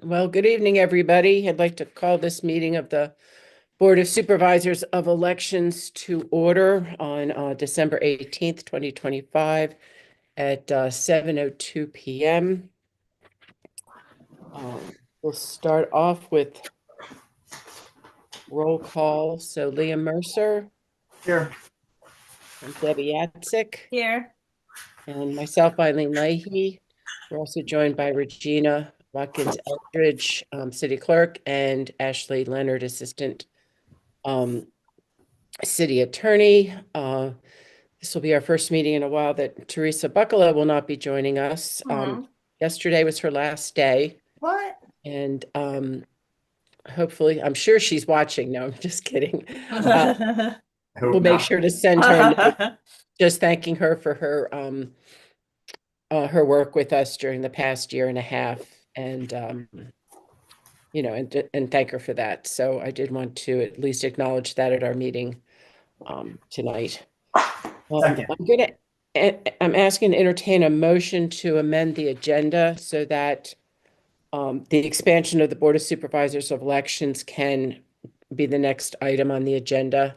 Well, good evening, everybody. I'd like to call this meeting of the Board of Supervisors of Elections to order on December 18th, 2025 at 7:02 p.m. We'll start off with roll call. So Liam Mercer Here. and Debbie Yatzik Here. and myself, Eileen Leahy. We're also joined by Regina Watkins Eldridge, City Clerk, and Ashley Leonard, Assistant City Attorney. This will be our first meeting in a while that Teresa Buckala will not be joining us. Yesterday was her last day, What? and hopefully, I'm sure she's watching. No, I'm just kidding. We'll make sure to send her a note just thanking her for her work with us during the past year and a half, and and thank her for that. So I did want to at least acknowledge that at our meeting tonight. Second. I'm asking to entertain a motion to amend the agenda so that the expansion of the Board of Supervisors of Elections can be the next item on the agenda.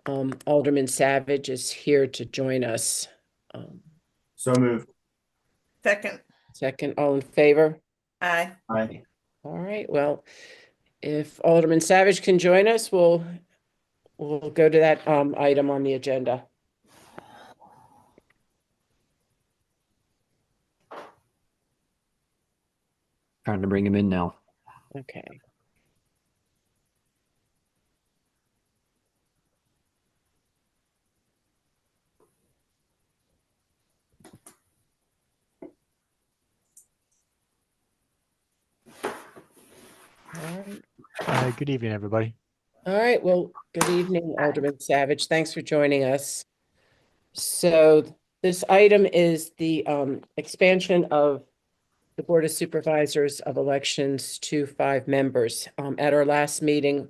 Alderman Savage is here to join us. So moved. Second, all in favor? Aye. Aye. All right, well, if Alderman Savage can join us, we'll go to that item on the agenda. Trying to bring him in now. Okay. All right. Good evening, everybody. All right. Well, good evening, Alderman Savage. Thanks for joining us. So this item is the expansion of the Board of Supervisors of Elections to 5 members. At our last meeting,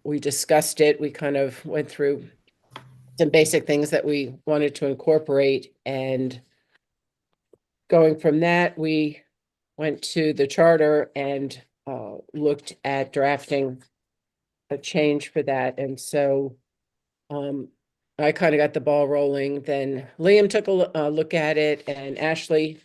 we discussed it. We kind of went through some basic things that we wanted to incorporate, and going from that, we went to the charter and looked at drafting a change for that. And so I kind of got the ball rolling. Then Liam took a look at it, and Ashley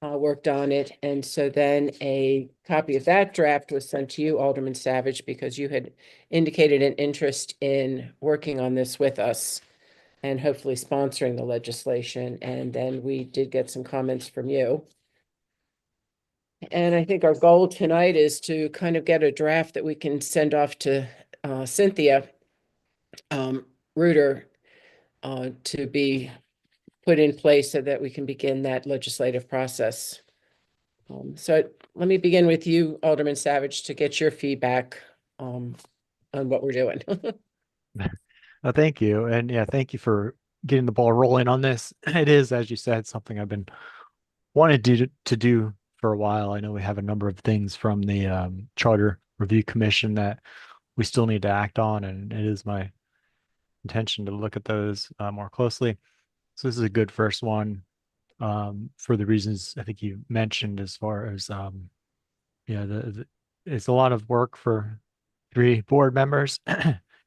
worked on it. And so then a copy of that draft was sent to you, Alderman Savage, because you had indicated an interest in working on this with us and hopefully sponsoring the legislation. And then we did get some comments from you. And I think our goal tonight is to kind of get a draft that we can send off to Cynthia Reuter to be put in place so that we can begin that legislative process. So let me begin with you, Alderman Savage, to get your feedback on what we're doing. Thank you. And yeah, thank you for getting the ball rolling on this. It is, as you said, something I've been wanting to do for a while. I know we have a number of things from the Charter Review Commission that we still need to act on, and it is my intention to look at those more closely. So this is a good first one for the reasons I think you mentioned, as far as it's a lot of work for 3 board members,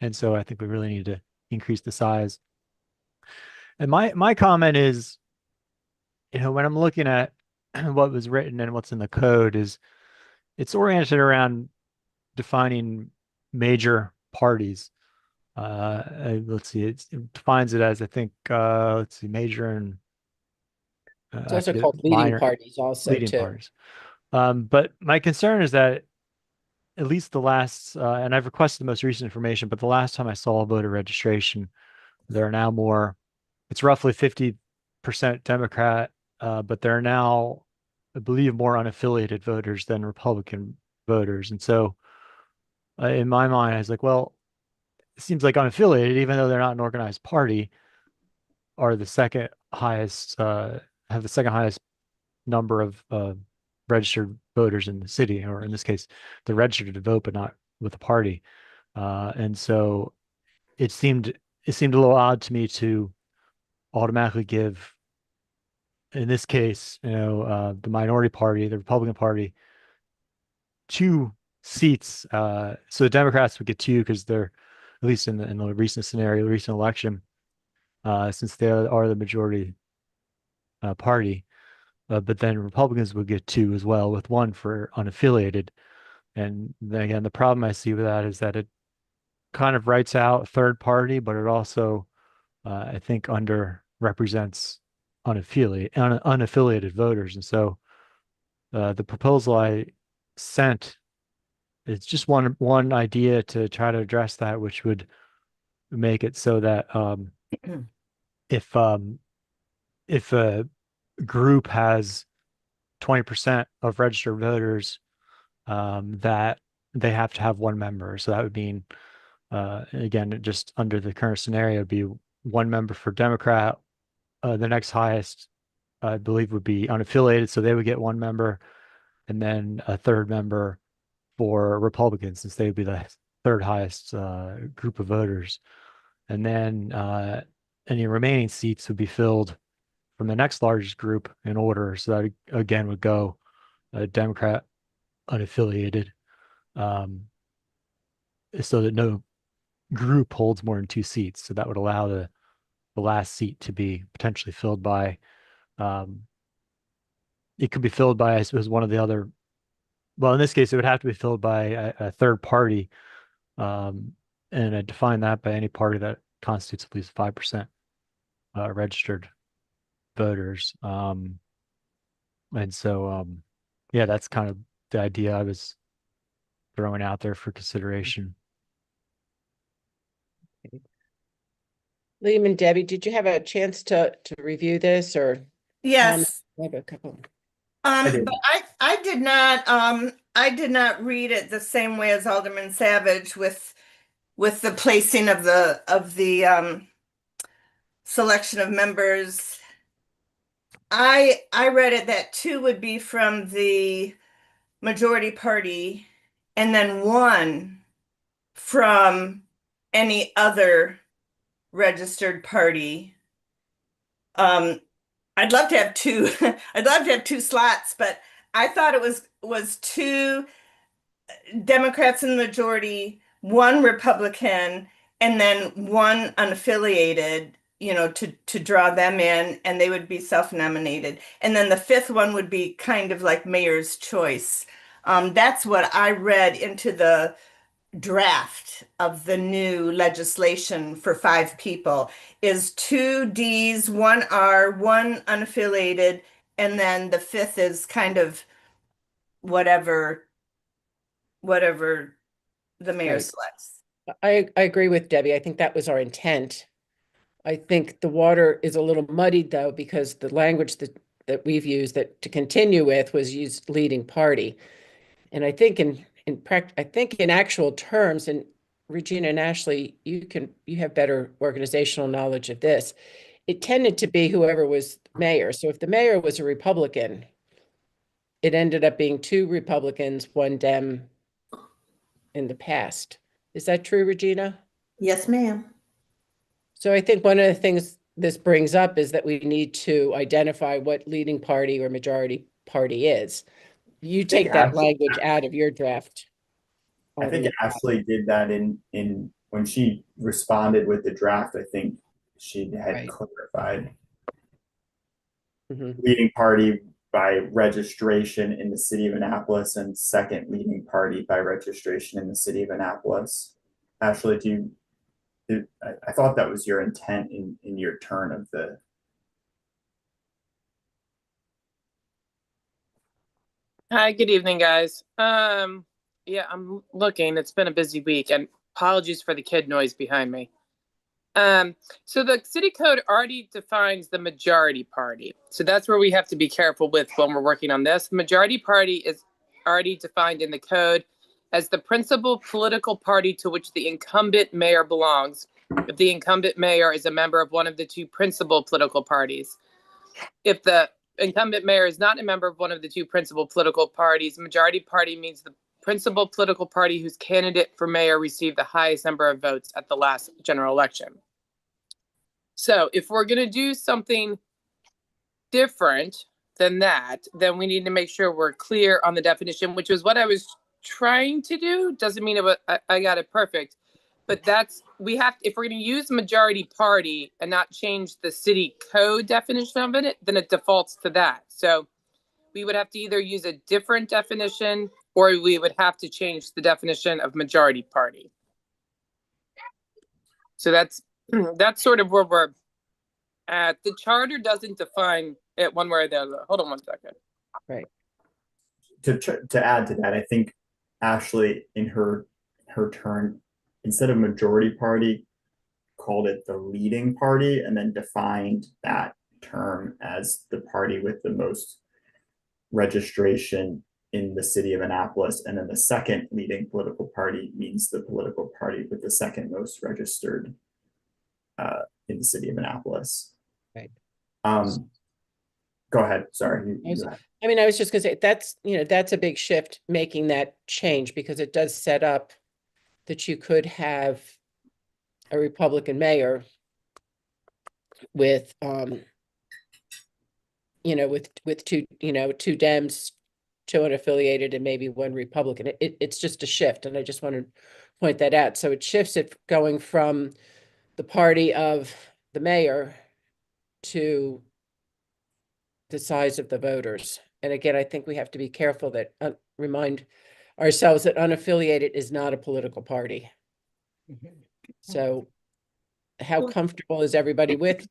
and so I think we really need to increase the size. And my comment is, when I'm looking at what was written and what's in the code, is it's oriented around defining major parties. Let's see, it defines it as, I think, let's see, major and It's also called leading parties also leading too. parties. But my concern is that at least the last, and I've requested the most recent information, but the last time I saw voter registration, there are now more, it's roughly 50% Democrat, but there are now, I believe, more unaffiliated voters than Republican voters. And so in my mind, I was like, well, it seems like unaffiliated, even though they're not an organized party, are the second highest, have the second highest number of registered voters in the city, or in this case, they're registered to vote, but not with a party. And so it seemed a little odd to me to automatically give, in this case, the minority party, the Republican Party, two seats. So the Democrats would get two because they're, at least in the recent scenario, the recent election, since they are the majority party. But then Republicans would get two as well, with one for unaffiliated. And then again, the problem I see with that is that it kind of writes out third party, but it also, I think, underrepresents unaffiliated voters. And so the proposal I sent, it's just one idea to try to address that, which would make it so that if a group has 20% of registered voters, that they have to have one member. So that would mean, again, just under the current scenario, it'd be one member for Democrat. The next highest, I believe, would be unaffiliated, so they would get one member, and then a third member for Republicans, since they would be the third highest group of voters. And then any remaining seats would be filled from the next largest group in order. So that again would go Democrat, unaffiliated, so that no group holds more than two seats. So that would allow the last seat to be potentially filled by, it could be filled by, I suppose, one of the other, well, in this case, it would have to be filled by a third party. And I define that by any party that constitutes at least 5% registered voters. And so, yeah, that's kind of the idea I was throwing out there for consideration. Liam and Debbie, did you have a chance to review this, or? Yes. I have a couple. did. But I did not read it the same way as Alderman Savage with the placing of the selection of members. I read it that two would be from the majority party and then one from any other registered party. I'd love to have two. I'd love to have two slots, but I thought it was two Democrats in the majority, one Republican, and then one unaffiliated, to draw them in, and they would be self-nominated. And then the fifth one would be kind of like mayor's choice. That's what I read into the draft of the new legislation for 5 people, is 2 Ds, 1 R, 1 unaffiliated, and then the fifth is kind of whatever the mayor Right. selects. I agree with Debbie. I think that was our intent. I think the water is a little muddied, though, because the language that we've used that to continue with was use leading party. And I think in actual terms, and Regina and Ashley, you have better organizational knowledge of this. It tended to be whoever was mayor. So if the mayor was a Republican, it ended up being 2 Republicans, 1 Dem in the past. Is that true, Regina? Yes, ma'am. So I think one of the things this brings up is that we need to identify what leading party or majority party is. You take that language out of your draft. I think Ashley did that in when she responded with the draft. I think she had Right. clarified Mhm. leading party by registration in the city of Annapolis and second leading party by registration in the city of Annapolis. Ashley, I thought that was your intent in your turn of the. Hi, good evening, guys. Yeah, I'm looking. It's been a busy week, and apologies for the kid noise behind me. So the city code already defines the majority party. So that's where we have to be careful with when we're working on this. The majority party is already defined in the code as the principal political party to which the incumbent mayor belongs, if the incumbent mayor is a member of one of the 2 principal political parties. If the incumbent mayor is not a member of one of the 2 principal political parties, majority party means the principal political party whose candidate for mayor received the highest number of votes at the last general election. So if we're going to do something different than that, then we need to make sure we're clear on the definition, which was what I was trying to do. Doesn't mean I got it perfect, but we have, if we're going to use majority party and not change the city code definition of it, then it defaults to that. So we would have to either use a different definition or we would have to change the definition of majority party. So that's sort of where we're at. The charter doesn't define it one way or the other. Hold on 1 second. Right. To add to that, I think Ashley in her turn, instead of majority party, called it the leading party and then defined that term as the party with the most registration in the city of Annapolis. And then the second leading political party means the political party with the second most registered in the city of Annapolis. Right. Go ahead. Sorry. I mean, I was just gonna say, that's a big shift, making that change, because it does set up that you could have a Republican mayor with, with two Dems, two unaffiliated, and maybe one Republican. It's just a shift, and I just want to point that out. So it shifts it going from the party of the mayor to the size of the voters. And again, I think we have to be careful that remind ourselves that unaffiliated is not a political party. So how comfortable is everybody with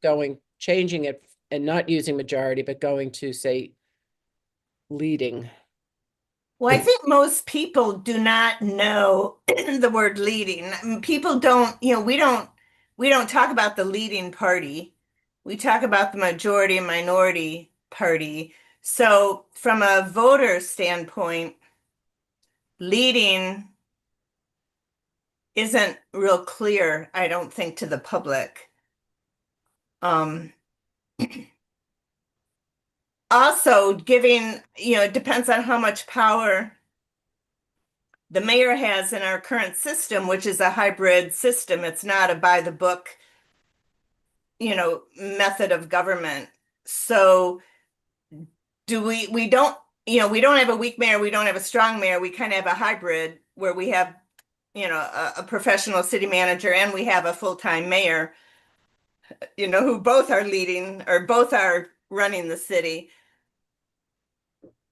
changing it and not using majority, but going to, say, leading? Well, I think most people do not know the word leading. I mean, people don't, we don't talk about the leading party. We talk about the majority and minority party. So from a voter standpoint, leading isn't real clear, I don't think, to the public. Also giving, it depends on how much power the mayor has in our current system, which is a hybrid system. It's not a by the book, method of government. So we don't have a weak mayor, we don't have a strong mayor, we kind of have a hybrid where we have, a professional city manager and we have a full-time mayor, who both are leading or both are running the city.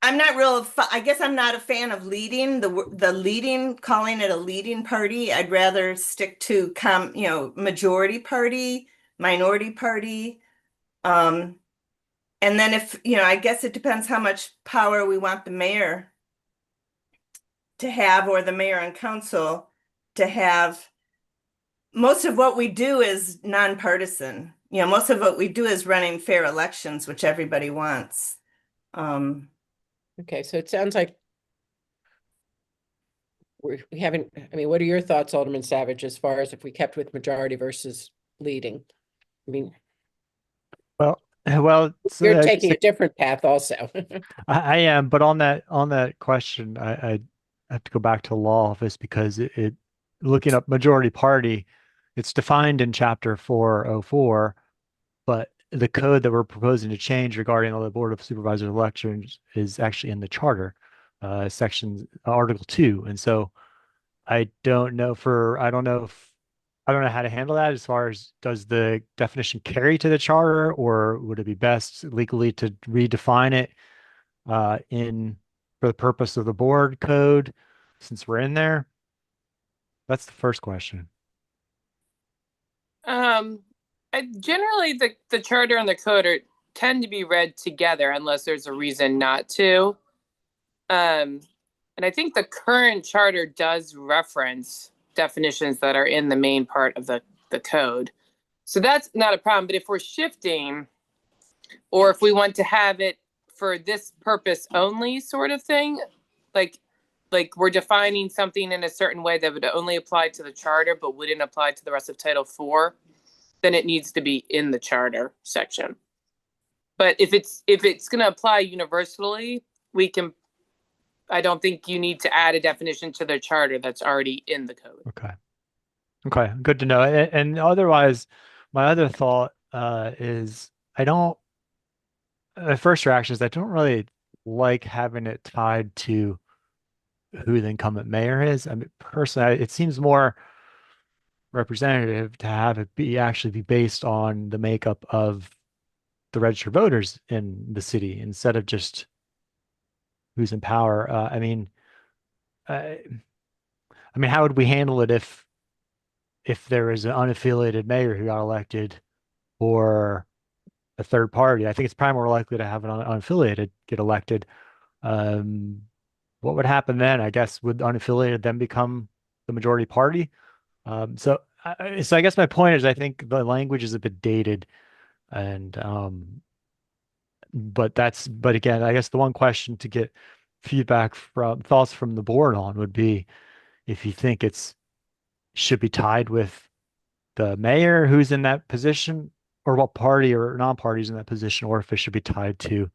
I guess I'm not a fan of leading, the leading, calling it a leading party. I'd rather stick to majority party, minority party. And then if, I guess it depends how much power we want the mayor to have, or the mayor and council to have. Most of what we do is nonpartisan. Most of what we do is running fair elections, which everybody wants. Okay, so it sounds like we haven't, I mean, what are your thoughts, Alderman Savage, as far as if we kept with majority versus leading? I mean, Well, so you're taking a different path also. I am, but on that question, I have to go back to the law office because it looking up majority party, it's defined in chapter 404, but the code that we're proposing to change regarding the Board of Supervisors elections is actually in the charter, section Article 2. And so I don't know how to handle that as far as, does the definition carry to the charter, or would it be best legally to redefine it for the purpose of the board code since we're in there? That's the first question. Generally the charter and the code tend to be read together unless there's a reason not to. And I think the current charter does reference definitions that are in the main part of the code. So that's not a problem. But if we're shifting, or if we want to have it for this purpose only sort of thing, like we're defining something in a certain way that would only apply to the charter but wouldn't apply to the rest of Title IV, then it needs to be in the charter section. But if it's going to apply universally, I don't think you need to add a definition to the charter that's already in the code. Okay, good to know. And otherwise, my other thought is my first reaction is I don't really like having it tied to who the incumbent mayor is. I mean, personally, it seems more representative to have it be actually be based on the makeup of the registered voters in the city instead of just who's in power. I mean, how would we handle it if there is an unaffiliated mayor who got elected or a third party? I think it's probably more likely to have an unaffiliated get elected. Um, what would happen then? I guess would unaffiliated then become the majority party? So I guess my point is I think the language is a bit dated, and but again, I guess the one question to get feedback from thoughts from the board on would be if you think it's should be tied with the mayor who's in that position, or what party or non-party is in that position, or if it should be tied to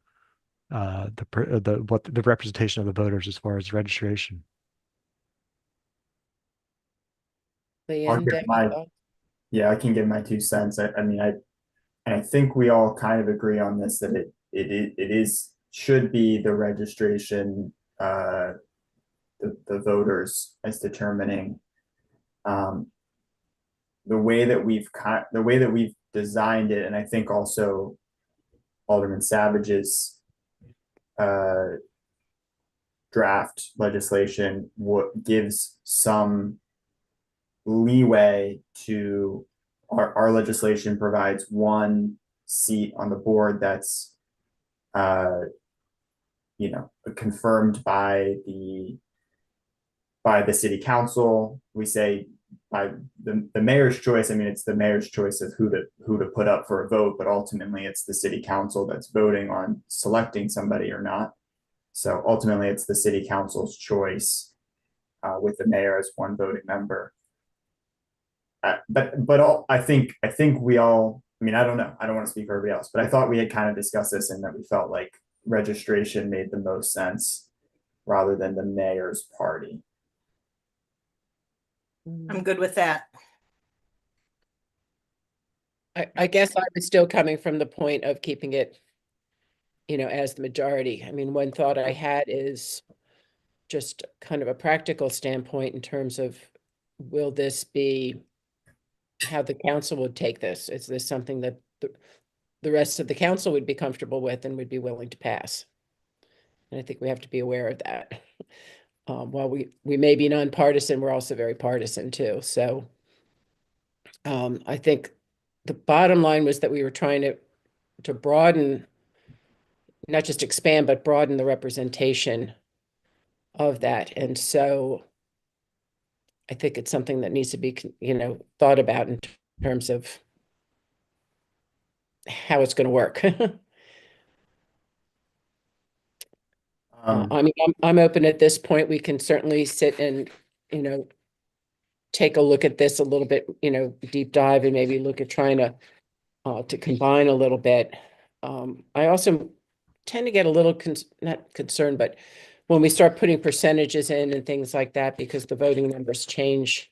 the representation of the voters as far as registration. I'll Leanne, give Deb, my, thoughts? yeah, I can give my 2 cents. I mean, and I think we all kind of agree on this, that it is, should be the registration, the voters as determining, um, the way that we've designed it, and I think also Alderman Savage's, draft legislation, what gives some leeway to our legislation provides one seat on the board that's confirmed by the city council. We say by the mayor's choice. I mean, it's the mayor's choice of who to put up for a vote, but ultimately it's the city council that's voting on selecting somebody or not. So ultimately it's the city council's choice, with the mayor as one voting member. I think we all, I mean, I don't know. I don't want to speak for everybody else, but I thought we had kind of discussed this and that we felt like registration made the most sense rather than the mayor's party. I'm good with that. I guess I was still coming from the point of keeping it, as the majority. I mean, one thought I had is just kind of a practical standpoint in terms of, will this be how the council would take this? Is this something that the rest of the council would be comfortable with and would be willing to pass? And I think we have to be aware of that. While we may be nonpartisan, we're also very partisan too. So I think the bottom line was that we were trying to broaden, not just expand, but broaden the representation of that. And so I think it's something that needs to be, thought about in terms of how it's going to work. I mean, I'm open at this point. We can certainly sit and, take a look at this a little bit, deep dive and maybe look at trying to combine a little bit. I also tend to get a little not concerned, but when we start putting percentages in and things like that, because the voting numbers change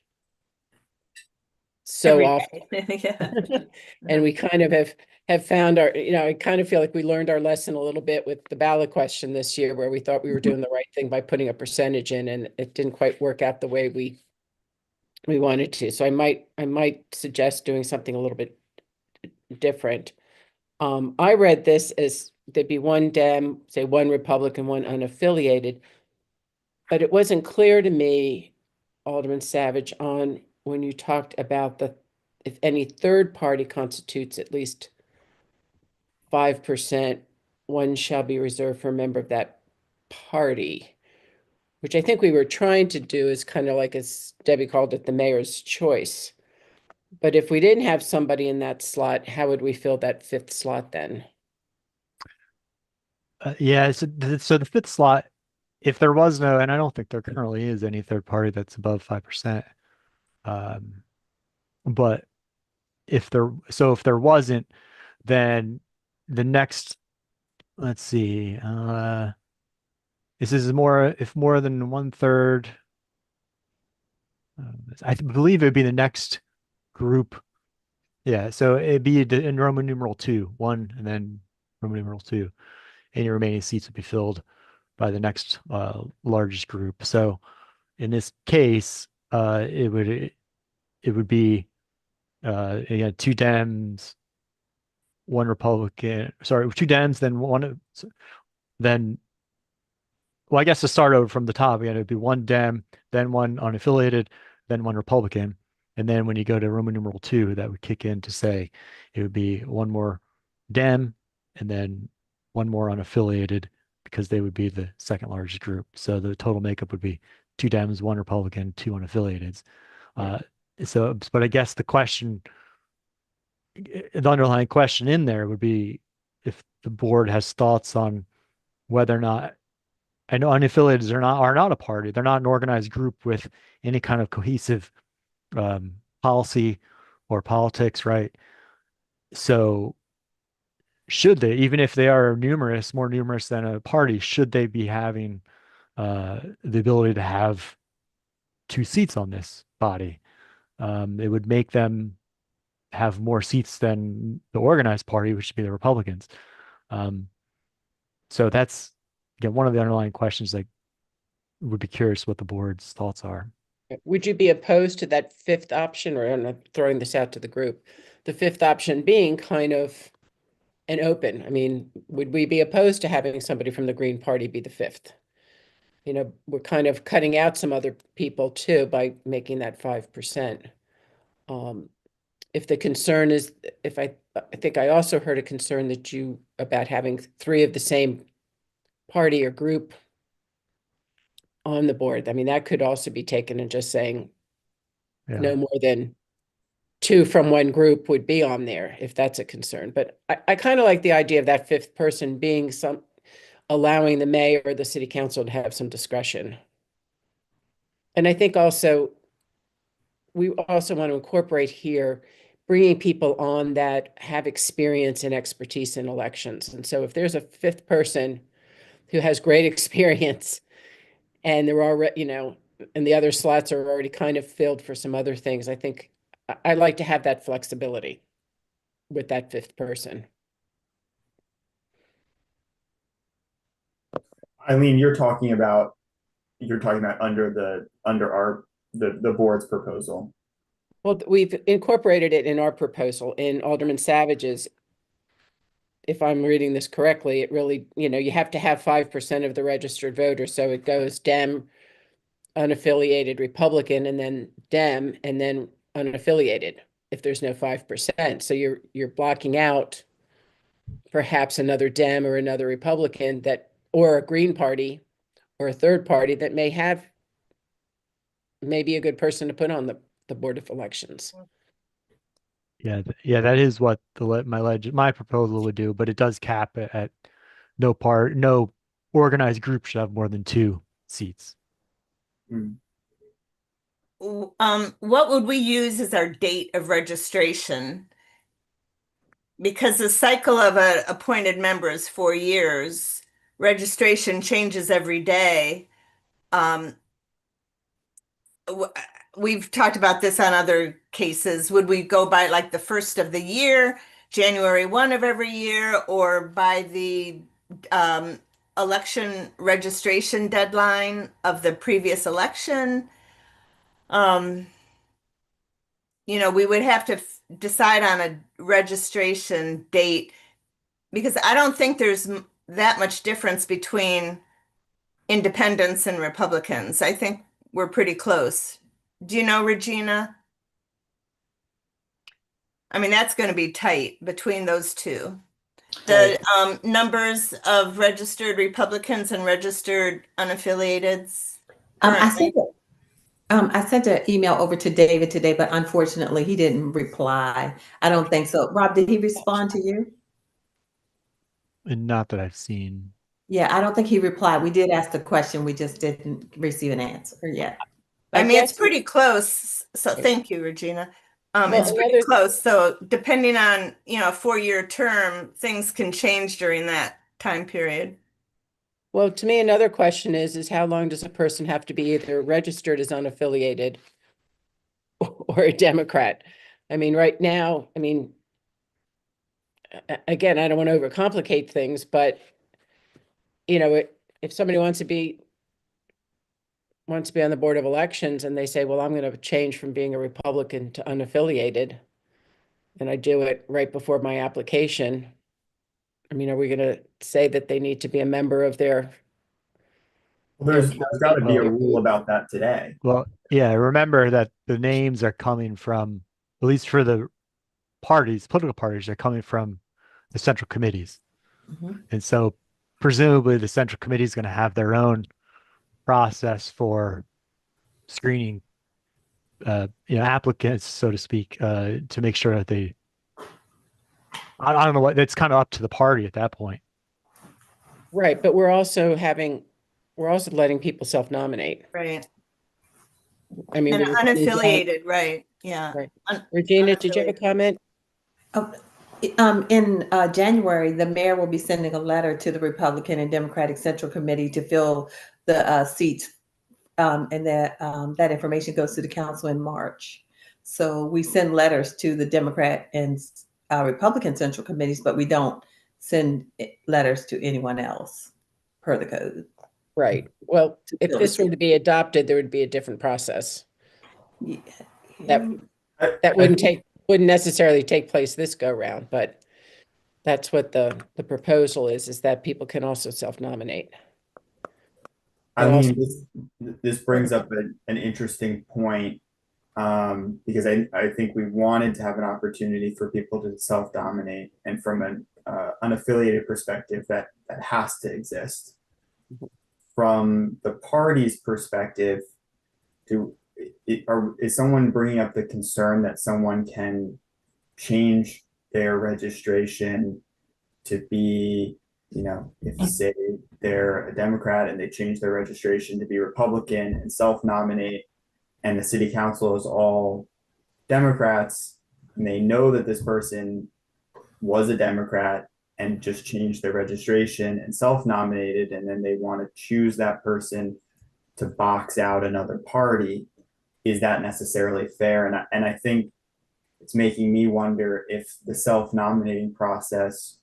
so Every often. day. Yeah. And we kind of have found I kind of feel like we learned our lesson a little bit with the ballot question this year, where we thought we were doing the right thing by putting a percentage in, and it didn't quite work out the way we wanted to. So I might suggest doing something a little bit different. I read this as there'd be one Dem, say one Republican, one unaffiliated, but it wasn't clear to me, Alderman Savage, on when you talked about if any third party constitutes at least 5%, one shall be reserved for a member of that party, which I think we were trying to do is kind of like, as Debbie called it, the mayor's choice. But if we didn't have somebody in that slot, how would we fill that fifth slot then? Yeah, so the fifth slot, if there was no, and I don't think there currently is any third party that's above 5%. But if there wasn't, then the next, let's see, this is more, if more than 1/3, I believe it'd be the next group. Yeah, so it'd be in Roman numeral 2, 1, and then Roman numeral 2, and your remaining seats would be filled. by the next largest group. So in this case, it would be again, two Dems, one Republican. Sorry, two Dems, then well, I guess to start over from the top, again, it'd be one Dem, then one unaffiliated, then one Republican. And then when you go to Roman numeral 2, that would kick in to say it would be one more Dem and then one more unaffiliated because they would be the second largest group. So the total makeup would be two Dems, one Republican, two unaffiliateds. But I guess the underlying question in there would be if the board has thoughts on whether or not, I know unaffiliated are not a party. They're not an organized group with any kind of cohesive policy or politics, right? So should they, even if they are numerous, more numerous than a party, should they be having the ability to have two seats on this body? It would make them have more seats than the organized party, which would be the Republicans. So that's, again, one of the underlying questions. Like, would be curious what the board's thoughts are. Would you be opposed to that fifth option, or I'm not throwing this out to the group, the fifth option being kind of an open? I mean, would we be opposed to having somebody from the Green Party be the fifth? You know, we're kind of cutting out some other people too by making that 5%. If the concern is, I think I also heard a concern about having three of the same party or group on the board. I mean, that could also be taken and just saying Yeah. no more than two from one group would be on there, if that's a concern. But I kind of like the idea of that fifth person being allowing the mayor or the city council to have some discretion. And I think also, we also want to incorporate here, bringing people on that have experience and expertise in elections. And so if there's a fifth person who has great experience and they're already, and the other slots are already kind of filled for some other things, I think I'd like to have that flexibility with that fifth person. Eileen, you're talking about under the board's proposal. Well, we've incorporated it in our proposal in Alderman Savage's. If I'm reading this correctly, it really, you have to have 5% of the registered voters. So it goes Dem, unaffiliated, Republican, and then Dem, and then unaffiliated if there's no 5%. So you're blocking out perhaps another Dem or another Republican or a Green Party or a third party that may be a good person to put on the Board of Elections. Yeah, that is what my proposal would do, but it does cap it at no organized group should have more than 2 seats. What would we use as our date of registration? Because the cycle of an appointed member is 4 years. Registration changes every day. We've talked about this on other cases. Would we go by like the first of the year, January 1 of every year, or by the election registration deadline of the previous election? We would have to decide on a registration date because I don't think there's that much difference between independents and Republicans. I think we're pretty close. Do you know, Regina? I mean, that's going to be tight between those two. The numbers of registered Republicans and registered unaffiliateds. I sent an email over to David today, but unfortunately he didn't reply. I don't think so. Rob, did he respond to you? And not that I've seen. Yeah, I don't think he replied. We did ask the question. We just didn't receive an answer yet. I mean, it's pretty close. So thank you, Regina. It's pretty close. So depending on, a 4-year term, things can change during that time period. Well, to me, another question is how long does a person have to be either registered as unaffiliated or a Democrat? I mean, right now, again, I don't want to overcomplicate things, but, if somebody wants to be on the Board of Elections and they say, well, I'm going to change from being a Republican to unaffiliated, and I do it right before my application, I mean, are we going to say that they need to be a member of their? Well, there's got to be a Well- rule about that today. Well, yeah, remember that the names are coming from, at least for the parties, political parties, are coming from the central committees. Mhm. And so presumably the central committee is going to have their own process for screening, applicants, so to speak, to make sure that they, I don't know what, it's kind of up to the party at that point. Right, but we're also letting people self-nominate. Right. I mean, And we were- unaffiliated, right, yeah. Right. Un- Regina, did you have a unaffiliated. comment? In January, the mayor will be sending a letter to the Republican and Democratic Central Committee to fill the seats. And that information goes to the council in March. So we send letters to the Democrat and Republican Central Committees, but we don't send letters to anyone else per the code. Right. Well, To if fill this the were to be adopted, there would be a different process. Yeah. That I wouldn't necessarily take place this go round, but that's what the proposal is that people can also self-nominate. I And also- mean, this brings up an interesting point, because I think we wanted to have an opportunity for people to self-dominate, and from an unaffiliated perspective, that has to exist. From the party's perspective, is someone bringing up the concern that someone can change their registration to be, if say they're a Democrat and they change their registration to be Republican and self-nominate, and the city council is all Democrats, and they know that this person was a Democrat and just changed their registration and self-nominated, and then they want to choose that person to box out another party. Is that necessarily fair? And I think it's making me wonder if the self-nominating process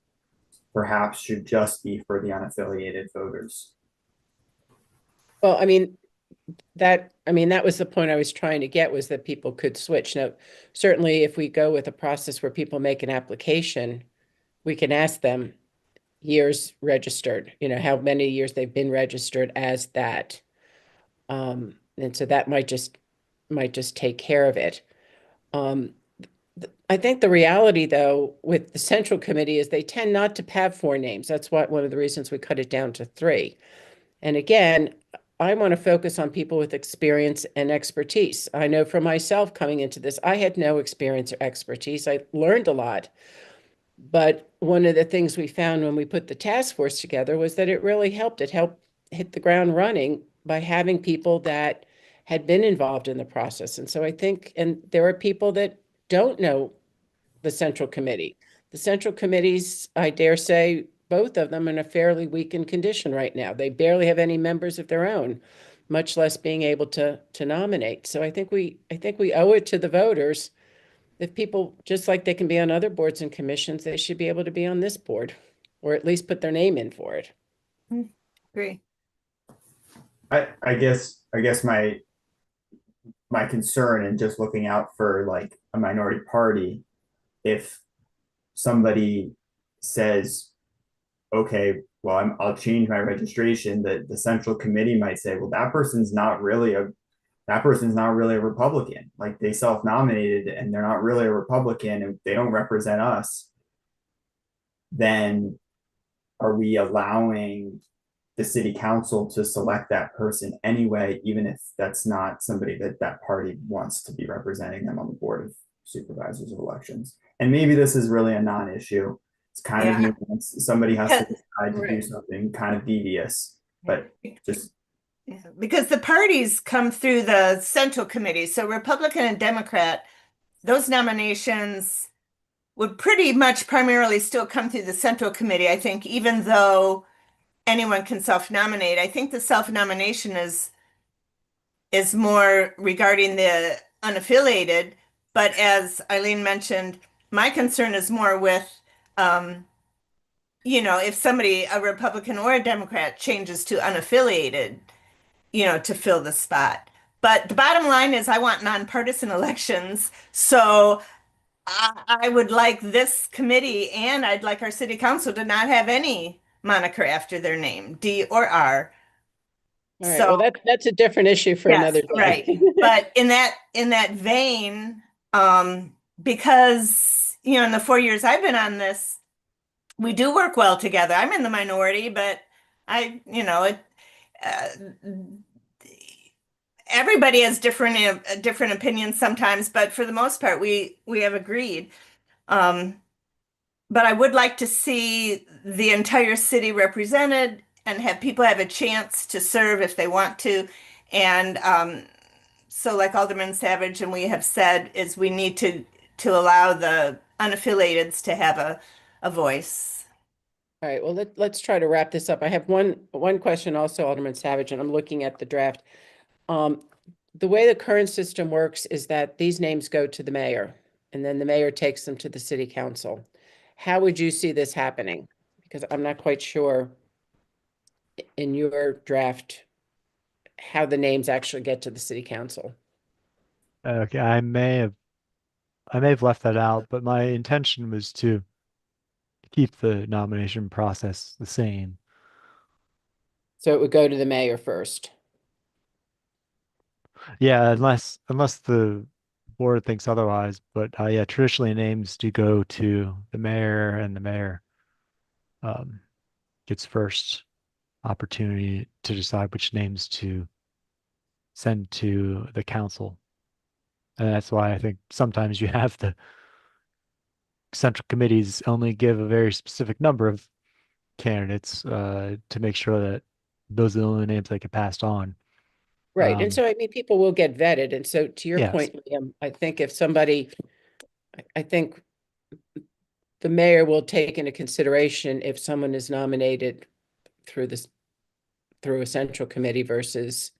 perhaps should just be for the unaffiliated voters. Well, I mean, that was the point I was trying to get, was that people could switch. Now, certainly if we go with a process where people make an application, we can ask them years registered, how many years they've been registered as that. And so that might just take care of it. I think the reality, though, with the central committee is they tend not to have 4 names. That's one of the reasons we cut it down to 3. And again, I want to focus on people with experience and expertise. I know for myself coming into this, I had no experience or expertise. I learned a lot. But one of the things we found when we put the task force together was that it really helped. It helped hit the ground running by having people that had been involved in the process. And so I think, and there are people that don't know the central committee. The central committees, I dare say, both of them are in a fairly weakened condition right now. They barely have any members of their own, much less being able to nominate. So I think we owe it to the voters. If people, just like they can be on other boards and commissions, they should be able to be on this board, or at least put their name in for it. Agree. I guess my concern, and just looking out for like a minority party, if somebody says, okay, well, I'll change my registration, the central committee might say, well, that person's not really a Republican. Like, they self-nominated and they're not really a Republican and they don't represent us. Then are we allowing the city council to select that person anyway, even if that's not somebody that party wants to be representing them on the board of supervisors of elections? And maybe this is really a non-issue. It's kind of nuanced. Somebody has to decide to do something kind of devious, but just. Yeah, because the parties come through the central committee. So Republican and Democrat, those nominations would pretty much primarily still come through the central committee. I think, even though anyone can self-nominate, I think the self-nomination is more regarding the unaffiliated. But as Eileen mentioned, my concern is more with if somebody, a Republican or a Democrat, changes to unaffiliated, to fill the spot. But the bottom line is I want nonpartisan elections. So I would like this committee and I'd like our city council to not have any moniker after their name, D or R. All right, well, So that's a different issue for yes, another day. right. But in that vein, because in the 4 years I've been on this, we do work well together. I'm in the minority, but uh, everybody has different opinions sometimes, but for the most part, we have agreed. Um, but I would like to see the entire city represented and have people have a chance to serve if they want to. And so, like Alderman Savage and we have said, is we need to allow the unaffiliateds to have a voice. All right, well, let's try to wrap this up. I have one question also, Alderman Savage, and I'm looking at the draft. The way the current system works is that these names go to the mayor, and then the mayor takes them to the city council. How would you see this happening? Because I'm not quite sure in your draft how the names actually get to the city council. Okay, I may have left that out, but my intention was to keep the nomination process the same. So it would go to the mayor first. Yeah, unless the board thinks otherwise. But yeah, traditionally names do go to the mayor, and the mayor gets first opportunity to decide which names to send to the council. And that's why I think sometimes you have the central committees only give a very specific number of candidates to make sure that those are the only names that get passed on. Right, and so, I mean, people will get vetted, and so to your Yes. point, Liam, I think if somebody, I think the mayor will take into consideration if someone is nominated through a central committee versus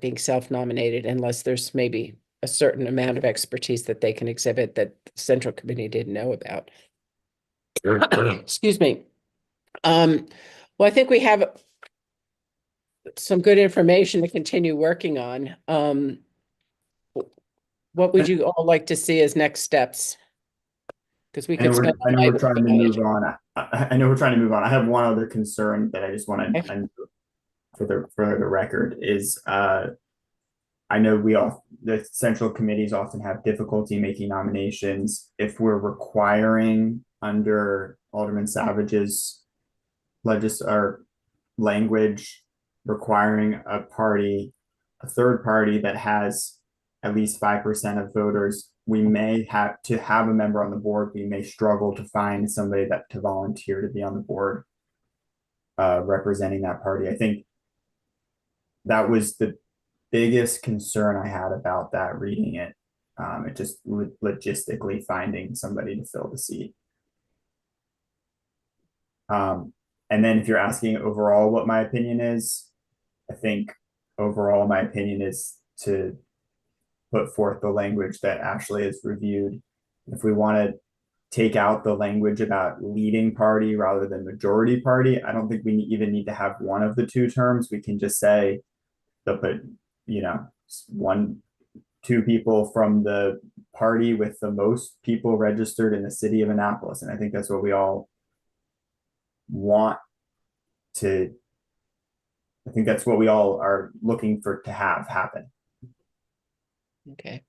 being self-nominated, unless there's maybe a certain amount of expertise that they can exhibit that the central committee didn't know about. Excuse me. Well, I think we have some good information to continue working on. What would you all like to see as next steps? Because we I know could we're, spend I the know night we're trying to working on move it. on. I know we're trying to move on. I have one other concern that I just want Okay. to, for the record is, I know the central committees often have difficulty making nominations. If we're requiring under Alderman Savage's or language, requiring a third party that has at least 5% of voters, we may have to have a member on the board. We may struggle to find somebody to volunteer to be on the board representing that party. I think that was the biggest concern I had about that reading it. It just logistically finding somebody to fill the seat. And then if you're asking overall what my opinion is, I think overall my opinion is to put forth the language that Ashley has reviewed. If we want to take out the language about leading party rather than majority party, I don't think we even need to have one of the two terms. We can just say they'll put, two people from the party with the most people registered in the city of Annapolis. And I think that's what we all want to, I think that's what we all are looking for to have happen. Okay.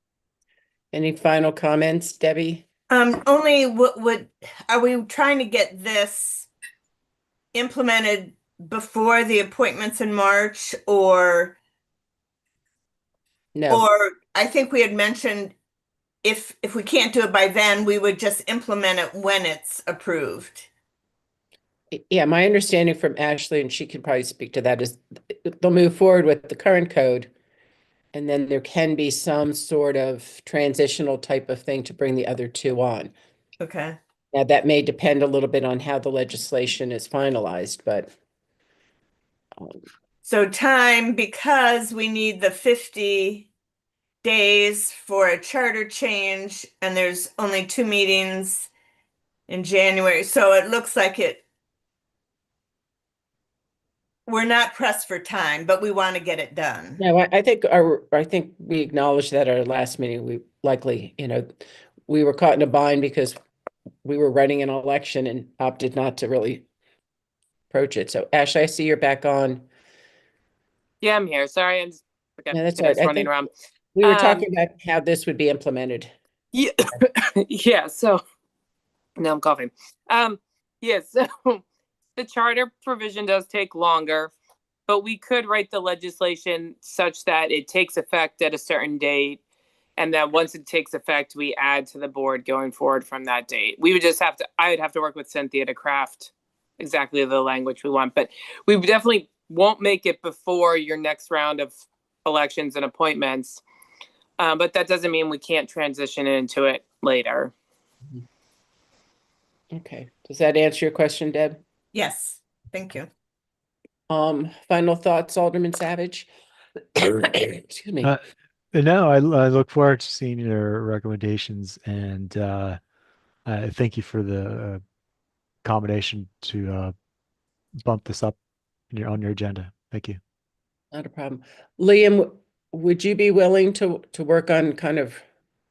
Any final comments, Debbie? Only are we trying to get this implemented before the appointments in March, or No. I think we had mentioned if we can't do it by then, we would just implement it when it's approved. Yeah, my understanding from Ashley, and she can probably speak to that, is they'll move forward with the current code. And then there can be some sort of transitional type of thing to bring the other two on. Okay. Now, that may depend a little bit on how the legislation is finalized, but So time, because we need the 50 days for a charter change, and there's only 2 meetings in January. So it looks like we're not pressed for time, but we want to get it done. No, I think we acknowledged that at our last meeting, we likely, we were caught in a bind because we were running an election and opted not to really approach it. So Ashley, I see you're back on. Yeah, I'm here. Sorry, I'm just Yeah, that's I all was right. I running think around. we were talking about how this would be implemented. Yeah, yeah. So now I'm coughing. Yeah. So the charter provision does take longer, but we could write the legislation such that it takes effect at a certain date, and that once it takes effect, we add to the board going forward from that date. We would just have to. I would have to work with Cynthia to craft exactly the language we want, but we definitely won't make it before your next round of elections and appointments. But that doesn't mean we can't transition into it later. Okay. Does that answer your question, Deb? Yes, thank you. Final thoughts, Alderman Savage? Excuse me. No, I look forward to seeing your recommendations, and thank you for the accommodation to bump this up on your agenda. Thank you. Not a problem. Liam, would you be willing to work on kind of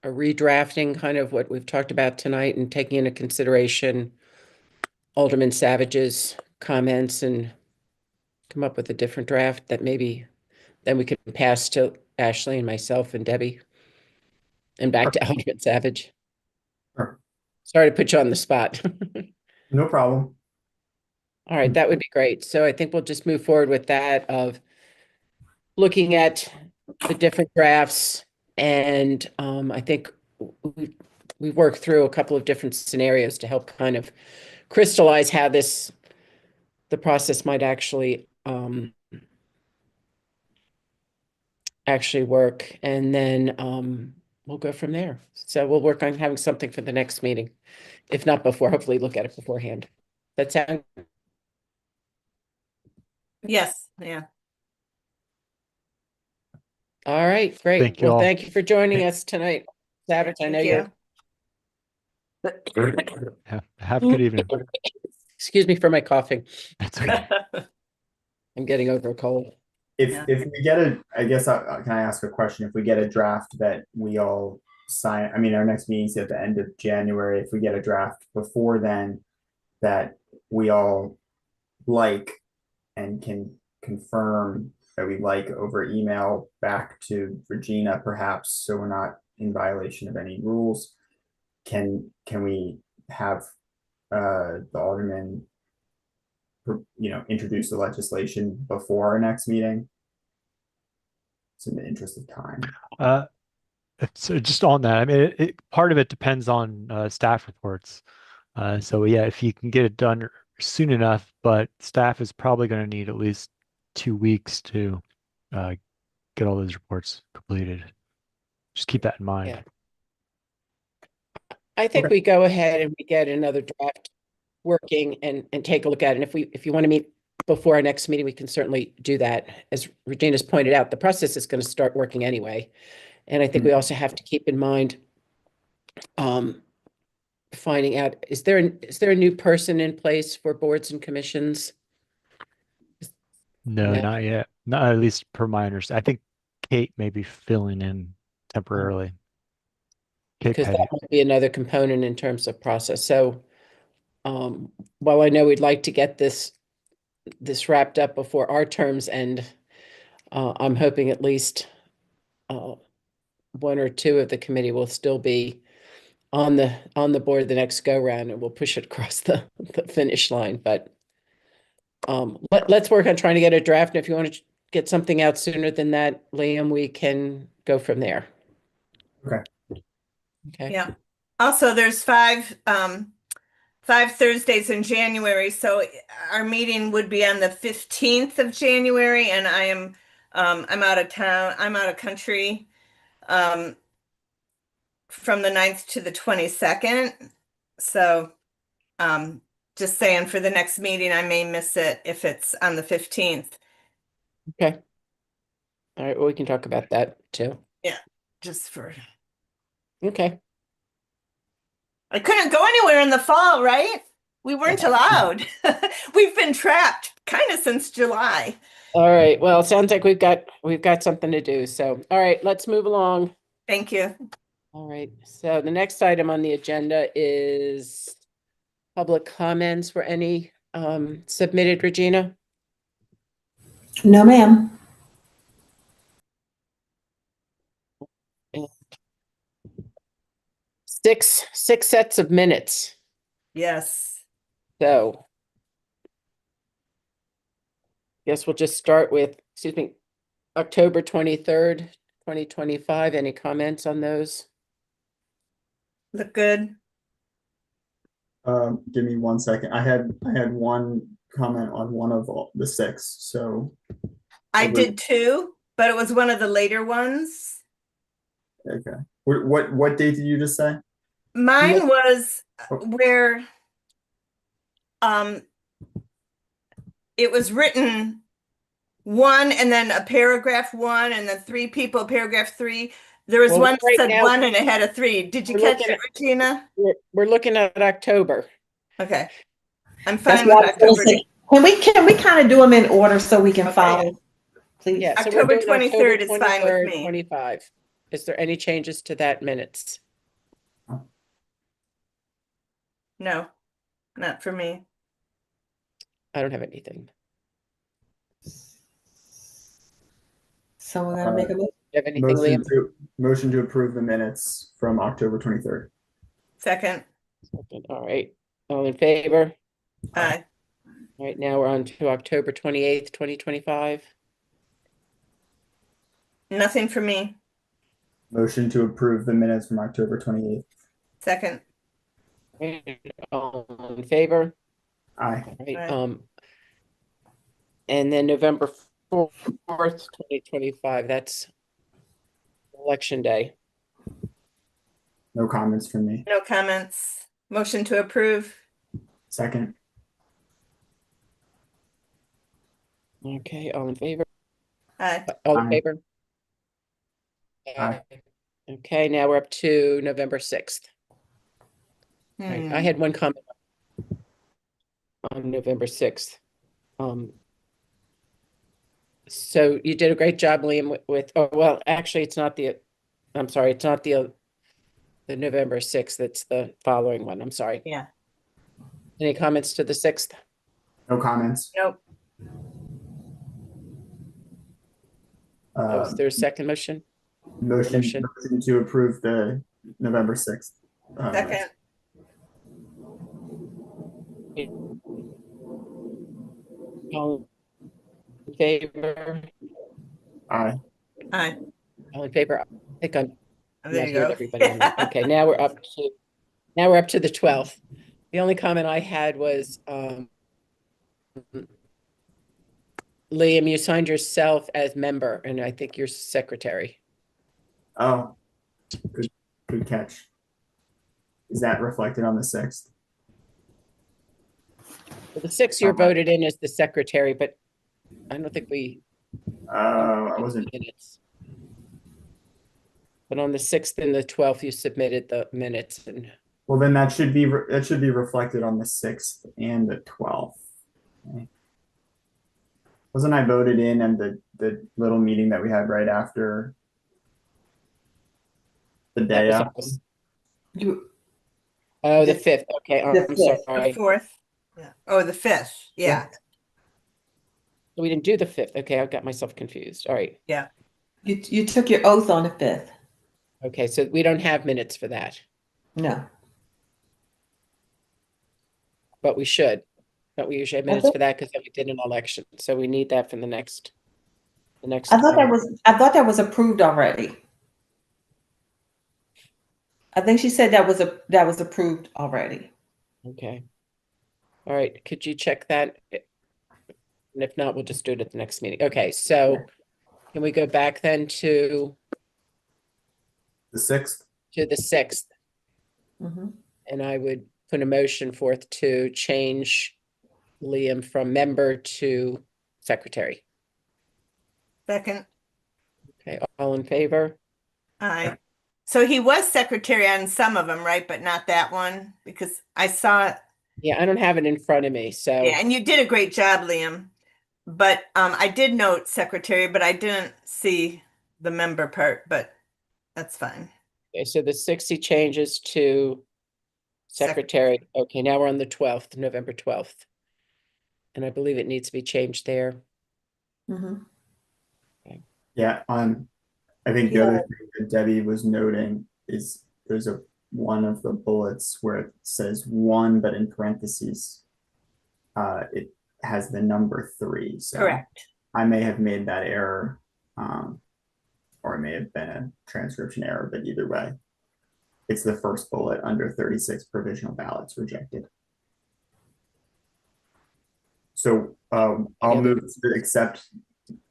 a redrafting, kind of what we've talked about tonight and taking into consideration Alderman Savage's comments and come up with a different draft that maybe then we could pass to Ashley and myself and Debbie and back to Alderman Savage? Sure. Sorry to put you on the spot. No problem. All right, that would be great. So I think we'll just move forward with that of looking at the different drafts. And I think we've worked through a couple of different scenarios to help kind of crystallize how the process might actually work. And then we'll go from there. So we'll work on having something for the next meeting. If not before, hopefully look at it beforehand. That sound Yes, yeah. all right? Great. Thank you Well, all. thank you for joining us tonight, Savage. I know Thank you're. Have a good evening. Excuse me for my coughing. That's okay. I'm getting over a cold. If we get I guess, can I ask a question? If we get a draft that we all sign, I mean, our next meeting's at the end of January. If we get a draft before then that we all like and can confirm that we like over email back to Regina, perhaps, so we're not in violation of any rules, can we have the alderman introduce the legislation before our next meeting? It's in the interest of time. So just on that, I mean, part of it depends on staff reports. So yeah, if you can get it done soon enough, but staff is probably going to need at least 2 weeks to get all those reports completed. Just keep that in mind. Yeah. I think Okay. we go ahead and we get another draft working and take a look at it. And if you want to meet before our next meeting, we can certainly do that. As Regina's pointed out, the process is going to start working anyway. And I think we also have to keep in mind finding out, is there a new person in place for boards and commissions? No, No. not yet. Not at least per my understanding. I think Kate may be filling in temporarily. Kate Because Petty. that might be another component in terms of process. So while I know we'd like to get this wrapped up before our terms end, I'm hoping at least one or two of the committee will still be on the board the next go round, and we'll push it across the finish line. But let's work on trying to get a draft. And if you want to get something out sooner than that, Liam, we can go from there. Okay. Okay. Yeah. Also, there's five Thursdays in January, so our meeting would be on the 15th of January, and I'm out of town. I'm out of country from the 9th to the 22nd. So just saying, for the next meeting, I may miss it if it's on the 15th. Okay. All right. Well, we can talk about that too. Yeah, just for. Okay. I couldn't go anywhere in the fall, right? We weren't allowed. We've been trapped kind of since July. All right, well, it sounds like we've got something to do, so, all right, let's move along. Thank you. All right, so the next item on the agenda is public comments. Were any submitted, Regina? No, ma'am. Six sets of minutes, Yes. so guess we'll just start with, excuse me, October 23rd, 2025. Any comments on those? Look good. Give me 1 second. I had one comment on one of the six, so I Over- did too, but it was one of the later ones. okay. What date did you just say? Mine was Oh. where it was written one and then a paragraph one and then three people, paragraph three. There was Well, one that right said now- one and it had a three. Did you We're catch looking it, Regina? We're looking at October. Okay. I'm That's fine what with I was gonna October. say. Can we kind of do them in order so we can Okay. follow? Please. Yeah, so we're October doing 23rd is fine with 23rd, me. 25. Is there any changes to that minutes? No, not for me. I don't have anything. So we're gonna make a motion. Do you have anything, Liam? Motion to approve the minutes from October 23rd. Second. All right, all in favor? Aye. All right, now we're on to October 28th, 2025. Nothing for me. Motion to approve the minutes from October 28th. Second. All in favor? Aye. All right, Aye. and then November 4th, 2025, that's Election Day. No comments from me. No comments. Motion to approve. Second. Okay, all in favor? Aye. All in Aye. favor? Aye. Okay, now we're up to November 6th. Right, I Hmm. had one comment on November 6th. So you did a great job, Liam, with, oh, well, actually, it's not I'm sorry, it's not the November 6th, it's the following one, I'm sorry. Yeah. Any comments to the 6th? No comments. Nope. Was there a second motion? Motion to approve the November 6th. Second. All in favor? Aye. Aye. All in favor? I think I'm Oh, not there you hearing go. everybody. on that. Okay, now we're up to the 12th. The only comment I had was, Liam, you signed yourself as member, and I think you're secretary. Oh, good catch. Is that reflected on the 6th? Well, the 6th you're voted in as the secretary, but I don't think we. I wasn't. Minutes. But on the 6th and the 12th, you submitted the minutes, and Well, then that should be reflected on the 6th and the 12th. Okay. Wasn't I voted in and the little meeting that we had right after the that day was after? us. You, Oh, the The- 5th. Okay, the I'm 5th. The sorry. fourth. Yeah. Oh, the fifth. Yeah. We didn't do the 5th. Okay, I got myself confused. All right. you took your oath on the 5th. Okay, so we don't have minutes for that, No. but we should. But we usually have minutes for that because we did an election. So we need that for the next. I thought that was approved already. I think she said that was approved already. Okay. All right, could you check that? And if not, we'll just do it at the next meeting. Okay, so can we go back then to The 6th. the 6th? Mhm. And I would put a motion forth to change Liam from member to secretary. Second. Okay, all in favor? Aye. So he was secretary on some of them, right? But not that one, because I saw it. Yeah, I don't have it in front of me, so. Yeah, and you did a great job, Liam. But I did note secretary, but I didn't see the member part, but that's fine. Okay, so the 60 changes to secretary. Okay, now we're on the 12th, November 12th. And I believe it needs to be changed there. Mhm. Yeah, I think the other thing that Debbie was noting is there's one of the bullets where it says one, but in parentheses, it has the number 3. So Correct. I may have made that error, or it may have been a transcription error, but either way, it's the first bullet under 36 provisional ballots rejected. So I'll move to accept.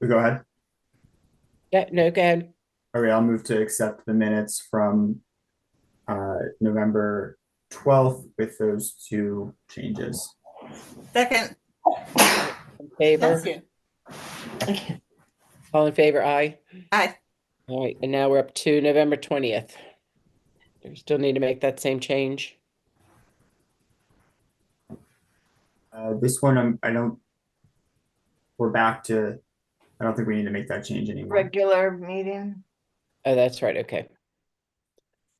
Go ahead. Yeah, no, go ahead. Okay, I'll move to accept the minutes from November 12th with those 2 changes. Second. In favor? Thank you. All in favor, aye. Aye. All right, and now we're up to November 20th. Do we still need to make that same change? This one, we're back to, I don't think we need to make that change anymore. Regular meeting. Oh, that's right, okay.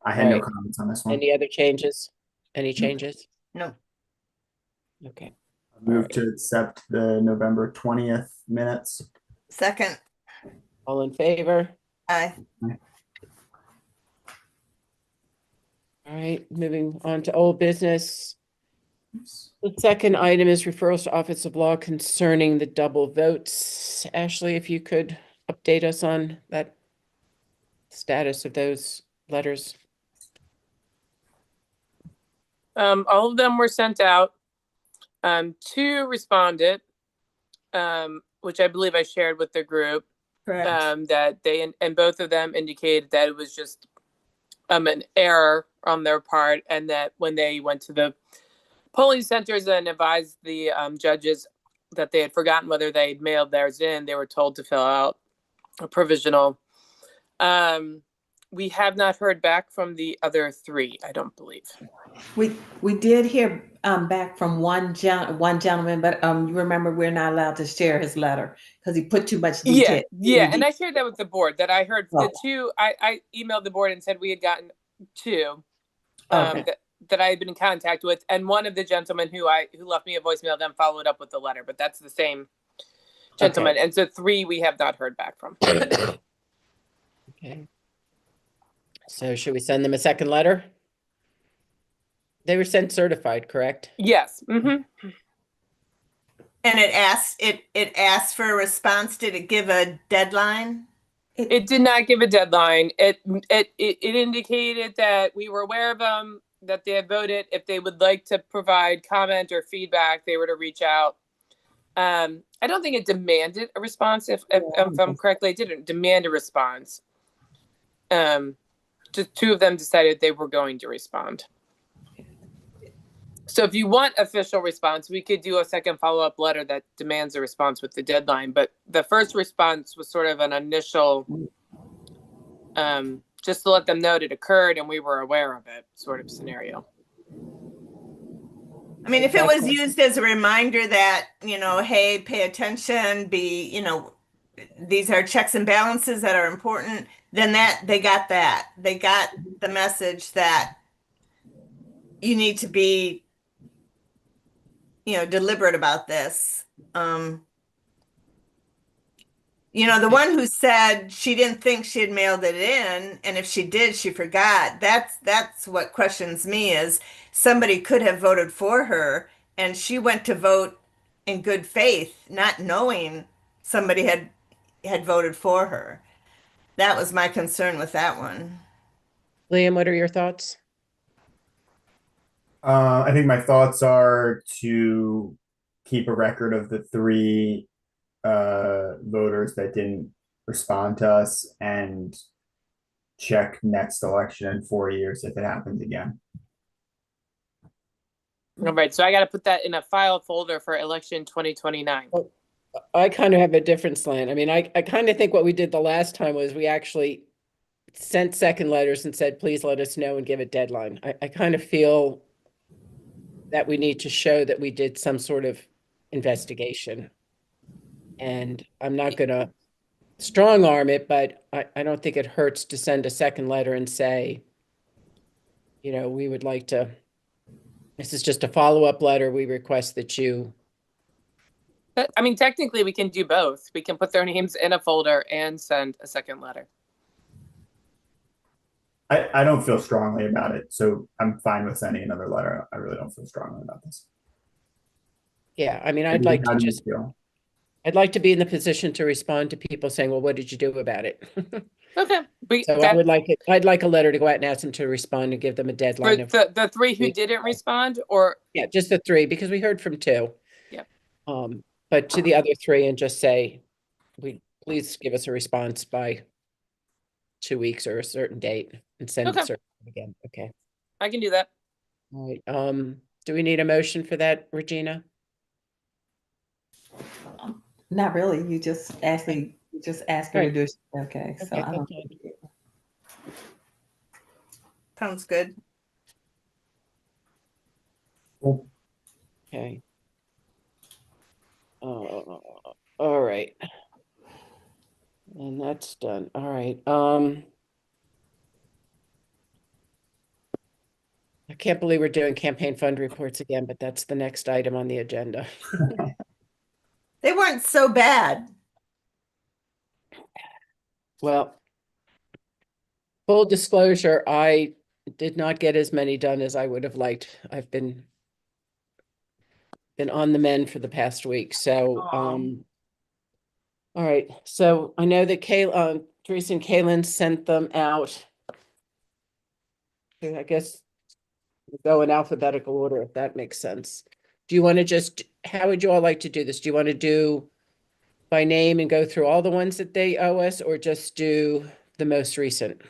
I had no Alright. comments on this one. Any other changes? Any changes? No. Okay, Move to accept the November 20th minutes. Second. all in favor? Aye. All right, moving on to old business. The second item is referrals to Office of Law concerning the double votes. Ashley, if you could update us on that status of those letters. All of them were sent out. 2 responded, which I believe I shared with the group. Correct. That they and both of them indicated that it was just an error on their part, and that when they went to the polling centers and advised the judges that they had forgotten whether they'd mailed theirs in, they were told to fill out a provisional. We have not heard back from the other 3, I don't believe. We did hear back from one gentleman, but you remember we're not allowed to share his letter because he put too much detail. Yeah, and I shared that with the board, that I heard Oh. the 2, I emailed the board and said we had gotten 2 Okay. that I had been in contact with, and one of the gentlemen who left me a voicemail then followed up with the letter, but that's the same gentleman. Okay. And so 3 we have not heard back from. Okay. So should we send them a second letter? They were sent certified, correct? Yes. Mm-hmm. And it asked for a response. Did it give a deadline? It did not give a deadline. It indicated that we were aware of them, that they had voted. If they would like to provide comment or feedback, they were to reach out. I don't think it demanded a response. If I'm correctly, it didn't demand a response. Just 2 of them decided they were going to respond. So if you want official response, we could do a second follow-up letter that demands a response with the deadline. But the first response was sort of an initial, just to let them know it occurred and we were aware of it sort of scenario. I mean, if it was used as a reminder that, hey, pay attention, these are checks and balances that are important, then they got that. They got the message that you need to be, deliberate about this. The one who said she didn't think she had mailed it in, and if she did, she forgot. That's what questions me, is somebody could have voted for her and she went to vote in good faith, not knowing somebody had voted for her. That was my concern with that one. Liam, what are your thoughts? I think my thoughts are to keep a record of the 3 voters that didn't respond to us and check next election in 4 years if it happens again. All right, so I got to put that in a file folder for election 2029. I kind of have a different slant. I mean, I kind of think what we did the last time was we actually sent second letters and said, please let us know and give a deadline. I kind of feel that we need to show that we did some sort of investigation. And I'm not gonna strong arm it, but I don't think it hurts to send a second letter and say, you know, we would like to, this is just a follow-up letter. We request that you, But, I mean, technically, we can do both. We can put their names in a folder and send a second letter. I don't feel strongly about it, so I'm fine with sending another letter. I really don't feel strongly about this. yeah, I mean, How do you feel? I'd like to be in the position to respond to people saying, well, what did you do about it? Okay. So I'd like a letter to go out and ask them to respond and give them a For deadline of, the three who didn't respond, or yeah, just the three, because we heard from two. Yeah. But to the other three and just say, please give us a response by 2 weeks or a certain date and send Okay. it again. Okay. I can do that. All right. Do we need a motion for that, Regina? Not really. You just ask her to do it. Okay, so Okay, I don't. that's Sounds good. Cool. Okay. All right. And that's done. All right. I can't believe we're doing campaign fund reports again, but that's the next item on the agenda. They weren't so bad. Well, full disclosure, I did not get as many done as I would have liked. I've been on the mend for the past week, so, all right, so I know that Teresa and Kaylin sent them out. I guess we'll go in alphabetical order, if that makes sense. Do you want to how would you all like to do this? Do you want to do by name and go through all the ones that they owe us, or just do the most recent?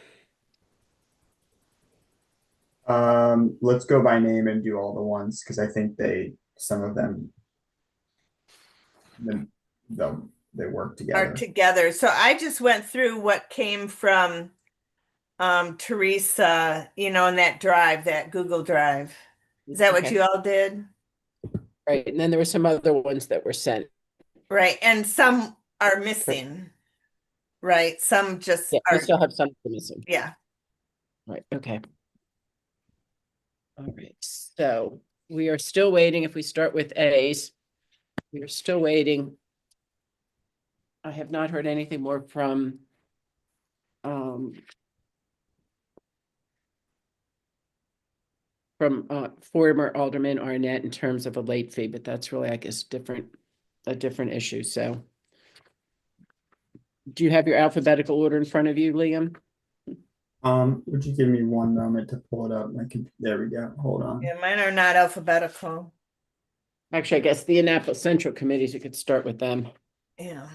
Let's go by name and do all the ones, because I think some of them, they work Are together. together. So I just went through what came from Teresa, in that drive, that Google Drive. Is that what Okay. you all did? Right, and then there were some other ones that were sent. Right. And some are missing. Right. Some just Yeah, we are. still have some missing. Yeah. Right, okay. All right, so we are still waiting. If we start with A's, we are still waiting. I have not heard anything more from former Alderman Arnett in terms of a late fee, but that's really, I guess, a different issue, so. Do you have your alphabetical order in front of you, Liam? Would you give me one moment to pull it up? There we go. Hold on. Yeah, mine are not alphabetical. Actually, I guess the Annapolis Central Committees, you could start with them. Yeah.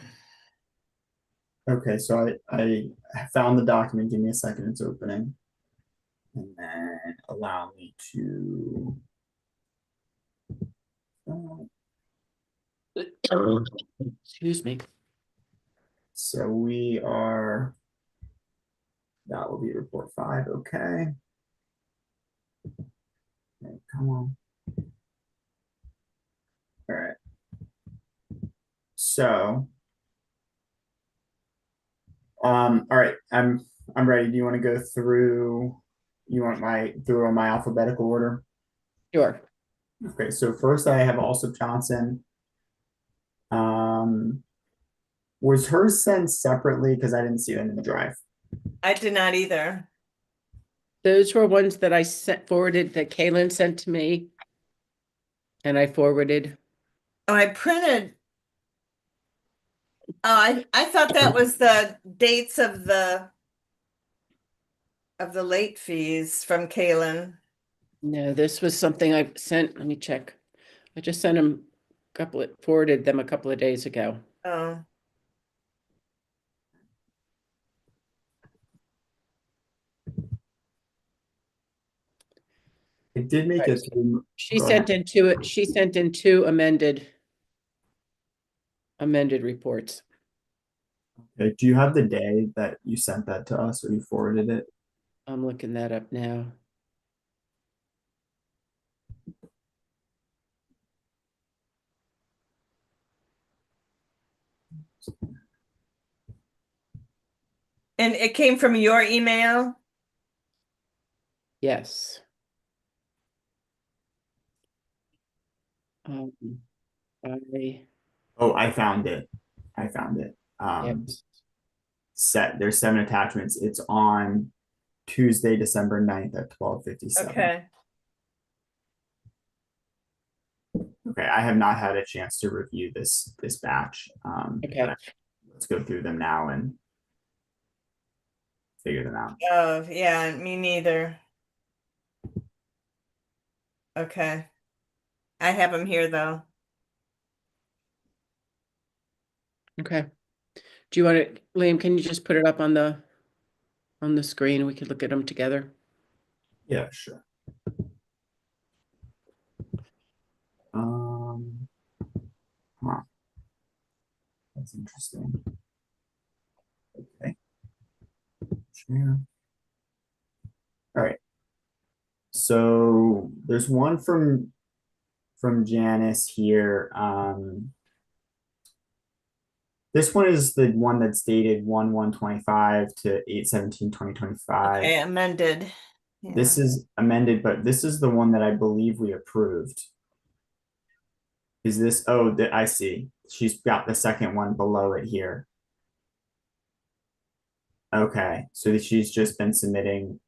Okay, so I found the document. Give me a second, it's opening. And then allow me to Excuse me. so that will be report 5. Okay, come on. All right, so all right, I'm ready. Do you want to go through on my alphabetical order? Sure. Okay, so first I have also Johnson. Was hers sent separately? Because I didn't see them in the drive. I did not either. Those were ones that I forwarded, that Kaylin sent to me. And I forwarded. Oh, I printed. Oh, I thought that was the dates of the late fees from Kaylin. No, this was something I sent. Let me check. I just sent them forwarded them a couple of days ago. Oh. It did make it through. She Go sent ahead. in two amended reports. Okay, do you have the day that you sent that to us or you forwarded it? I'm looking that up now. And it came from your email? Yes. Um, I, Oh, I found it. I found it. yes. There's 7 attachments. It's on Tuesday, December 9th at 12:57. Okay. Okay, I have not had a chance to review this batch. Okay. Let's go through them now and figure them out. Oh, yeah, me neither. Okay. I have them here though. Okay. Do you want to, Liam, can you just put it up on the screen? We could look at them together. Yeah, sure. Huh. That's interesting. Okay. Share. All right. So there's one from Janice here. This one is the one that's dated 1/1/25 to 8/17/2025. Okay, amended. This is amended, but this is the one that I believe we approved. Is this, oh, I see. She's got the second one below it here. Okay, so she's just been submitting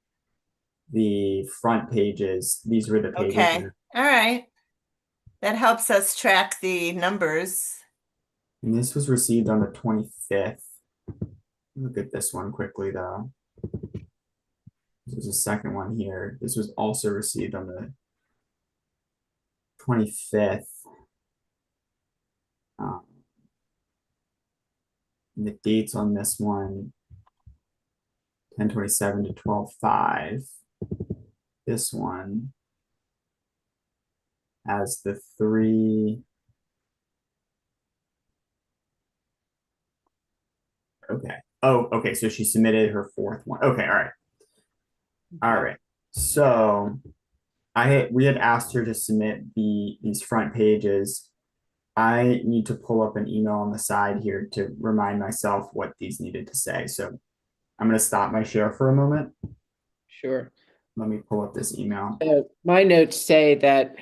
the front pages. These were the pages. Okay, all right. That helps us track the numbers. And this was received on the 25th. Look at this one quickly though. There's a second one here. This was also received on the 25th. And the dates on this one, 10/27 to 12/5. This one has the 3. Okay. Oh, okay. So she submitted her 4th one. Okay. All right. All right. So we had asked her to submit these front pages. I need to pull up an email on the side here to remind myself what these needed to say. So I'm going to stop my share for a moment. Sure. Let me pull up this email. My notes say that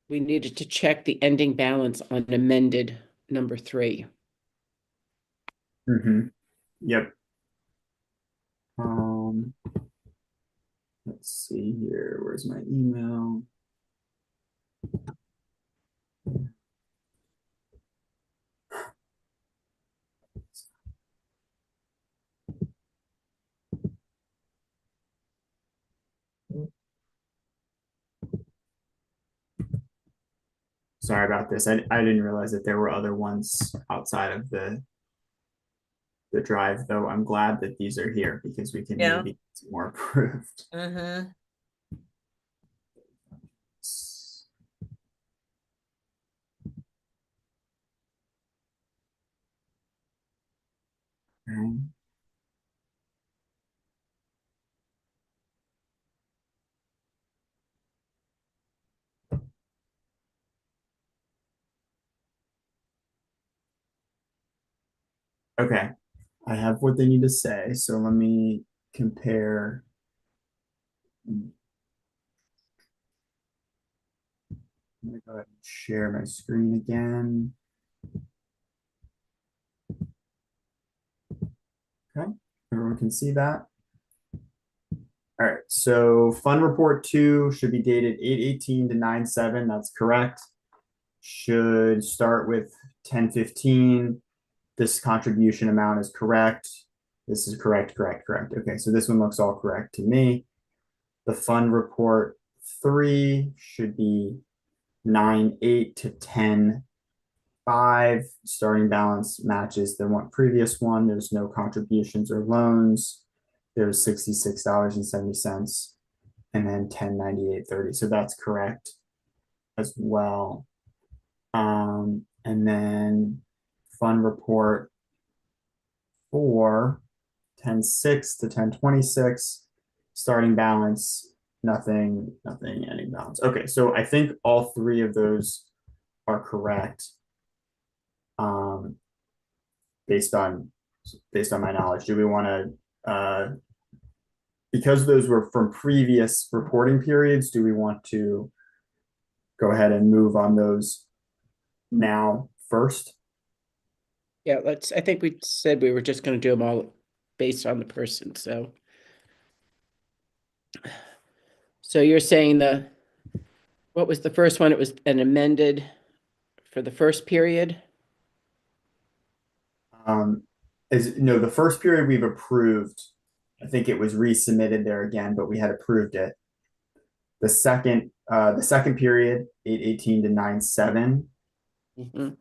we needed to check the ending balance on amended number 3. Yep. Let's see here. Where's my email? Sorry about this. I didn't realize that there were other ones outside of the drive, though. I'm glad that these are here because we can Yeah. maybe get more approved. Mm-hmm. Okay, I have what they need to say, so let me compare. I'm gonna go ahead and share my screen again. Okay, everyone can see that. All right, so fund report 2 should be dated 8/18 to 9/7. That's correct. Should start with 10/15. This contribution amount is correct. This is correct. Okay, so this one looks all correct to me. The fund report 3 should be 9/8 to 10/5. Starting balance matches the previous one. There's no contributions or loans. There's $66.70 and then 10/98/30. So that's correct as well. And then fund report 4, 10-6 to 10-26, starting balance, nothing, ending balance. Okay, so I think all three of those are correct. Based on my knowledge, do we want to, because those were from previous reporting periods, do we want to go ahead and move on those now first? Yeah, I think we said we were just gonna do them all based on the person, so. So you're saying what was the first one? It was an amended for the first period? No, the first period we've approved. I think it was resubmitted there again, but we had approved it. The second period, 8/18 to 9/7. Mhm.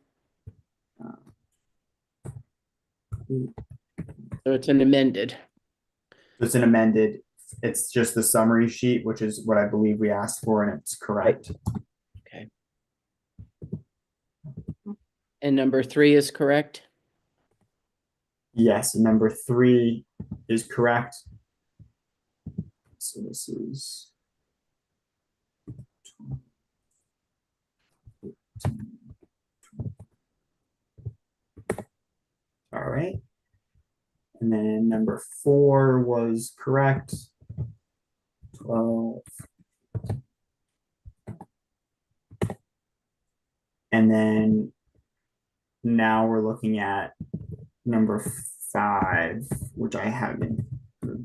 So it's an amended. It's an amended. It's just the summary sheet, which is what I believe we asked for, and it's correct. Okay. And number 3 is correct? Yes, number 3 is correct. So this is all right. And then number 4 was correct. 12. And then now we're looking at number 5, which I haven't of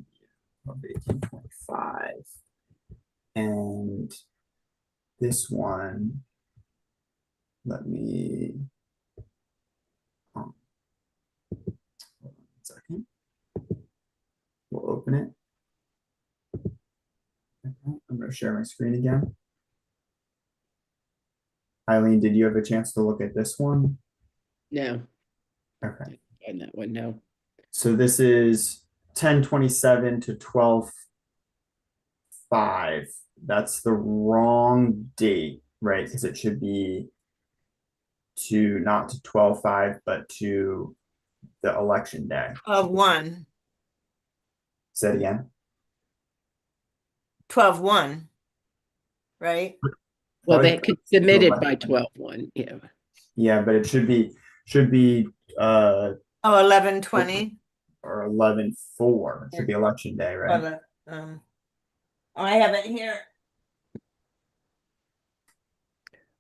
1825. And this one, let me hold on 1 second. We'll open it. Okay, I'm going to share my screen again. Eileen, did you have a chance to look at this one? No, Okay. and that one, no. So this is 10/27 to 12/5. That's the wrong date, right? Because it should be not to 12/5, but to the election day. Of 1, Say it again. 12/1, right? Well, they Probably could submit it by election. 12/1, yeah. Yeah, but it should be Oh, 11/20. or 11/4. It should be election day, right? I have it here.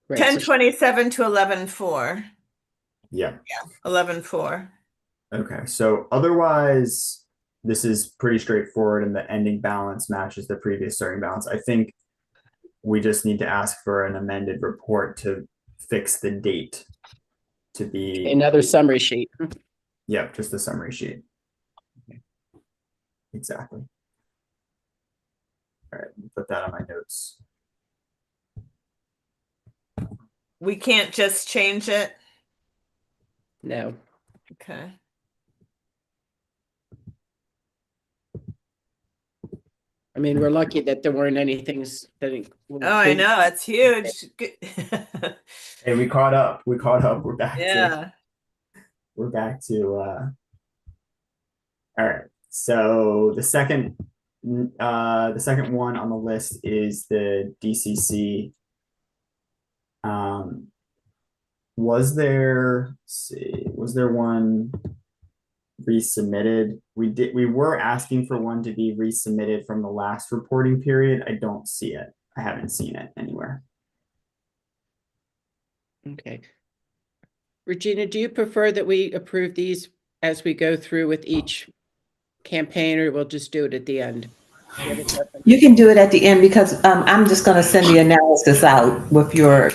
Right, so 10/27 to 11/4. Yeah. 11/4. Okay, so otherwise, this is pretty straightforward, and the ending balance matches the previous starting balance. I think we just need to ask for an amended report to fix the date to be, another summary sheet. yeah, just the summary sheet. Exactly. All right, put that on my notes. We can't just change it. No, Okay. I mean, we're lucky that there weren't any things that. Oh, I know, it's huge. Hey, we caught up. We're back Yeah. to all right. So the second one on the list is the DCC. Was there one resubmitted? We were asking for one to be resubmitted from the last reporting period. I don't see it. I haven't seen it anywhere. Okay. Regina, do you prefer that we approve these as we go through with each campaign, or we'll just do it at the end? Do you have a preference? You can do it at the end because I'm just going to send the analysis out with your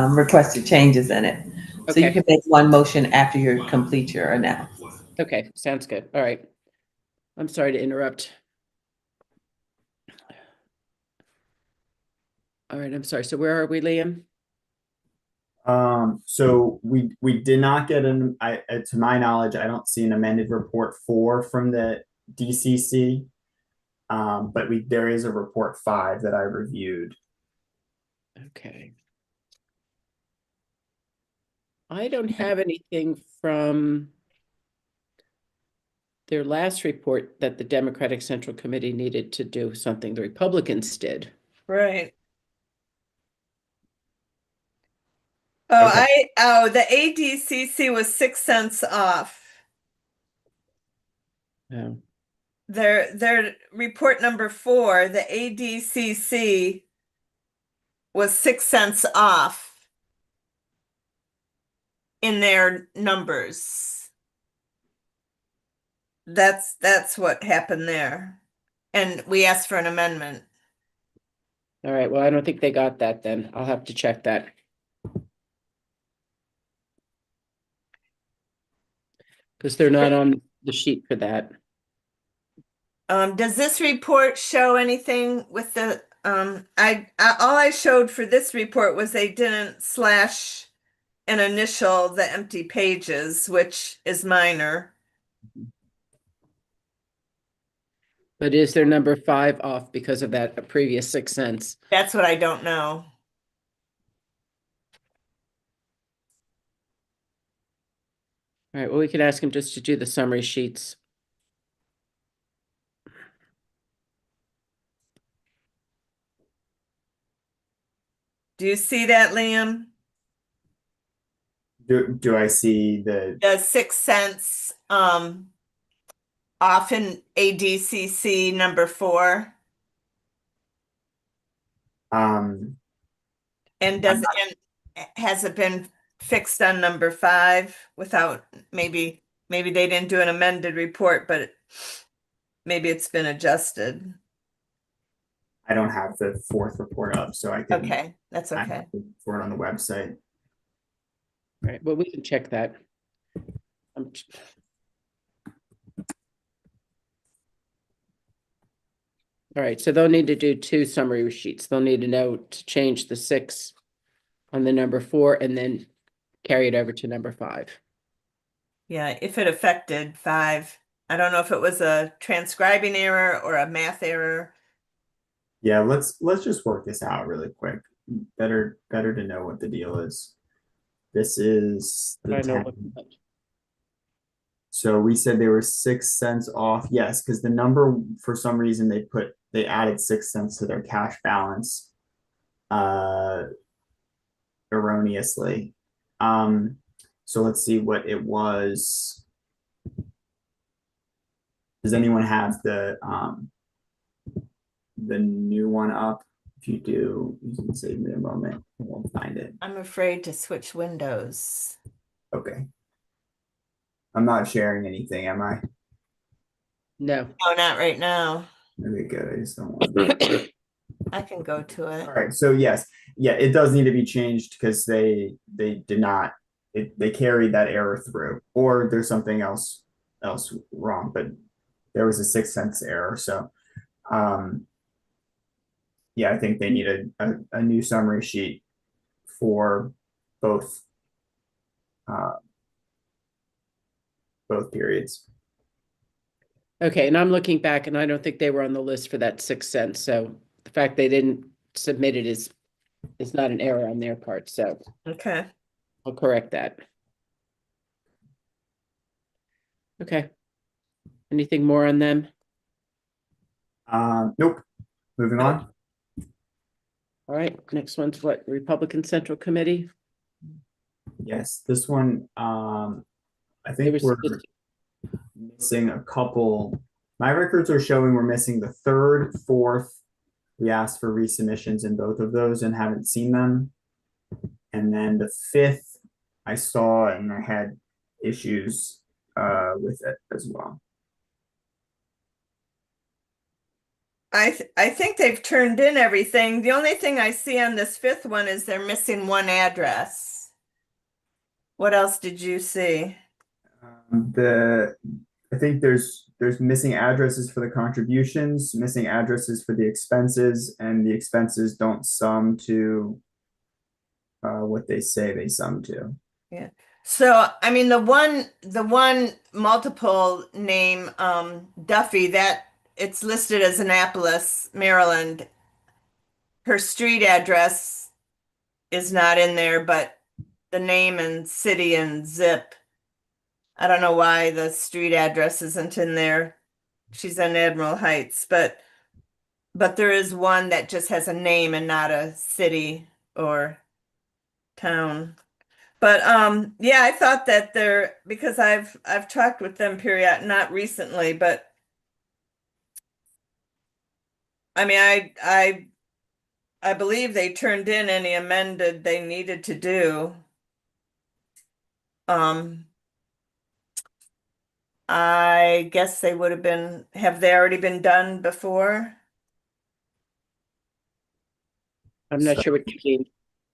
requested changes in it. So you Okay. can make one motion after you complete your analysis. Okay, sounds good. All right. I'm sorry to interrupt. All right, I'm sorry. So where are we, Liam? So we did not get to my knowledge, I don't see an amended report 4 from the DCC. But there is a report 5 that I reviewed. Okay. I don't have anything from their last report that the Democratic Central Committee needed to do something the Republicans did. Right. Oh, Okay. the ADCC was 6 cents off. Um, Their report number 4, the ADCC was 6 cents off in their numbers. That's what happened there. And we asked for an amendment. all right, well, I don't think they got that then. I'll have to check that. Because they're not on the sheet for that. Does this report show anything with the, all I showed for this report was they didn't slash and initial the empty pages, which is minor. But is their number 5 off because of that previous 6 cents? That's what I don't know. All right, well, we could ask him just to do the summary sheets. Do you see that, Liam? Do I see the, The 6 cents off in ADCC number 4, um, and has it been fixed on number 5 without maybe they didn't do an amended report, but maybe it's been adjusted. I don't have the 4th report up, so I can. Okay, that's I okay. have to look for it on the website. All right, well, we can check that. All right, so they'll need to do 2 summary sheets. They'll need to know to change the 6 on the number 4 and then carry it over to number 5. Yeah, if it affected 5. I don't know if it was a transcribing error or a math error. Yeah, let's just work this out really quick. Better to know what the deal is. This is the I know 10. what. So we said they were 6 cents off. Yes, because the number, for some reason, they added 6 cents to their cash balance erroneously. So let's see what it was. Does anyone have the new one up? If you do, you can save me a moment. I won't find it. I'm afraid to switch windows. Okay. I'm not sharing anything, am I? No. No, not right now. Okay, good. I just don't want. I can go to it. All right. So yes, yeah, it does need to be changed because they did not. They carried that error through, or there's something else wrong. But there was a 6 cents error. So, yeah, I think they need a new summary sheet for both periods. Okay, and I'm looking back and I don't think they were on the list for that 6 cents. So the fact they didn't submit it is not an error on their part. So Okay. I'll correct that. Okay. Anything more on them? Nope. Moving on. All right, next one's what? Republican Central Committee? Yes, this one, I There think was we're missing a couple. My records are showing we're missing the 3rd, 4th. We asked for resubmissions in both of those and haven't seen them. And then the 5th, I saw and I had issues with it as well. I think they've turned in everything. The only thing I see on this 5th one is they're missing one address. What else did you see? I think there's missing addresses for the contributions, missing addresses for the expenses, and the expenses don't sum to what they say they sum to. Yeah. So, I mean, the one multiple name, Duffy, that it's listed as Annapolis, Maryland. Her street address is not in there, but the name and city and zip I don't know why the street address isn't in there. She's in Admiral Heights, but there is one that just has a name and not a city or town. But yeah, I thought that they're because I've talked with them not recently, but I mean I believe they turned in any amended they needed to do. I guess they would have they already been done before? I'm not So- sure what you mean.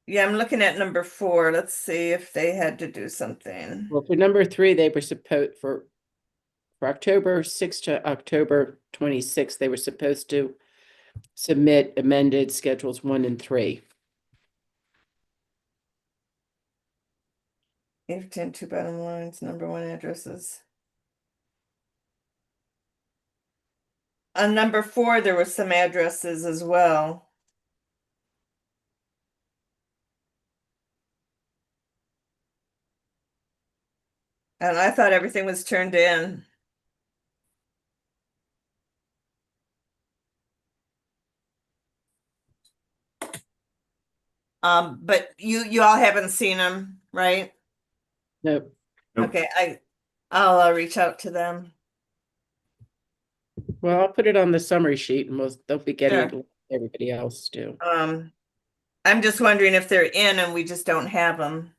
Yeah, I'm looking at number 4. Let's see if they had to do something. Well, for number 3, they were supposed for October 6th to October 26th, they were supposed to submit amended schedules 1 and 3. If 10 two bottom lines, number 1 addresses. On number 4, there were some addresses as well. And I thought everything was turned in. But you all haven't seen them, right? Nope. Nope. Okay, I'll reach out to them. Well, I'll put it on the summary sheet and they'll be getting it Sure. like everybody else do. I'm just wondering if they're in and we just don't have them.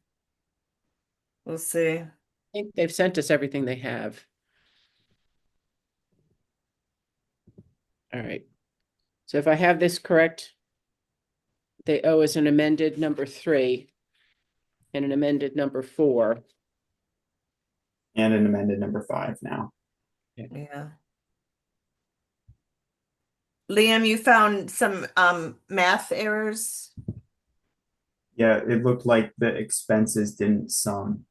We'll see. I think they've sent us everything they have. All right. So if I have this correct, they owe us an amended number 3 and an amended number 4. And an amended number 5 now. Yeah. Liam, you found some math errors? Yeah, it looked like the expenses didn't sum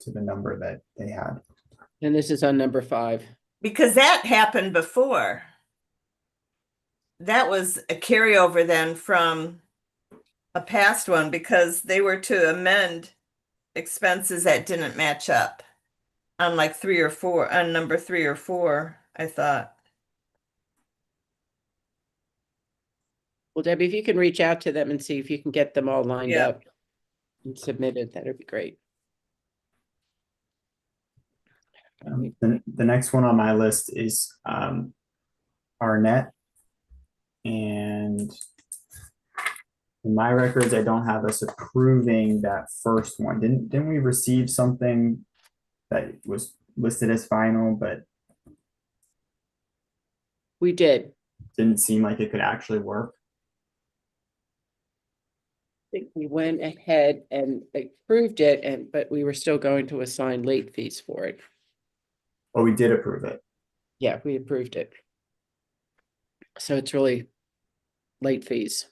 to the number that they had. And this is on number 5. Because that happened before. That was a carryover then from a past one because they were to amend expenses that didn't match up on like 3 or 4, on number 3 or 4, I thought. Well, Debbie, if you can reach out to them and see if you can get them all lined Yeah. up and submitted, that'd be great. The next one on my list is Arnett. And in my records, I don't have us approving that first one. Didn't we receive something that was listed as final, but We did. didn't seem like it could actually work? I think we went ahead and approved it, but we were still going to assign late fees for it. Oh, we did approve it. Yeah, we approved it. So it's really late fees,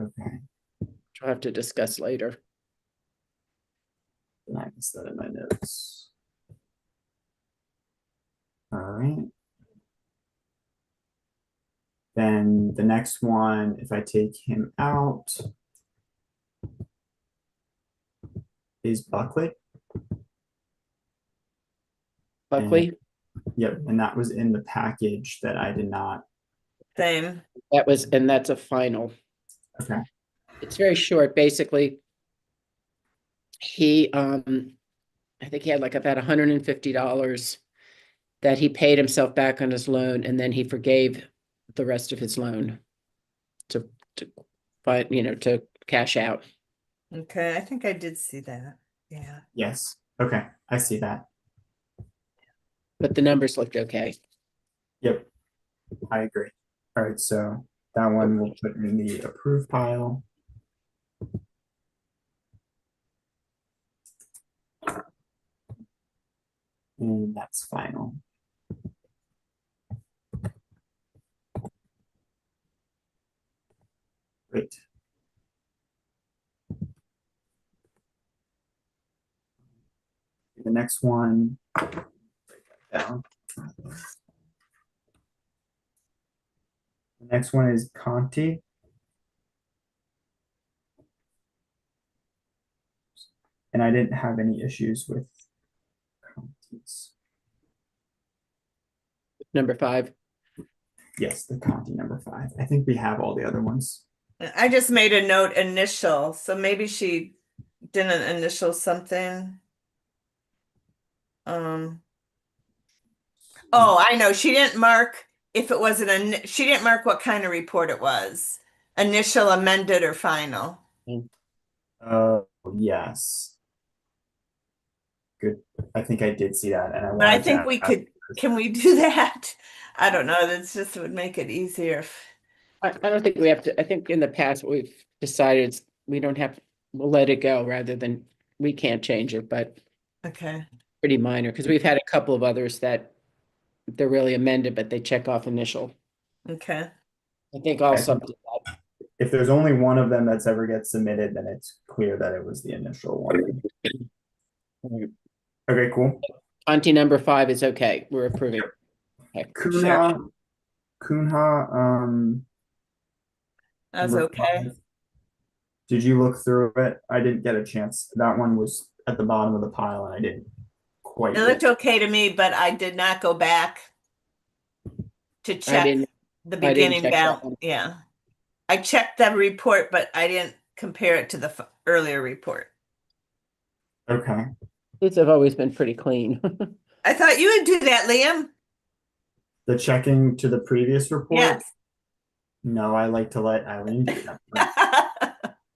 Okay. which we'll have to discuss later. And I missed that in my notes. All right. Then the next one, if I take him out, is Buckley. Buckley, Yep, and that was in the package that I did not. Same. and that's a final. Okay. It's very short, basically. He, I think he had like about $150 that he paid himself back on his loan, and then he forgave the rest of his loan to to cash out. Okay, I think I did see that. Yeah. Yes. Okay, I see that. But the numbers looked okay. Yep, I agree. All right, so that one we'll put in the approved pile. And that's final. Great. The next one. Break that down. The next one is Conti. And I didn't have any issues with Number 5. Yes, the Conti number 5. I think we have all the other ones. I just made a note initial, so maybe she didn't initial something. Oh, I know. She didn't mark if it was she didn't mark what kind of report it was. Initial, amended, or final. Yes. Good. I think I did see that, and I But I wanted think to we ask- could, can we do that? I don't know. That's just would make it easier. I don't think we have to, I think in the past we've decided we don't have, we'll let it go rather than, we can't change it, but Okay. pretty minor, because we've had a couple of others that they're really amended, but they check off initial. Okay. I think also, if there's only one of them that's ever gets submitted, then it's clear that it was the initial one. Okay, cool. Conti number 5 is okay. We're approving. Okay. Kunha, That's number okay. 5. Did you look through it? I didn't get a chance. That one was at the bottom of the pile and I didn't quite. It looked okay to me, but I did not go back to check didn't- the I didn't beginning check that one. balance. Yeah. I checked the report, but I didn't compare it to the earlier report. Okay. These have always been pretty clean. I thought you would do that, Liam. The checking to the previous report? Yes. No, I like to let Eileen do that.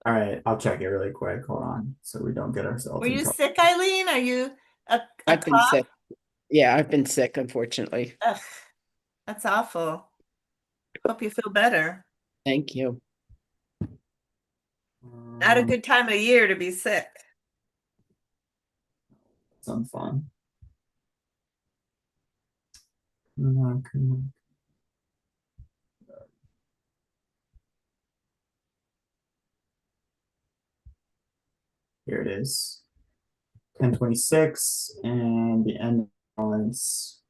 All right, I'll check it really quick. Hold on, so we don't get ourselves Were in you trouble. sick, Eileen? Are you a I've been cough? sick. Yeah, I've been sick, unfortunately. Ugh, that's awful. Hope you feel better. Thank you. Not a good time of year to be sick. Some fun. Come on. Here it is. 1026 and the end balance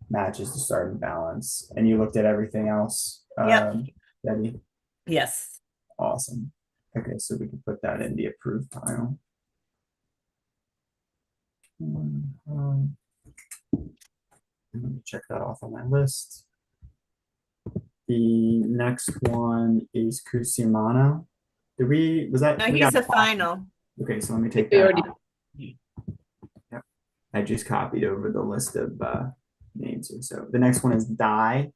matches the starting balance. And you looked at everything else, Yep. Debbie? Yes. Awesome. Okay, so we can put that in the approved pile. Let me check that off on my list. The next one is Cusimano. Was that? No, we he's got a that? final. Okay, so let me take We that already- out. Yep. I just copied over the list of names here. So the next one is Die,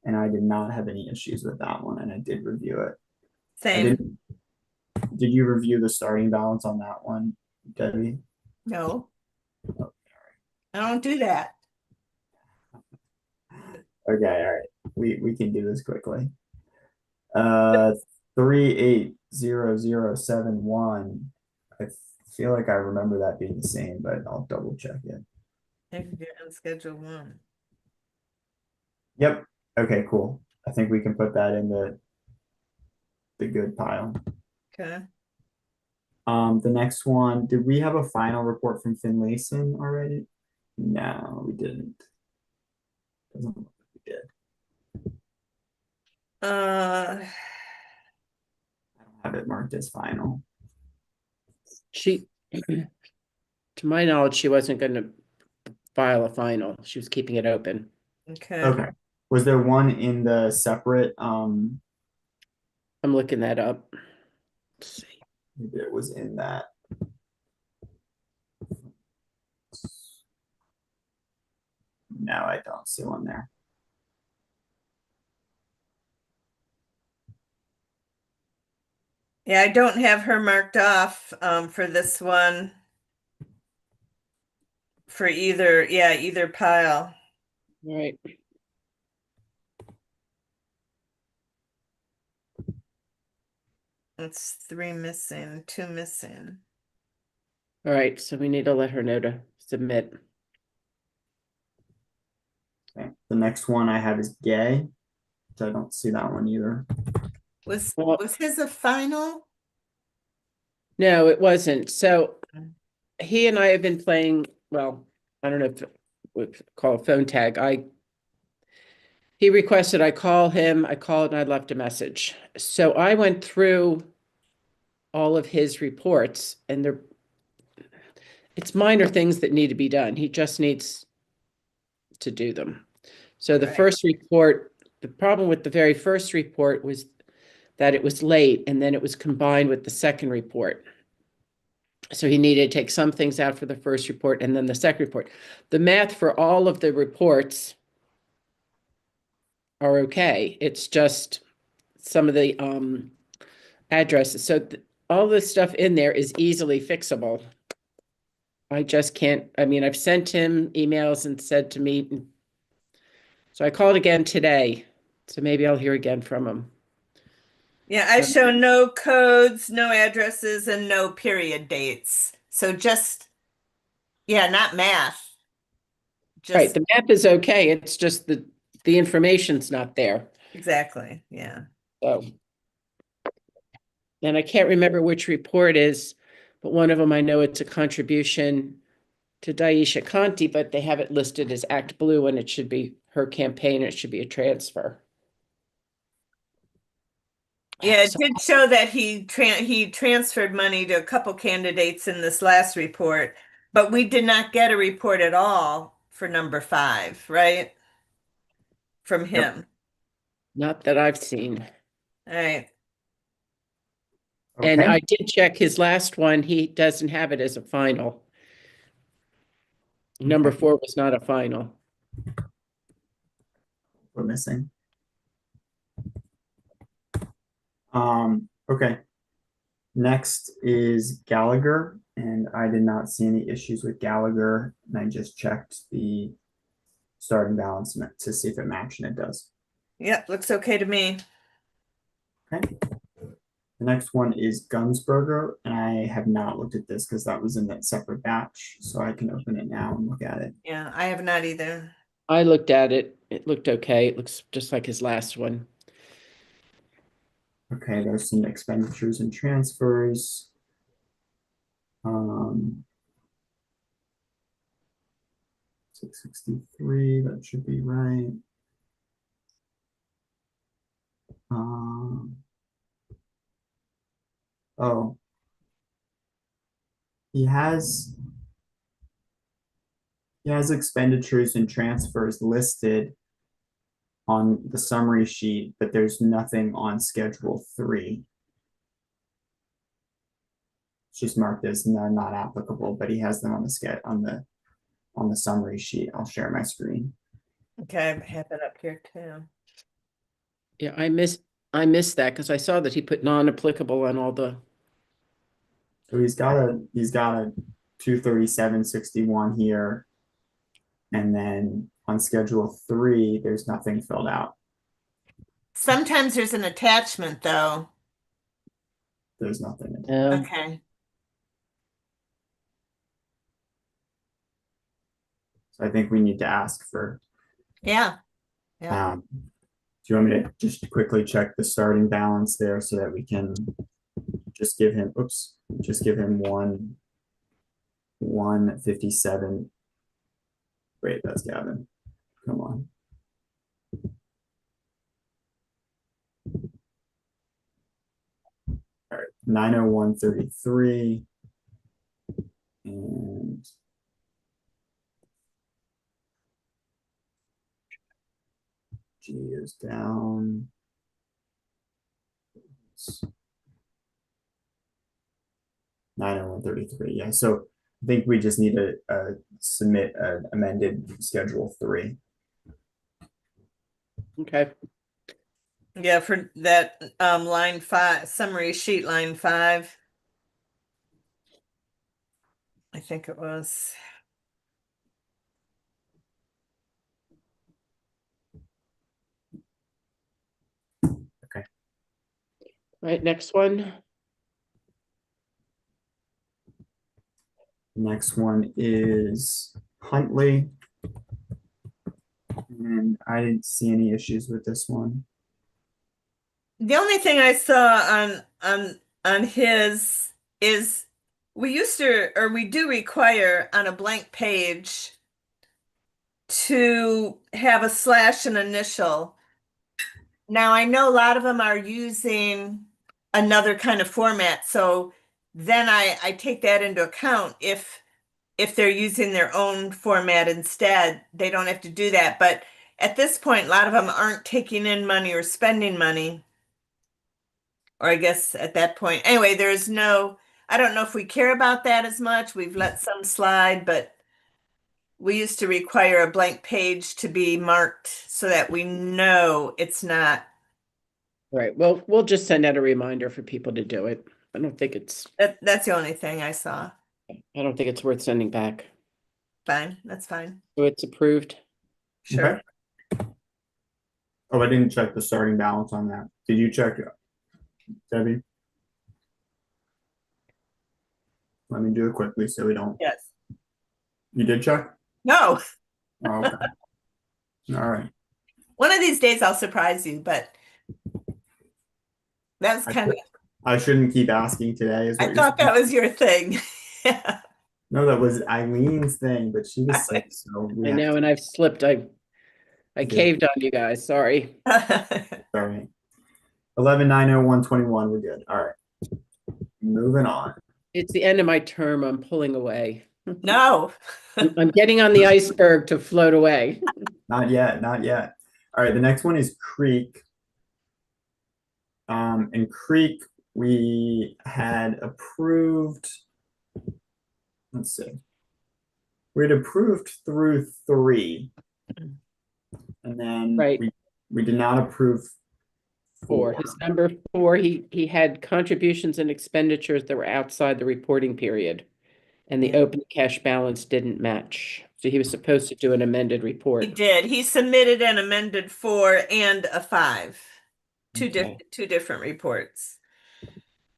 and I did not have any issues with that one, and I did review it. Same. Did you review the starting balance on that one, Debbie? No. I don't do that. Okay, all right. We can do this quickly. 380071. I feel like I remember that being the same, but I'll double check it. Maybe on schedule 1. Yep. Okay, cool. I think we can put that in the good pile. Okay. The next one, did we have a final report from Finlayson already? No, we didn't. Doesn't look like we did. I don't have it marked as final. She, to my knowledge, she wasn't going to file a final. She was keeping it open. Okay. Okay. Was there one in the separate, I'm looking that up. Let's see. maybe it was in that. No, I don't see one there. Yeah, I don't have her marked off for this one. For either pile. All right. It's 3 missing, 2 missing. All right. So we need to let her know to submit. Okay. The next one I have is Gay, which I don't see that one either. Well- Was his a final? No, it wasn't. So he and I have been playing, well, I don't know if we call it phone tag. He requested I call him. I called and I left a message. So I went through all of his reports and it's minor things that need to be done. He just needs to do them. So the Right. first report, the problem with the very first report was that it was late and then it was combined with the second report. So he needed to take some things out for the first report and then the second report. The math for all of the reports are okay. It's just some of the addresses. So all this stuff in there is easily fixable. I just can't, I mean, I've sent him emails and said to meet. So I called again today. So maybe I'll hear again from him. Yeah, I show no codes, no addresses, and no period dates. So just, yeah, not math. Right, Just the map is okay. It's just the information's not there. exactly. Yeah. So. And I can't remember which report is, but one of them I know it's a contribution to Daisha Conti, but they have it listed as Act Blue and it should be her campaign. It should be a transfer. Yeah, it So- did show that he transferred money to a couple candidates in this last report, but we did not get a report at all for number 5, right? From him. Not that I've seen. All right. And Okay. I did check his last one. He doesn't have it as a final. Number Okay. 4 was not a final. We're missing. Okay. Next is Gallagher, and I did not see any issues with Gallagher, and I just checked the starting balance to see if it matched, and it does. Yep, looks okay to me. Okay. The next one is Gunsberger, and I have not looked at this because that was in that separate batch, so I can open it now and look at it. Yeah, I have not either. I looked at it. It looked okay. It looks just like his last one. Okay, there's some expenditures and transfers. 663, that should be right. Oh. He has expenditures and transfers listed on the summary sheet, but there's nothing on Schedule 3. It's just marked as not applicable, but he has them on the summary sheet. I'll share my screen. Okay, I have it up here too. Yeah, I missed that because I saw that he put non-applicable on all the. So he's got a 237.61 here. And then on Schedule 3, there's nothing filled out. Sometimes there's an attachment though. There's nothing. Okay. So I think we need to ask for. Yeah. Yeah. Do you want me to just quickly check the starting balance there so that we can just give him, just give him 157. Wait, that's Gavin. Come on. All right, 901.33. And G is down. 901.33. Yeah, so I think we just need to submit an amended Schedule 3. Okay. Yeah, for that line 5 summary sheet, line 5. I think it was. Right, next one. Next one is Huntley. And I didn't see any issues with this one. The only thing I saw on his is we do require on a blank page to have a slash and initial. Now I know a lot of them are using another kind of format, so then I take that into account if if they're using their own format instead, they don't have to do that. But at this point, a lot of them aren't taking in money or spending money. Or I guess at that point, anyway, I don't know if we care about that as much. We've let some slide, but we used to require a blank page to be marked so that we know it's not. Right. Well, we'll just send out a reminder for people to do it. I don't think it's That's the only thing I saw. worth sending back. Fine, that's fine. So it's approved. Sure. Okay. Oh, I didn't check the starting balance on that. Did you check it, Debbie? Let me do it quickly so we don't. Yes. You did check? No, Oh, okay. All right. one of these days I'll surprise you, but that was kind of, I shouldn't keep asking today. Is what I you're thought saying? that was your thing. No, that was Eileen's thing, but she was sick, so we I have know, to. and I've slipped. I Good. caved on you guys. Sorry. Sorry. 11-901-21. We're good. All right. Moving on. It's the end of my term. I'm pulling away. No. I'm getting on the iceberg to float away. Not yet. Not yet. All right. The next one is Creek. In Creek, we had approved. Let's see. We had approved through 3, and then Right. we did not approve 4. His number 4, he had contributions and expenditures that were outside the reporting period, and the Yeah. open cash balance didn't match. So he was supposed to do an amended report. He did. He submitted an amended 4 and a 5. Okay. Two different reports.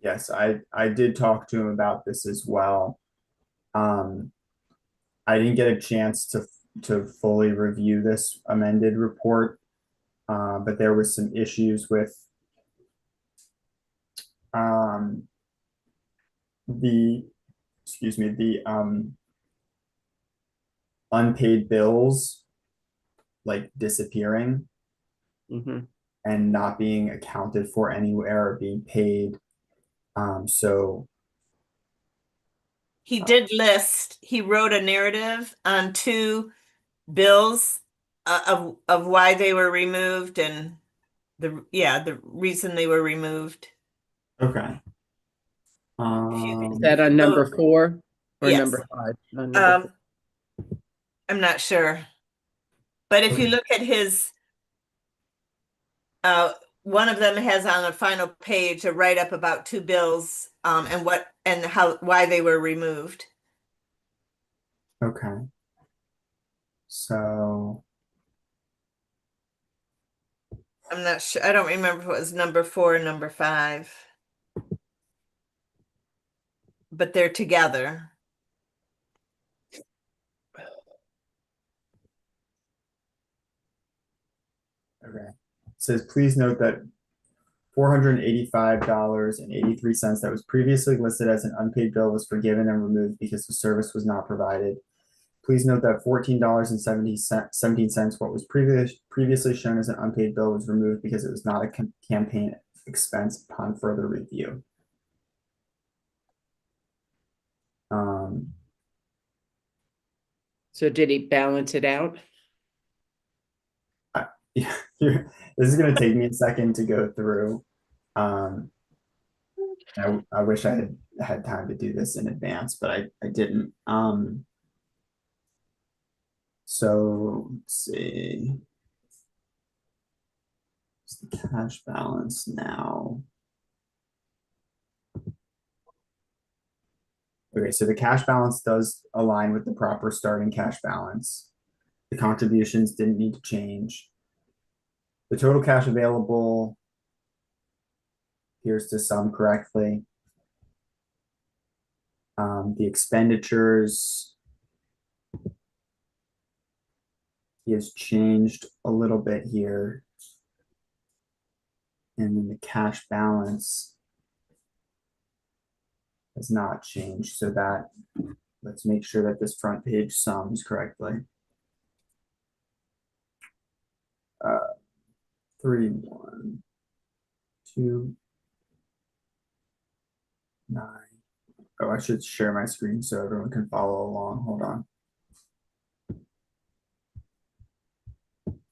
Yes, I did talk to him about this as well. I didn't get a chance to fully review this amended report, but there was some issues with the unpaid bills like disappearing Mhm. and not being accounted for anywhere or being paid. So He wrote a narrative on 2 bills of why they were removed and the reason they were removed. okay. Is that on number 4 or Yes. number 5? On number I'm not sure. But if you look at his one of them has on the final page a write-up about 2 bills and why they were removed. Okay. So I'm not sure. I don't remember if it was number 4 or number 5. But they're together. okay. It says please note that $485.83 that was previously listed as an unpaid bill was forgiven and removed because the service was not provided. Please note that $14.17, what was previously shown as an unpaid bill, was removed because it was not a campaign expense upon further review. So did he balance it out? Yeah, this is going to take me a second to go through. I wish I had time to do this in advance, but I didn't. So let's see. What's the cash balance now? Okay, so the cash balance does align with the proper starting cash balance. The contributions didn't need to change. The total cash available appears to sum correctly. The expenditures, he has changed a little bit here. And then the cash balance has not changed. So that, let's make sure that this front page sums correctly. 3, 1, 2, 9. Oh, I should share my screen so everyone can follow along. Hold on.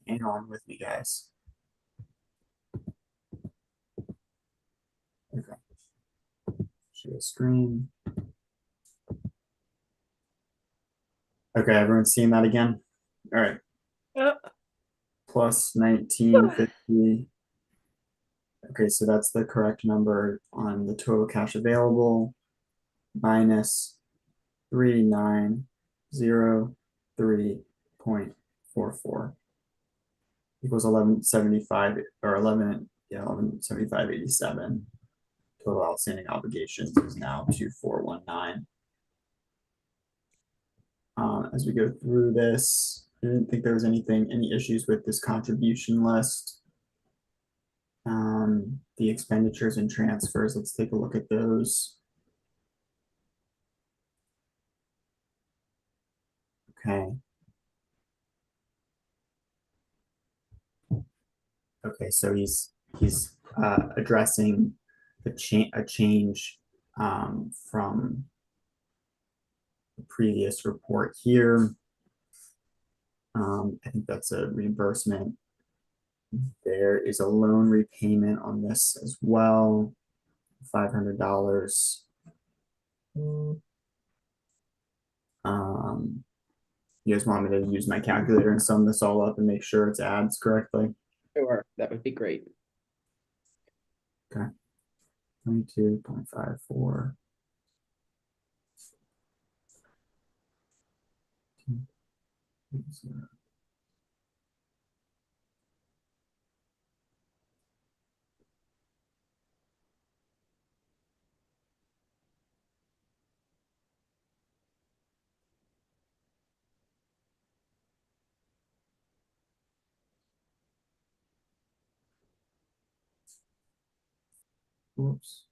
Hang on with me, guys. Okay. Share screen. Okay, everyone's seeing that again? All right. Plus 1950. Okay, so that's the correct number on the total cash available minus 3903.44 equals 1175 or 1175.87. Total outstanding obligations is now 2419. As we go through this, I didn't think there was any issues with this contribution list. The expenditures and transfers, let's take a look at those. Okay. Okay, so he's addressing a change from the previous report here. I think that's a reimbursement. There is a loan repayment on this as well, $500. You guys want me to use my calculator and sum this all up and make sure it's adds correctly? Sure, that would be great. 22.54. Whoops.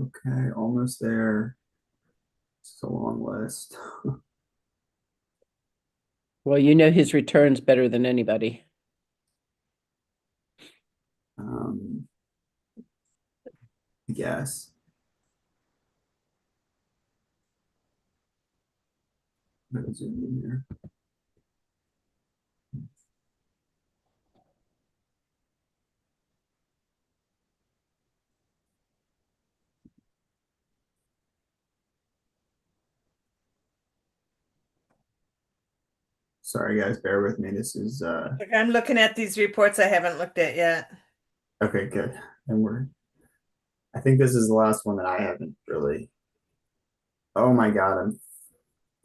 Okay, almost there. It's a long list. Well, you know his returns better than anybody. I guess. Let's zoom in here. Sorry guys, bear with me. This is I'm looking at these reports I haven't looked at yet. okay, good. And I think this is the last one that I haven't really. Oh my god, I'm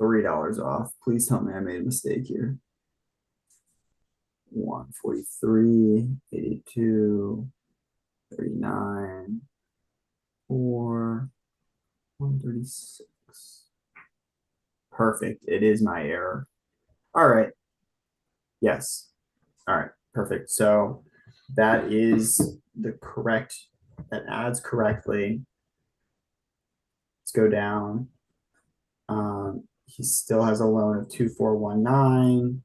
$3 off. Please tell me I made a mistake here. 143, 82, 39, 4, 136. Perfect. It is my error. All right. Yes. All right. Perfect. So that is the correct, that adds correctly. Let's go down. He still has a loan of 2419.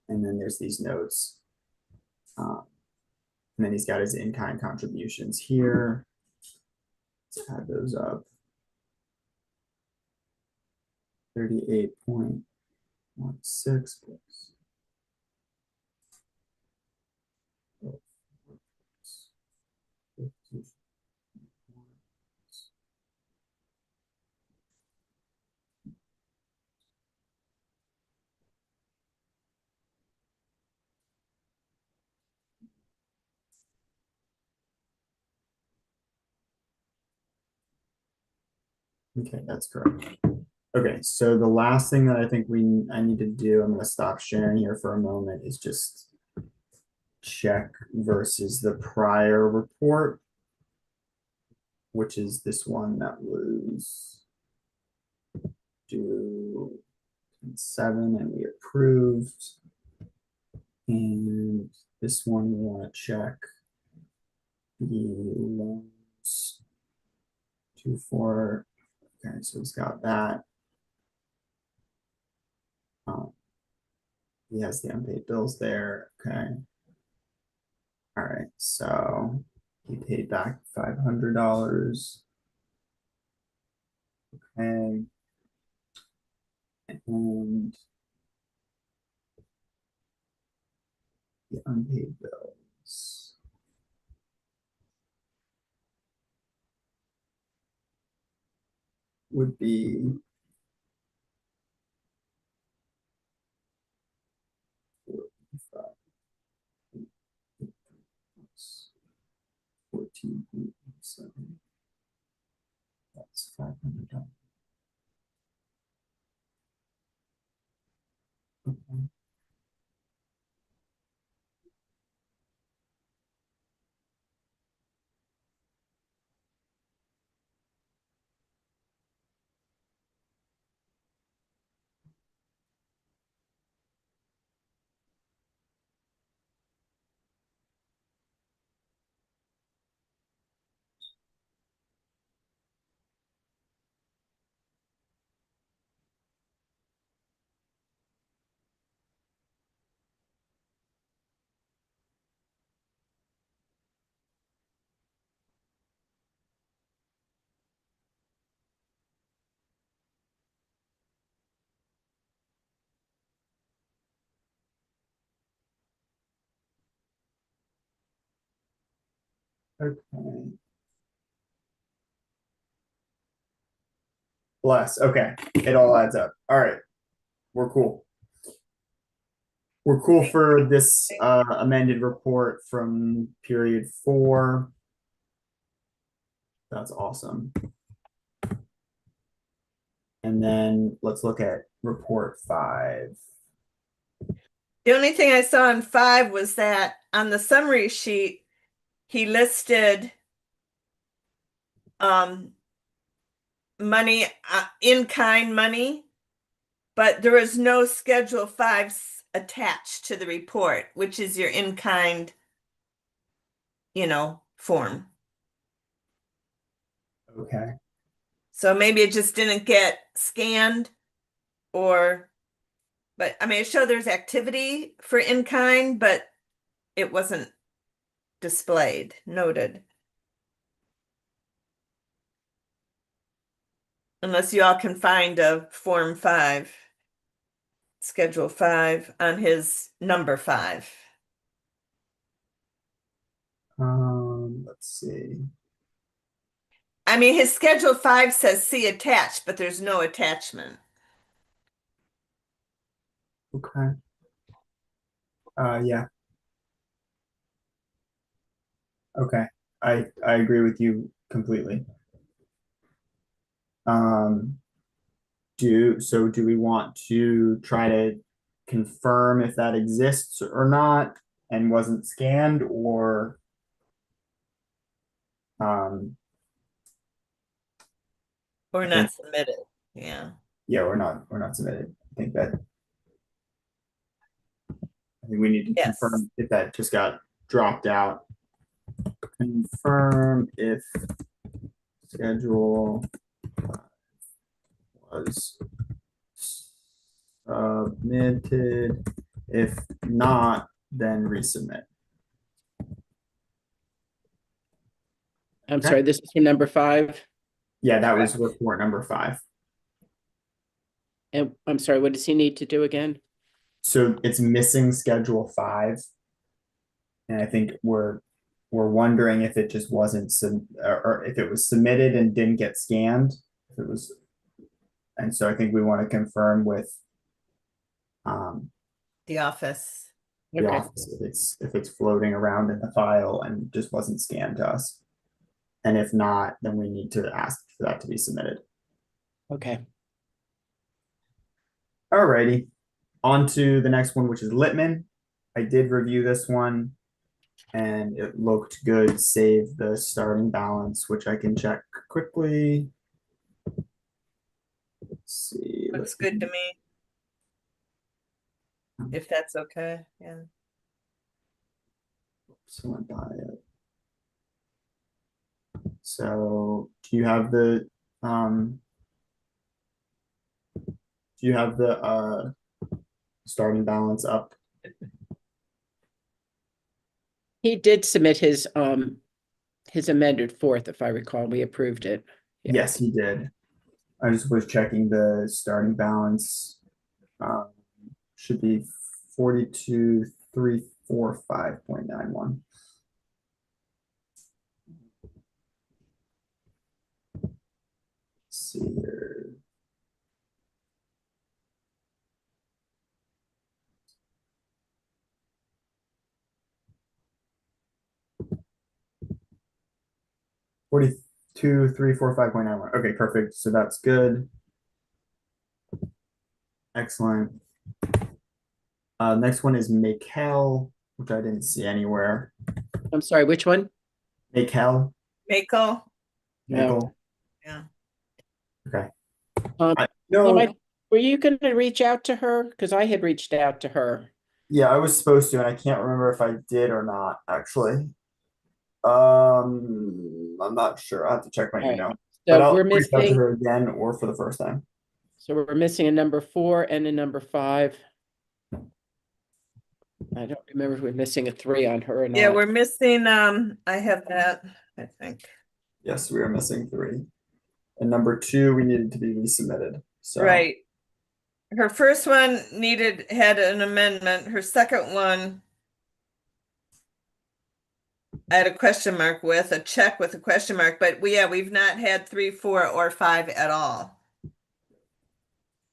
And then there's these notes. And then he's got his in-kind contributions here. Let's add those up. 38.16 plus. Okay, that's correct. Okay, so the last thing that I think I need to do, I'm gonna stop sharing here for a moment, is just check versus the prior report, which is this one that was due 7 and we approved. And this one we want to check the loans 2-4. Okay, so he's got that. He has the unpaid bills there. Okay. All right, so he paid back $500. Okay. And the unpaid bills. Would be 14.7. That's $500. Okay. Okay. Bless. Okay. It all adds up. All right. We're cool. We're cool for this amended report from period 4. That's awesome. And then let's look at report 5. The only thing I saw in 5 was that on the summary sheet, he listed money, in-kind money, but there is no Schedule 5 attached to the report, which is your in-kind, form. Okay. So maybe it just didn't get scanned but I mean, it showed there's activity for in-kind, but it wasn't displayed, noted. Unless you all can find a Form 5, Schedule 5 on his number 5. Let's see. I mean, his Schedule 5 says see attached, but there's no attachment. Okay. Yeah. Okay. I agree with you completely. Do we want to try to confirm if that exists or not and wasn't scanned, or Or I not think- submitted. Yeah. yeah, we're not submitted. I think we need to Yes. confirm if that just got dropped out. Confirm if schedule was submitted. If not, then resubmit. I'm Okay. sorry, this is for number 5. Yeah, that was report number 5. And I'm sorry, what does he need to do again? So it's missing schedule 5. And I think we're wondering if it just wasn't or if it was submitted and didn't get scanned. If it was, and so I think we want to confirm with The office. the Okay. office if it's floating around in the file and just wasn't scanned to us. And if not, then we need to ask for that to be submitted. Okay. Alrighty, on to the next one, which is Littman. I did review this one and it looked good, save the starting balance, which I can check quickly. Let's see. Looks good to me. If that's okay, yeah. Someone buy it. So do you have the starting balance up? He did submit his amended fourth, if I recall. We approved it. Yeah. Yes, he did. I just was checking the starting balance. Should be 42,345.91. See here. $42,345.91. Okay, perfect. So that's good. Excellent. Next one is Makel, which I didn't see anywhere. I'm sorry, which one? Makel. Mako, Makel. yeah. Okay. Um, No. Were you gonna reach out to her? Because I had reached out to her. Yeah, I was supposed to, and I can't remember if I did or not, actually. I'm not sure. I'll have to check my All right. email. But So I'll we're reach out to missing, her again or for the first time. so we're missing a number 4 and a number 5. I don't remember if we're missing a 3 on her or not. Yeah, we're missing, I have that, I think. Yes, we are missing 3. And number 2, we needed to be resubmitted. So Right. Her first one had an amendment. Her second one I had a question mark with, a check with a question mark, but we've not had 3, 4, or 5 at all.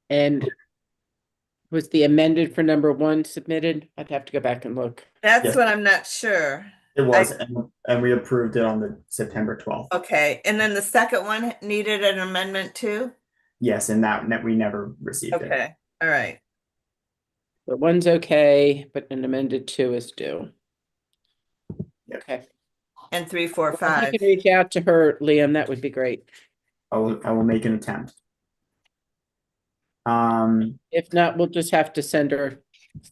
And was the amended for number 1 submitted? I'd have to go back and look. That's Yes. what I'm not sure. it was, and we approved it on the September 12th. Okay, and then the second one needed an amendment too? Yes, and that we never received it. Okay, all right. The 1's okay, but an amended 2 is due. Yep. Okay. And 3, 4, If 5. you could reach out to her, Liam, that would be great. I will make an attempt. If not, we'll just have to send her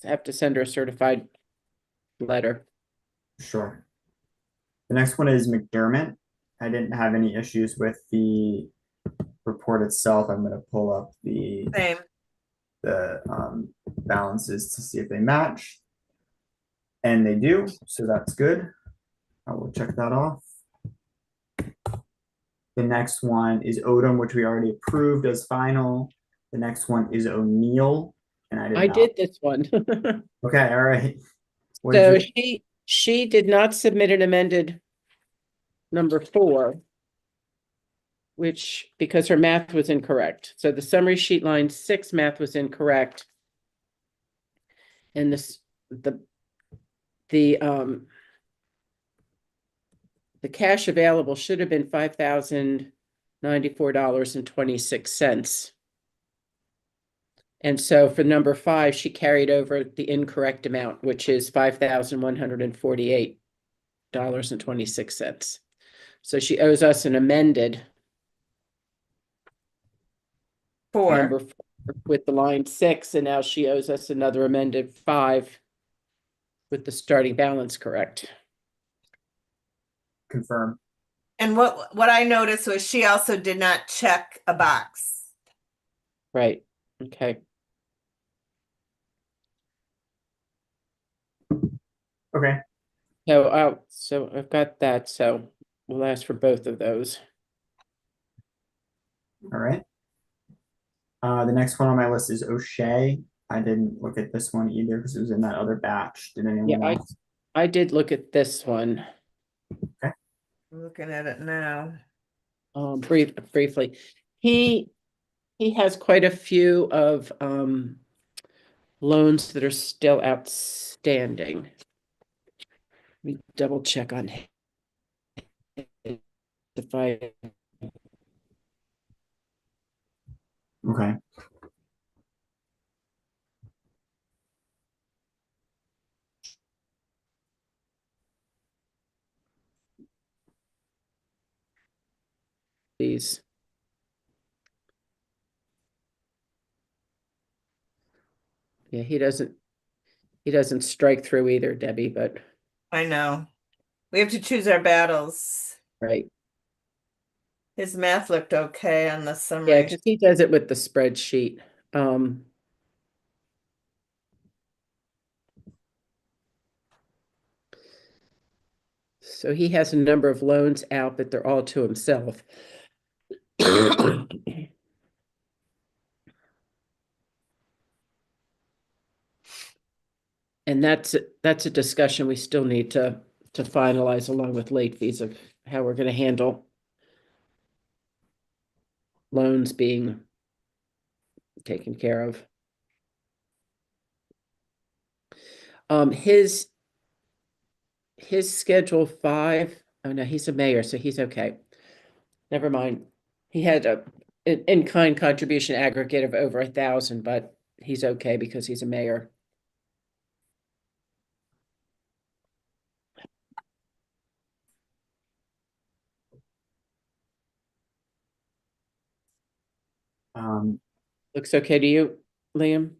a certified letter. Sure. The next one is McDermott. I didn't have any issues with the report itself. I'm going to pull up the Same. balances to see if they match. And they do, so that's good. I will check that off. The next one is Odom, which we already approved as final. The next one is O'Neill, and I did this one. Okay, all right. What So did you- she did not submit an amended number 4, which, because her math was incorrect. So the summary sheet line 6 math was incorrect. And the cash available should have been $5,094.26. And so for number 5, she carried over the incorrect amount, which is $5,148.26. So she owes us an amended 4. number 4 with the line 6, and now she owes us another amended 5 with the starting balance correct. confirm? And what I noticed was she also did not check a box. Right, okay. Okay. So I've got that, so we'll ask for both of those. All right. The next one on my list is O'Shea. I didn't look at this one either because it was in that other batch. Did anyone Yeah, else? I did look at this one, I'm looking at it now. briefly. He has quite a few of loans that are still outstanding. Let me double check on if I Okay. These. Yeah, he doesn't strike through either, Debbie, but I know. We have to choose our battles. right. His math looked okay on the Yeah, summary. because he does it with the spreadsheet. So he has a number of loans out, but they're all to himself. And that's a discussion we still need to finalize along with late fees of how we're going to handle loans being taken care of. His Schedule 5, oh no, he's a mayor, so he's okay. Never mind. He had an in-kind contribution aggregate of over 1,000, but he's okay because he's a mayor. Looks okay to you, Liam?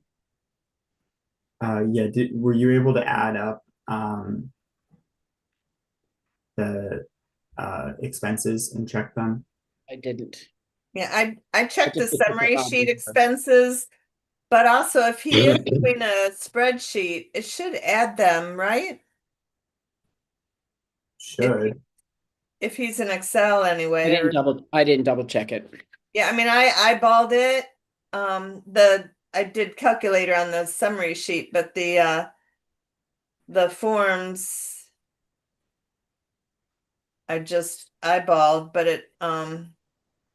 Yeah, were you able to add up the expenses and check them? I didn't. Yeah, I checked the just looked at the summary bottom sheet number. expenses, but also if he is doing a spreadsheet, it should add them, right? Should. If he's in Excel I anyway, didn't or double check it. yeah, I mean, I eyeballed it. I did calculator on the summary sheet, but the forms I just eyeballed, but it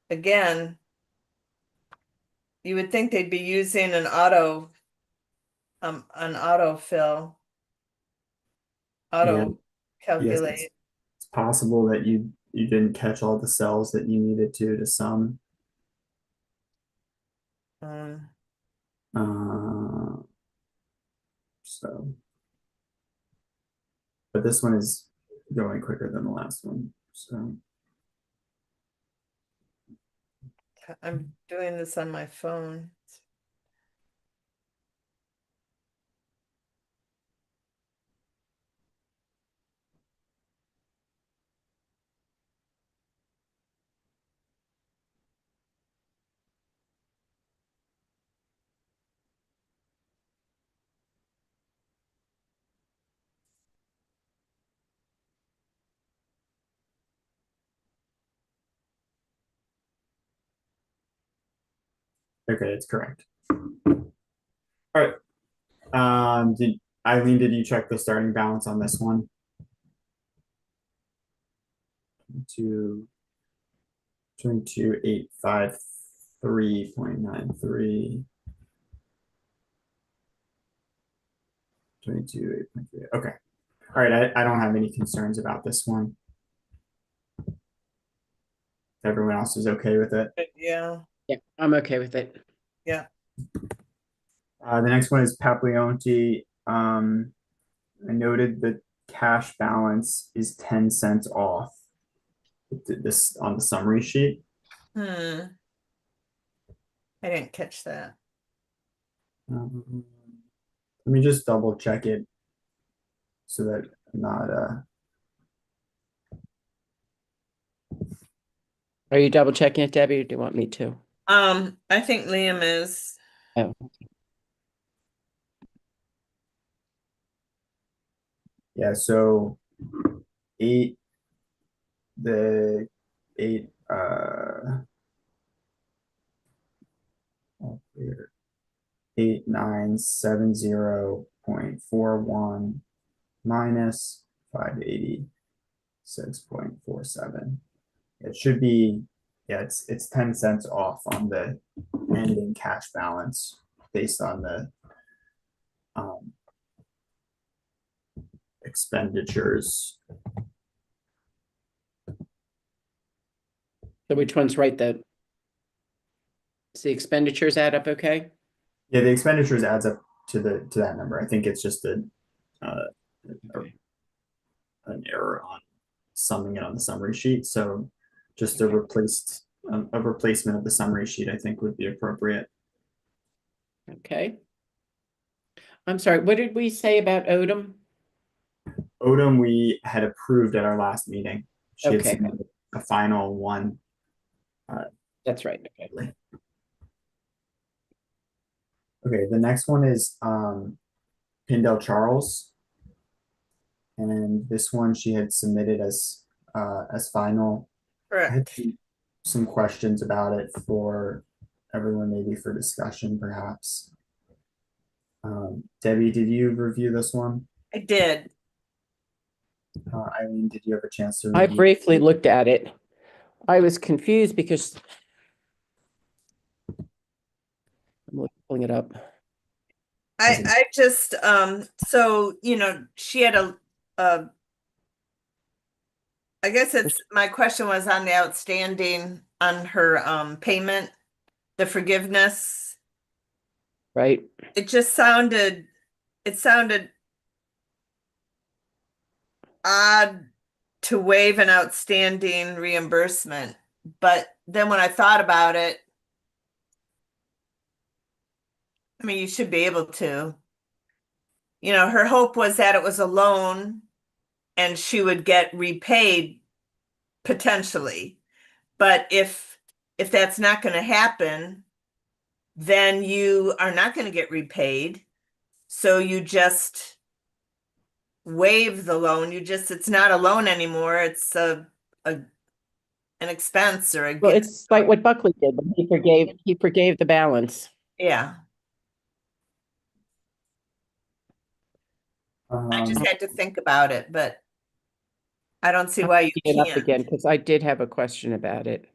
again, you would think they'd be using an autofill, Yeah. auto Yes, calculate. it's possible that you didn't catch all the cells that you needed to sum. So, but this one is going quicker than the last one. So I'm doing this on my phone. okay, it's correct. All right. Eileen, did you check the starting balance on this one? 22,853.93. 22,853. Okay. All right. I don't have any concerns about this one. Everyone else is okay with it. Yeah, Yeah, I'm okay with it. yeah. The next one is Paplionti. I noted the cash balance is 10 cents off. This on the summary sheet. I didn't catch that. Let me just double check it so that I'm not Are you double checking it, Debbie, or do you want me to? I think Liam is. Oh, yeah, so the eight here, 8970.41 minus 586.47. It should be, yeah, it's 10 cents off on the ending cash balance based on the expenditures. so which one's right, the Does the expenditures add up okay? Yeah, the expenditures adds up to that number. I think it's just uh, Okay. an error on summing it on the summary sheet. So just Okay. a replacement of the summary sheet, I think would be appropriate. Okay. I'm sorry, what did we say about Odom? Odom, we had approved at our last meeting. She had Okay. submitted a final one. That's right. Okay. Okay, the next one is Pindell Charles. And this one she had submitted as final. I had Correct. some questions about it for everyone, maybe for discussion, perhaps. Debbie, did you review this one? I did. Eileen, did you have a chance to I review? briefly looked at it. I was confused because I'm pulling it up. I just so she had a I guess it's my question was on the outstanding on her payment, the forgiveness. Right? It sounded odd to waive an outstanding reimbursement, but then when I thought about it, I mean, you should be able to. Her hope was that it was a loan and she would get repaid potentially. But if that's not going to happen, then you are not going to get repaid. So you just waive the loan. It's not a loan anymore. It's an expense or a Well, gift. it's like what Buckley did when he forgave the balance. Yeah. I just Um, had to think about it, but I don't see I'm why you looking it up can't. again because I did have a question about it.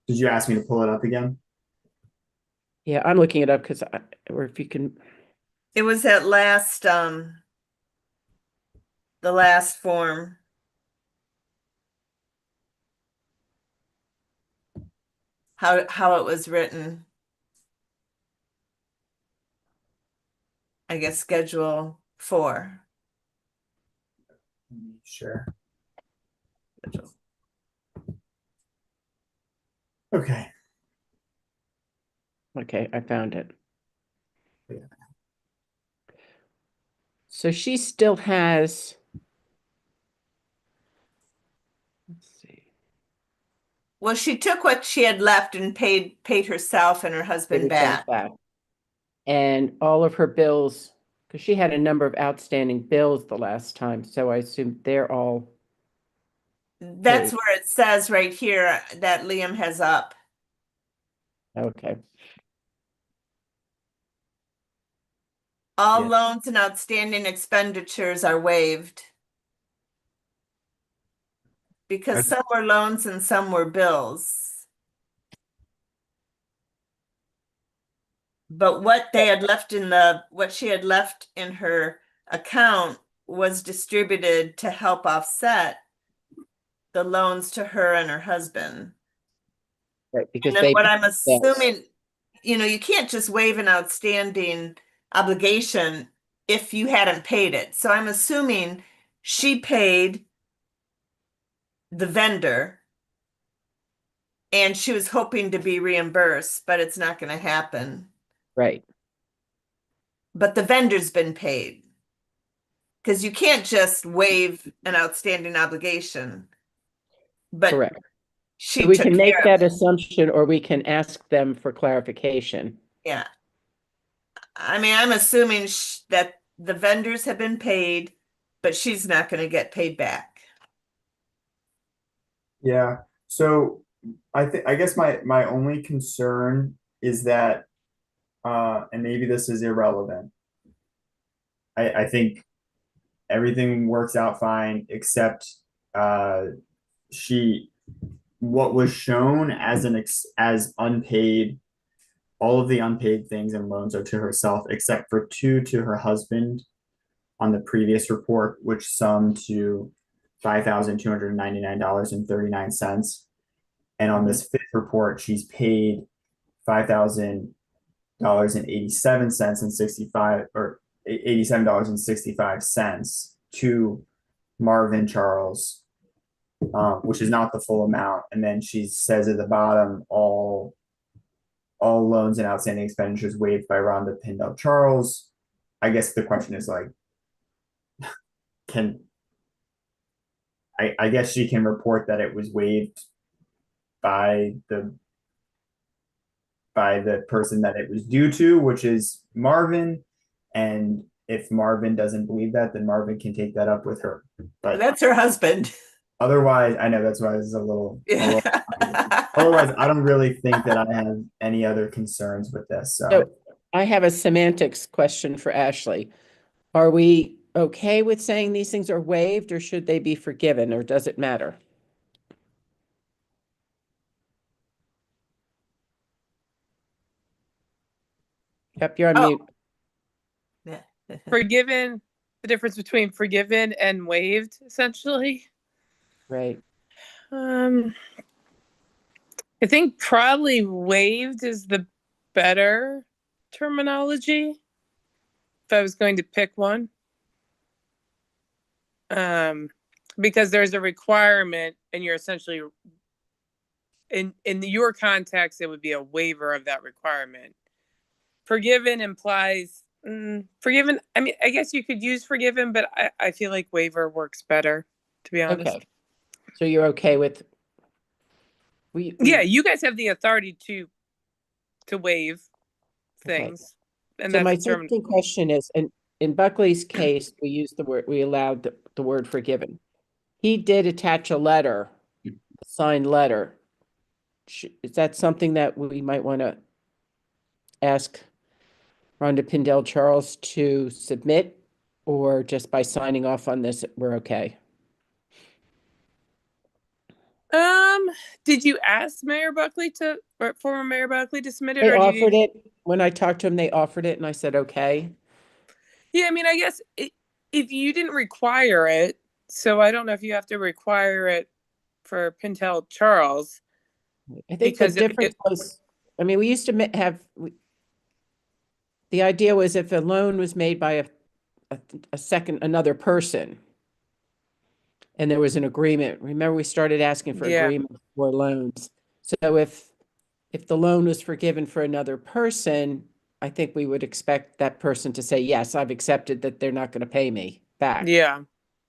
did you ask me to pull it up again? Yeah, I'm looking it up because or if you can, It was that the last form. How it was written. I guess Schedule 4. Sure. Schedule. Okay. okay, I found it. Yeah. So she still has, let's see, Well, she took what she had left and paid herself and her husband herself back. and all of her bills, because she had a number of outstanding bills the last time, so I assume they're all That's paid. where it says right here that Liam has up. Okay. All Yeah. loans and outstanding expenditures are waived. Because some were loans and some were bills. But what she had left in her account was distributed to help offset the loans to her and her husband. Right, because And then they what I'm paid bills. assuming, you can't just waive an outstanding obligation if you hadn't paid it. So I'm assuming she paid the vendor and she was hoping to be reimbursed, but it's not going to happen. Right, But the vendor's been paid. Because you can't just waive an outstanding obligation. But correct. she So we took can make care of that it. assumption or we can ask them for clarification. Yeah. I mean, I'm assuming that the vendors have been paid, but she's not going to get paid back. Yeah. So I guess my only concern is that and maybe this is irrelevant. I think everything works out fine except she what was shown as as unpaid, all of the unpaid things and loans are to herself except for two to her husband on the previous report, which summed to $5,299.39. And on this fifth report, she's paid $5,000.87 and 65 or $87.65 to Marvin Charles, which is not the full amount. And then she says at the bottom, all loans and outstanding expenditures waived by Rhonda Pindell Charles. I guess the question is like, I guess she can report that it was waived by the person that it was due to, which is Marvin. And if Marvin doesn't believe that, then Marvin can take that up with her. But That's her husband. otherwise, I know that's why this is a little otherwise, I don't really think that I have any other concerns with this. So I have a semantics question for Ashley. Are we okay with saying these things are waived, or should they be forgiven, or does it matter? Yep, you're on Oh. mute. Forgiven, the difference between forgiven and waived, essentially. Right. I think probably waived is the better terminology if I was going to pick one. Because there's a requirement and you're essentially in your context, it would be a waiver of that requirement. Forgiven implies forgiven. I mean, I guess you could use forgiven, but I feel like waiver works better, to be honest. Okay. So you're okay with Yeah, you guys have the authority to waive things. And so that's my determined. second question is, in Buckley's case, we allowed the word forgiven. He did attach a letter, a signed letter. Is that something that we might want to ask Rhonda Pindell Charles to submit, or just by signing off on this, we're okay? Did you ask Mayor Buckley or former Mayor Buckley to submit it, They or did offered you? it. When I talked to him, they offered it, and I said, okay. Yeah, I mean, I guess if you didn't require it, so I don't know if you have to require it for Pintel Charles. I think Because the difference was, I mean, we used to have, the idea was if a loan was made by another person, and there was an agreement. Remember, we started asking for Yeah. agreement for loans. So if the loan was forgiven for another person, I think we would expect that person to say, yes, I've accepted that they're not going to pay me back. Yeah.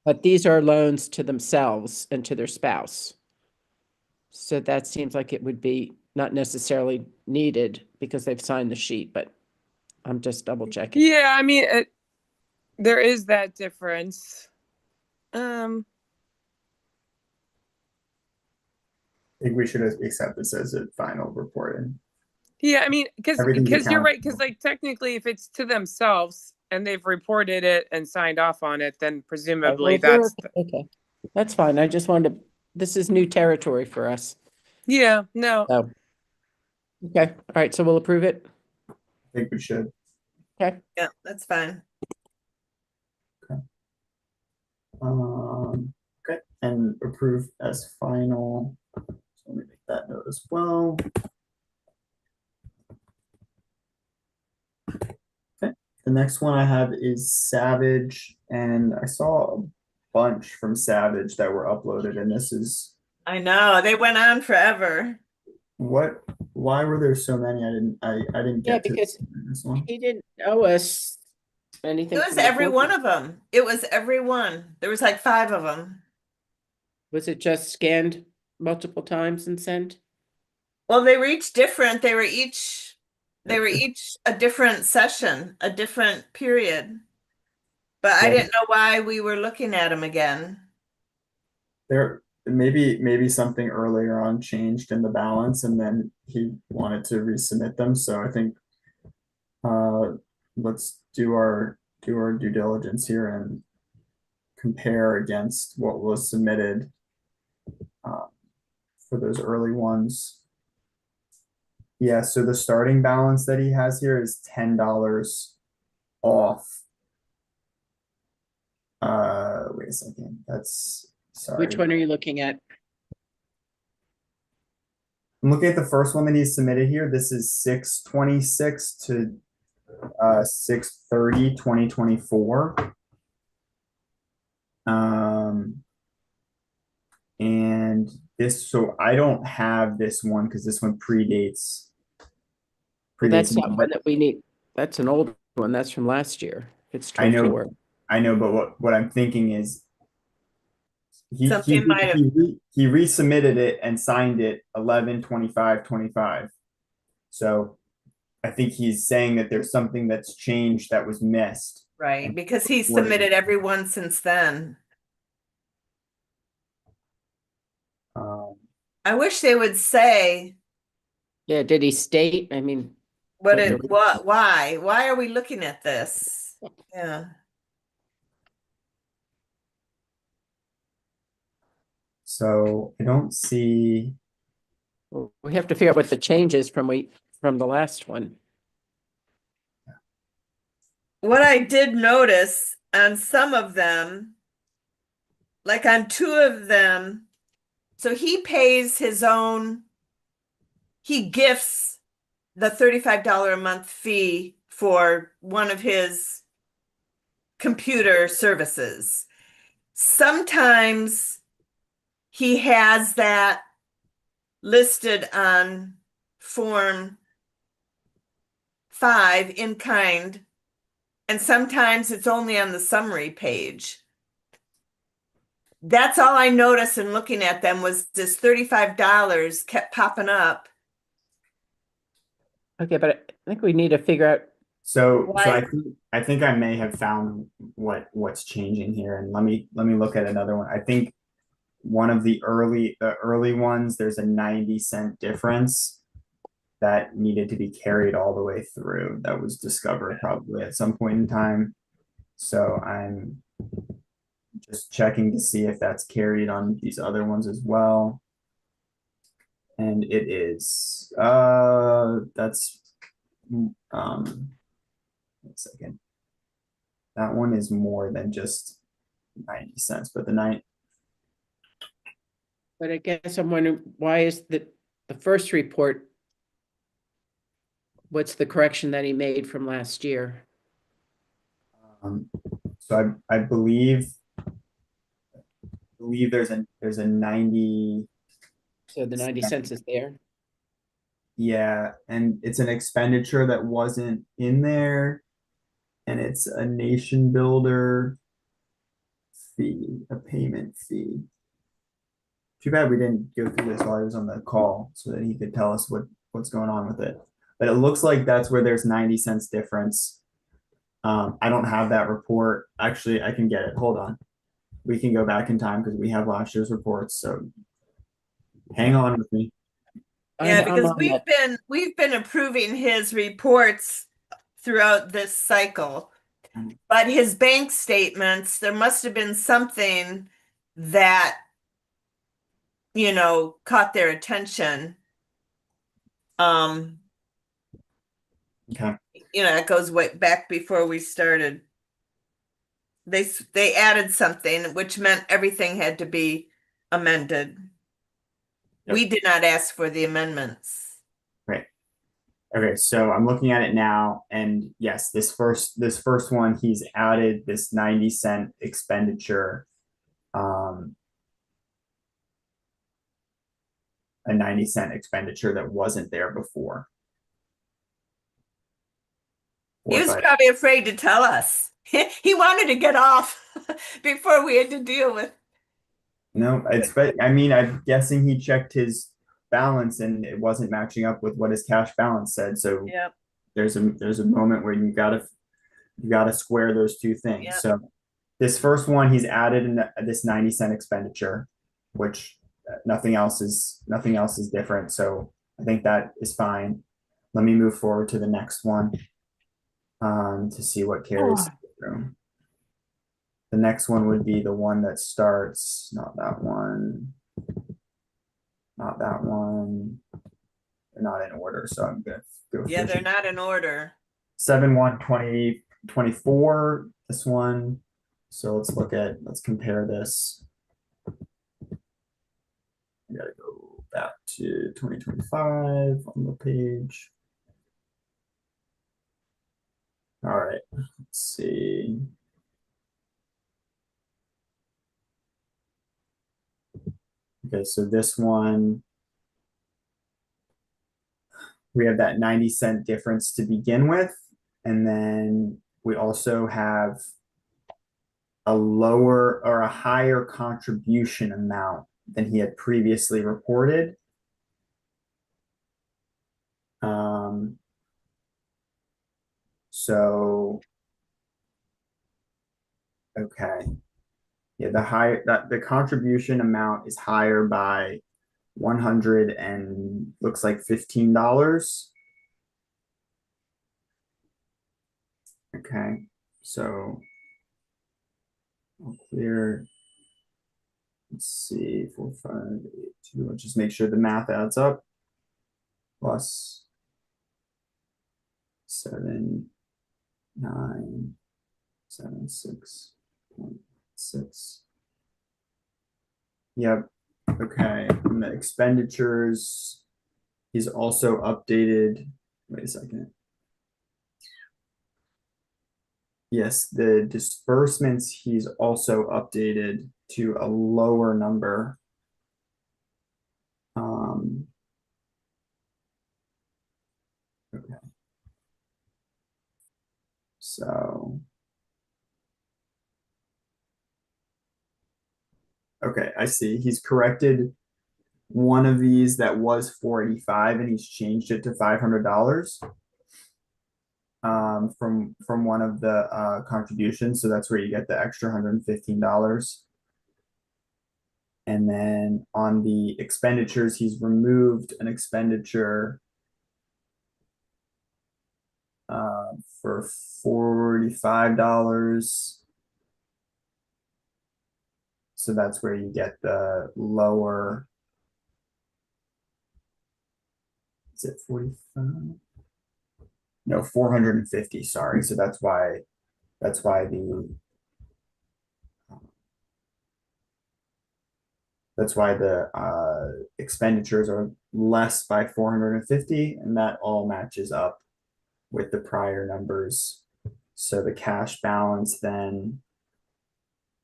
But these are loans to themselves and to their spouse. So that seems like it would be not necessarily needed because they've signed the sheet, but I'm just double checking. Yeah, I mean, there is that difference. I think we should accept this as a final report. Yeah, I mean, because Everything's you're right, because accountable. like technically, if it's to themselves and they've reported it and signed off on it, then presumably that's okay. That's fine. I just wanted to, this is new territory for us. yeah, no. So, okay. All right. So we'll approve it. I think we should. Okay. Yeah, that's fine. Okay, and approve as final. So let me make that note as well. Okay, the next one I have is Savage, and I saw a bunch from Savage that were uploaded, and this is I know they went on forever. why were there so many? I didn't Yeah, get to because this one. he didn't owe us anything. It was every one of them. It was every one. There was like 5 of them. Was it just scanned multiple times and sent? Well, they were each different. They were each a different session, a different period. But I Yeah. didn't know why we were looking at them again. There maybe something earlier on changed in the balance, and then he wanted to resubmit them. So I think let's do our due diligence here and compare against what was submitted for those early ones. Yeah, so the starting balance that he has here is $10 off. Wait a second. That's sorry. Which one are you looking at? I'm looking at the first one that he's submitted here. This is 6/26 to 6/30/2024. And so I don't have this one because this one predates. Well, that's me, not but one that we need. That's an old one. That's from last year. It's I know, 24. I know, but what I'm thinking is he Something might have- he resubmitted it and signed it 11/25/25. So I think he's saying that there's something that's changed that was missed. Right, because he What- submitted every one since then. I wish they would say Yeah, did he state? I mean, why are we looking at this? Yeah. So I don't see. we have to figure out what the change is from the last one. What I did notice on some of them, like on two of them, so he pays his own, he gifts the $35 a month fee for one of his computer services. Sometimes he has that listed on Form 5 in kind, and sometimes it's only on the summary page. That's all I noticed in looking at them was this $35 kept popping up. Okay, but I think we need to figure out. So Why- I think I may have found what's changing here, and let me look at another one. I think one of the early ones, there's a 90-cent difference that needed to be carried all the way through. That was discovered probably at some point in time. So I'm just checking to see if that's carried on these other ones as well. And it is. That's 1 second. That one is more than just 90 cents, but But I guess I'm wondering, why is the first report, what's the correction that he made from last year? so I believe there's a 90. So the 90 cents is there. Yeah, and it's an expenditure that wasn't in there, and it's a nation builder fee, a payment fee. Too bad we didn't go through this while I was on the call so that he could tell us what's going on with it. But it looks like that's where there's 90 cents difference. I don't have that report. Actually, I can get it. Hold on. We can go back in time because we have last year's reports. So hang on with me. Yeah, I'm because on that. we've been approving his reports throughout this cycle. But his bank statements, there must have been something that, caught their attention. Okay. It goes way back before we started. They added something, which meant everything had to be amended. Yep. We did not ask for the amendments. Right. Okay, so I'm looking at it now, and yes, this first one, he's added this 90-cent expenditure, a 90-cent expenditure that wasn't there before. He was probably afraid to tell us. He wanted to get off before we had to deal with. No, I mean, I'm guessing he checked his balance and it wasn't matching up with what his cash balance said. So Yep. there's a moment where you gotta square those two things. Yep. So this first one, he's added in this 90-cent expenditure, which nothing else is different. So I think that is fine. Let me move forward to the next one to see what carries through. The next one would be the one that starts, not that one, not that one. They're not in order, so I'm gonna go. Yeah, they're not in order. 7/1/2024, this one. So let's compare this. I gotta go back to 2025 on the page. All right, let's see. Okay, so this one, we have that 90-cent difference to begin with. And then we also have a lower or a higher contribution amount than he had previously reported. So, okay. Yeah, the contribution amount is higher by 100 and looks like $15. Okay, so I'll clear. Let's see, 4, 5, 8, 2. Let's just make sure the math adds up. Plus 7, 9, 7, 6.6. Yep. Okay. And the expenditures, he's also updated. Wait a second. Yes, the disbursements he's also updated to a lower number. Okay. So, okay, I see. He's corrected one of these that was 485 and he's changed it to $500 from one of the contributions. So that's where you get the extra $115. And then on the expenditures, he's removed an expenditure for $45. So that's where you get the lower. Is it 45? No, 450, sorry. So that's why the expenditures are less by 450, and that all matches up with the prior numbers. So the cash balance then,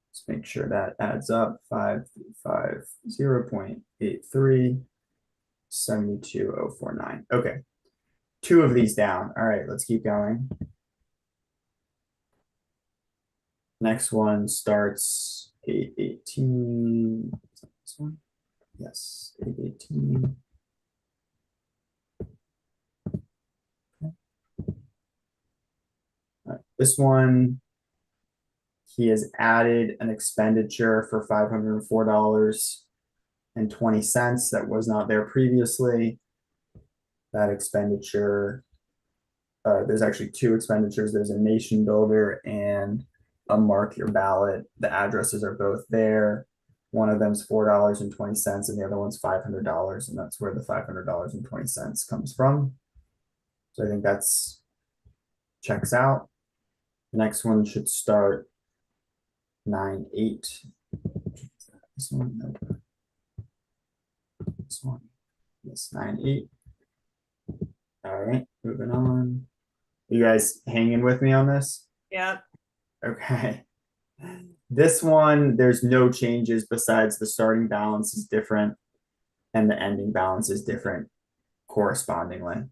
let's make sure that adds up, 550.83, 72,049. Okay, 2 of these down. All right, let's keep going. Next one starts 818. This one? Yes, 818. This one, he has added an expenditure for $504.20 that was not there previously. That expenditure, there's actually 2 expenditures. There's a nation builder and a mark your ballot. The addresses are both there. One of them's $4.20 and the other one's $500, and that's where the $500.20 comes from. So I think that's checks out. The next one should start 9/8. This one, no. This one, yes, 9/8. All right, moving on. You guys hanging with me on this? Yep. Okay. This one, there's no changes besides the starting balance is different and the ending balance is different correspondingly,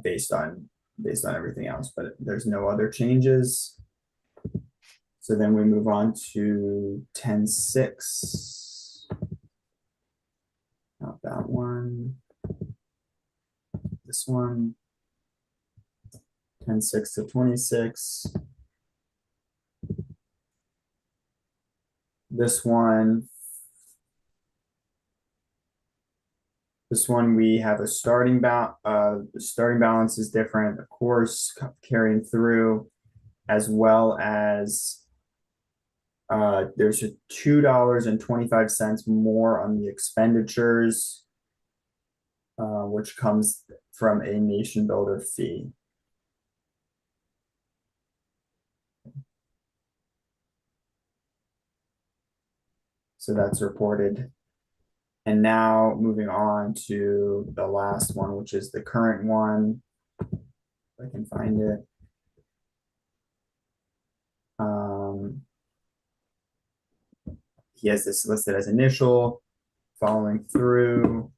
based on everything else, but there's no other changes. So then we move on to 10/6. Not that one. This one. 10/6 to 26. This one we have a starting balance. The starting balance is different, of course, carrying through, as well as there's a $2.25 more on the expenditures, which comes from a nation builder fee. So that's reported. And now moving on to the last one, which is the current one. If I can find it. He has this listed as initial, following through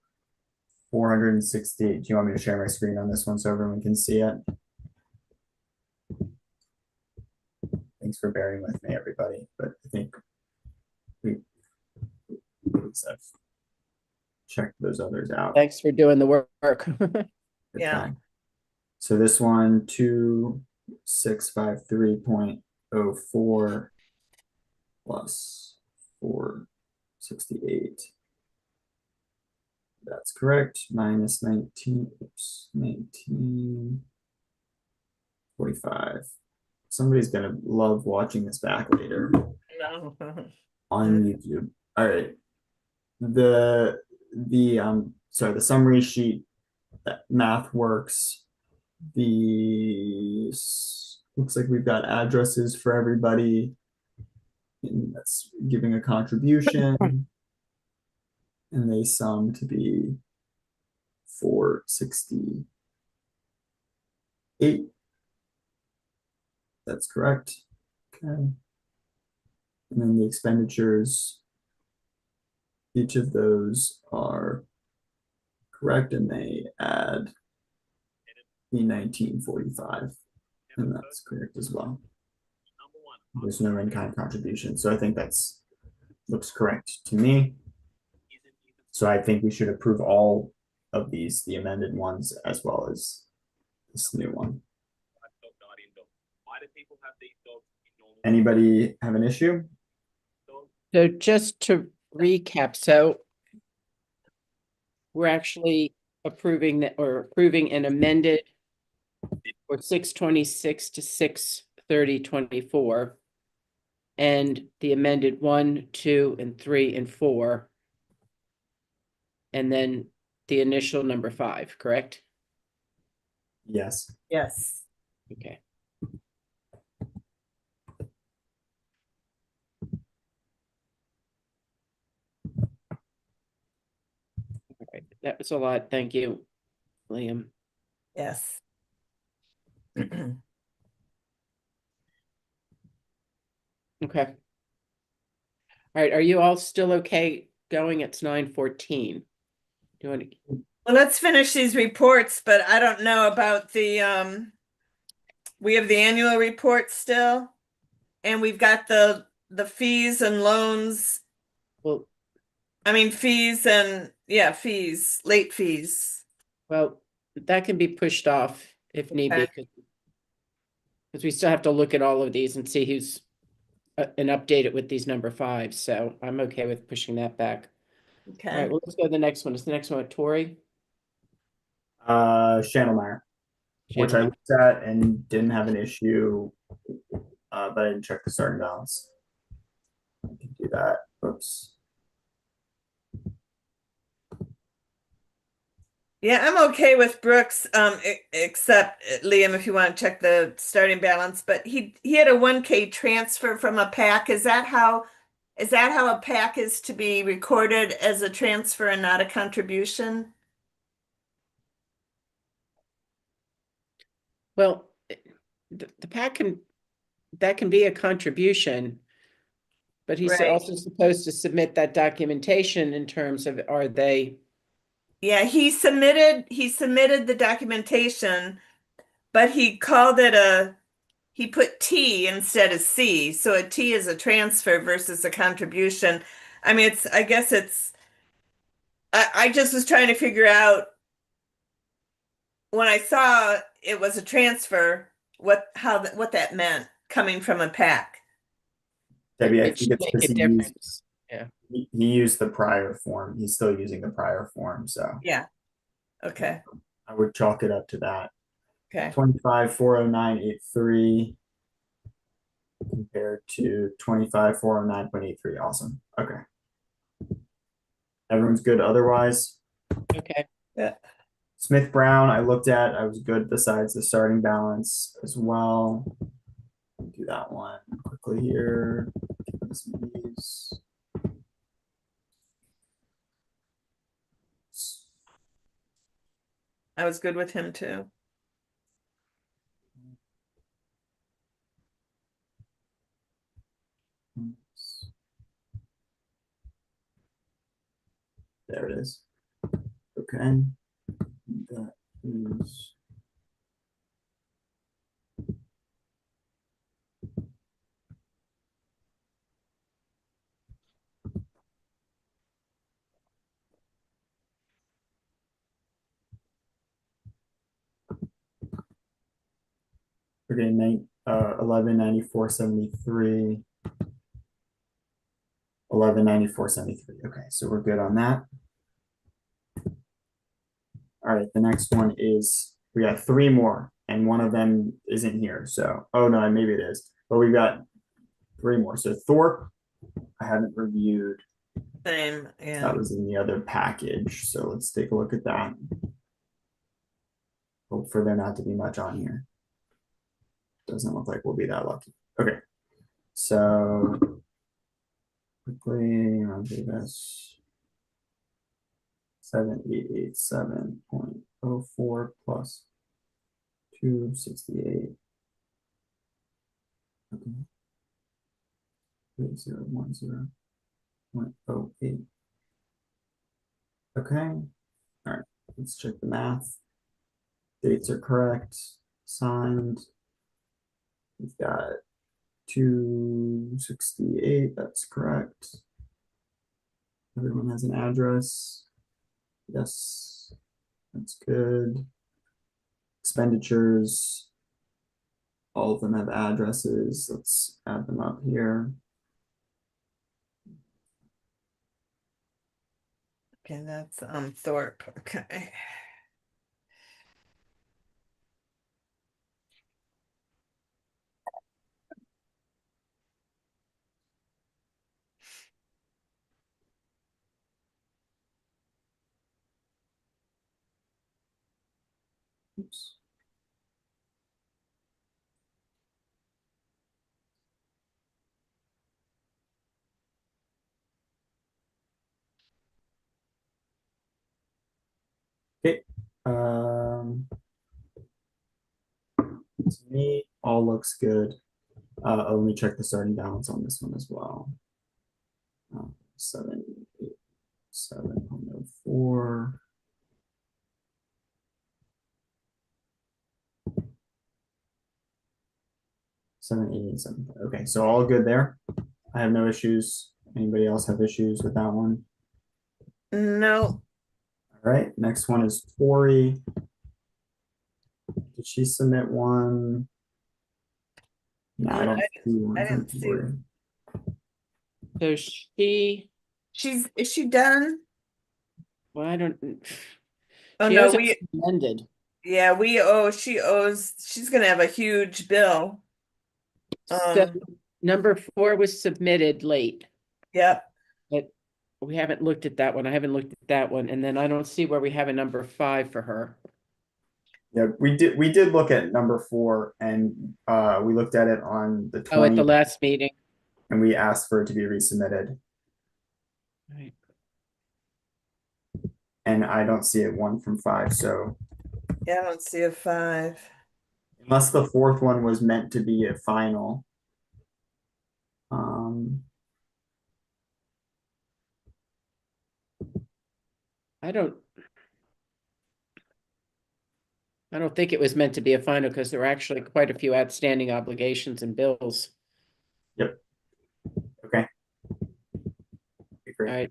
460. Do you want me to share my screen on this one so everyone can see it? Thanks for bearing with me, everybody, but I think we have checked those others out. Thanks for doing the work. Yeah. Okay. So this one, 2653.04 plus 468. That's correct. Minus 19, oops, 1945. Somebody's gonna love watching this back later No. on YouTube. All right. The summary sheet, that math works. Looks like we've got addresses for everybody. And that's giving a contribution. And they sum to be 468. That's correct. Okay. And then the expenditures, each of those are correct, and they add the 1945, and that's correct as well. There's no in-kind contribution, so I think looks correct to me. So I think we should approve all of these, the amended ones, as well as this new one. Anybody have an issue? So just to recap, so we're actually approving an amended for 626 to 63024, and the amended 1, 2, and 3, and 4, and then the initial number 5, correct? Yes. Yes. Okay. All right, that was a lot. Thank you, Liam. Yes. Okay. All right, are you all still okay going? It's 9:14. Do you want to? Well, let's finish these reports, but I don't know about we have the annual report still, and we've got the fees and loans. Well, I mean, fees and, yeah, fees, late fees. well, that can be pushed off if need be, Okay. because we still have to look at all of these and see who's and update it with these number 5. So I'm okay with pushing that back. All Okay. right, well, let's go to the next one. Is the next one Tori? Schandelmeyer, which I looked at and didn't have an issue, but I didn't check the starting balance. I can do that. Oops. Yeah, I'm okay with Brooks, except Liam, if you want to check the starting balance, but he had a 1K transfer from a PAC. Is that how a PAC is to be recorded as a transfer and not a contribution? Well, the PAC that can be a contribution, but he's Right. also supposed to submit that documentation in terms of, are they? Yeah, he submitted the documentation, but he called it he put T instead of C. So a T is a transfer versus a contribution. I mean, I just was trying to figure out when I saw it was a transfer, what that meant coming from a PAC. Debbie, I It think should it's make because a difference. Yeah. he used the prior form. He's still using the prior form, so Yeah. Okay. I would chalk it up to that. Okay. 25,409.83 compared to 25,409.83. Awesome. Okay. Everyone's good otherwise. Okay. Yeah. Smith Brown, I looked at. I was good besides the starting balance as well. Do that one quickly here. I was good with him too. There it is. Okay. That is. Okay, 1194.73. 1194.73. Okay, so we're good on that. All right, the next one is, we got three more, and one of them isn't here. So, oh no, maybe it is, but we've got three more. So Thorpe, I haven't reviewed. Same, yeah. That was in the other package. So let's take a look at that. Hope for there not to be much on here. Doesn't look like we'll be that lucky. Okay, so quickly run through this. 7887.04 plus 268. Okay. 8010.08. Okay. All right. Let's check the math. Dates are correct. Signed. We've got 268. That's correct. Everyone has an address. Yes, that's good. Expenditures. All of them have addresses. Let's add them up here. Okay, that's Thorpe. Okay. Oops. Okay. To me, all looks good. Let me check the starting balance on this one as well. 787.04. Okay, so all good there. I have no issues. Anybody else have issues with that one? No, All right, next one is Tori. Did she submit one? No, I don't see one I from didn't see- Tori. So she, is she done? well, I don't. Oh She no, hasn't amended. yeah, she's gonna have a huge bill. So number 4 was submitted late, Yep. but we haven't looked at that one. I haven't looked at that one. And then I don't see where we have a number 5 for her. Yeah, we did look at number 4, and we looked at it on the Oh, at the 20th, last meeting. and we asked for it to be resubmitted. Right. And I don't see it 1 from 5, so Yeah, I don't see a 5. unless the 4th one was meant to be a final. I don't think it was meant to be a final because there were actually quite a few outstanding obligations and bills. Yep. Okay. All Great. right.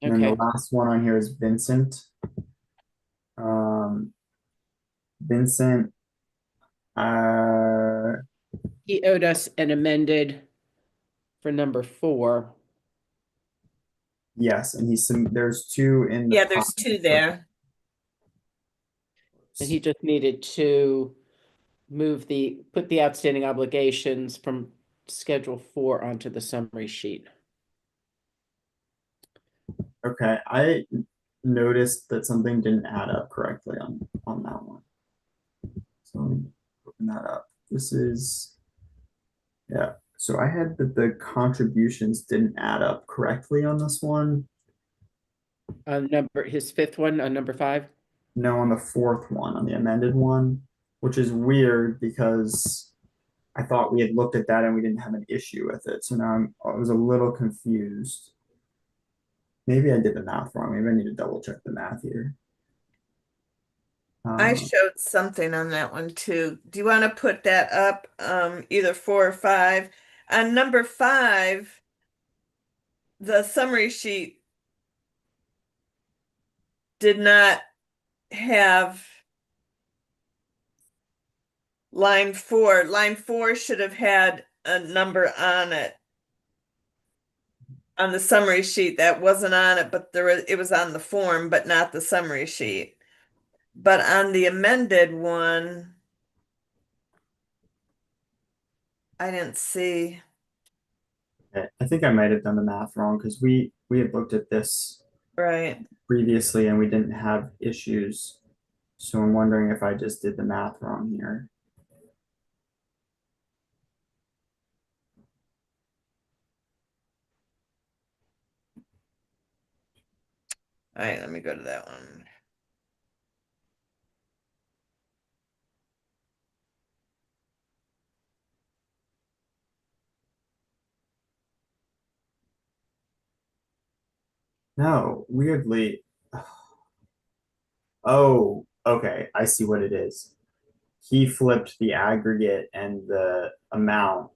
And then the Okay. last one on here is Vincent. Vincent, He owed us an amended for number 4. yes, and there's 2 in the Yeah, there's 2 there. And he just needed to put the outstanding obligations from Schedule 4 onto the summary sheet. Okay, I noticed that something didn't add up correctly on that one. So let me open that up. This is, yeah. So I had that the contributions didn't add up correctly on this one. His 5th one on number 5. No, on the fourth one, on the amended one, which is weird because I thought we had looked at that and we didn't have an issue with it. So now I was a little confused. Maybe I did the math wrong. Maybe I need to double check the math here. I showed something on that one too. Do you want to put that up, either 4 or 5? On number 5, the summary sheet did not have line 4. Line 4 should have had a number on it. On the summary sheet that wasn't on it, but it was on the form, but not the summary sheet. But on the amended one, I didn't see. I think I might have done the math wrong because we had looked at this Right. previously and we didn't have issues. So I'm wondering if I just did the math wrong here. All right, let me go to that one. No, weirdly. Oh, okay. I see what it is. He flipped the aggregate and the amount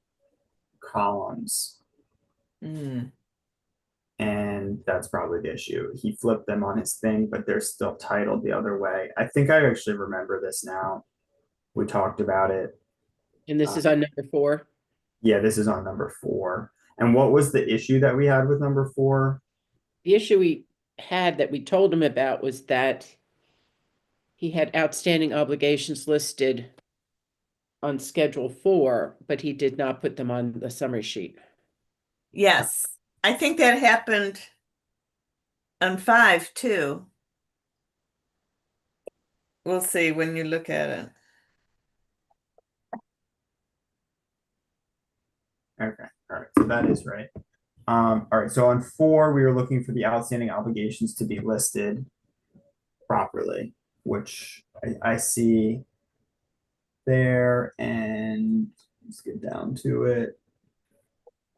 columns, Hmm. and that's probably the issue. He flipped them on his thing, but they're still titled the other way. I think I actually remember this now. We talked about it. And this is on number 4. Yeah, this is on number 4. And what was the issue that we had with number 4? The issue we had that we told him about was that he had outstanding obligations listed on Schedule 4, but he did not put them on the summary sheet. Yes, I think that happened on 5 too. We'll see when you look at it. Okay, all right, so that is right. All right, so on 4, we were looking for the outstanding obligations to be listed properly, which I see there, and let's get down to it.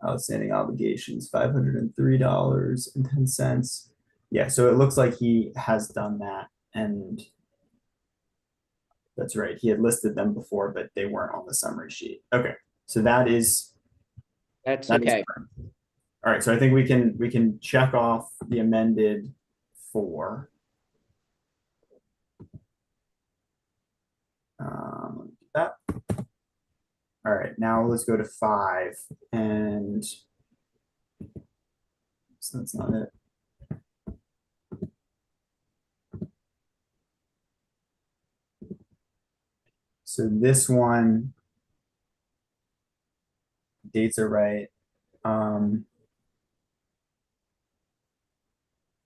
Outstanding obligations, $503.10. Yeah, so it looks like he has done that, and that's right. He had listed them before, but they weren't on the summary sheet. Okay, so that is That's that is okay. correct. All right, so I think we can check off the amended 4. That. All right, now let's go to 5, and so that's not it. So this one, dates are right.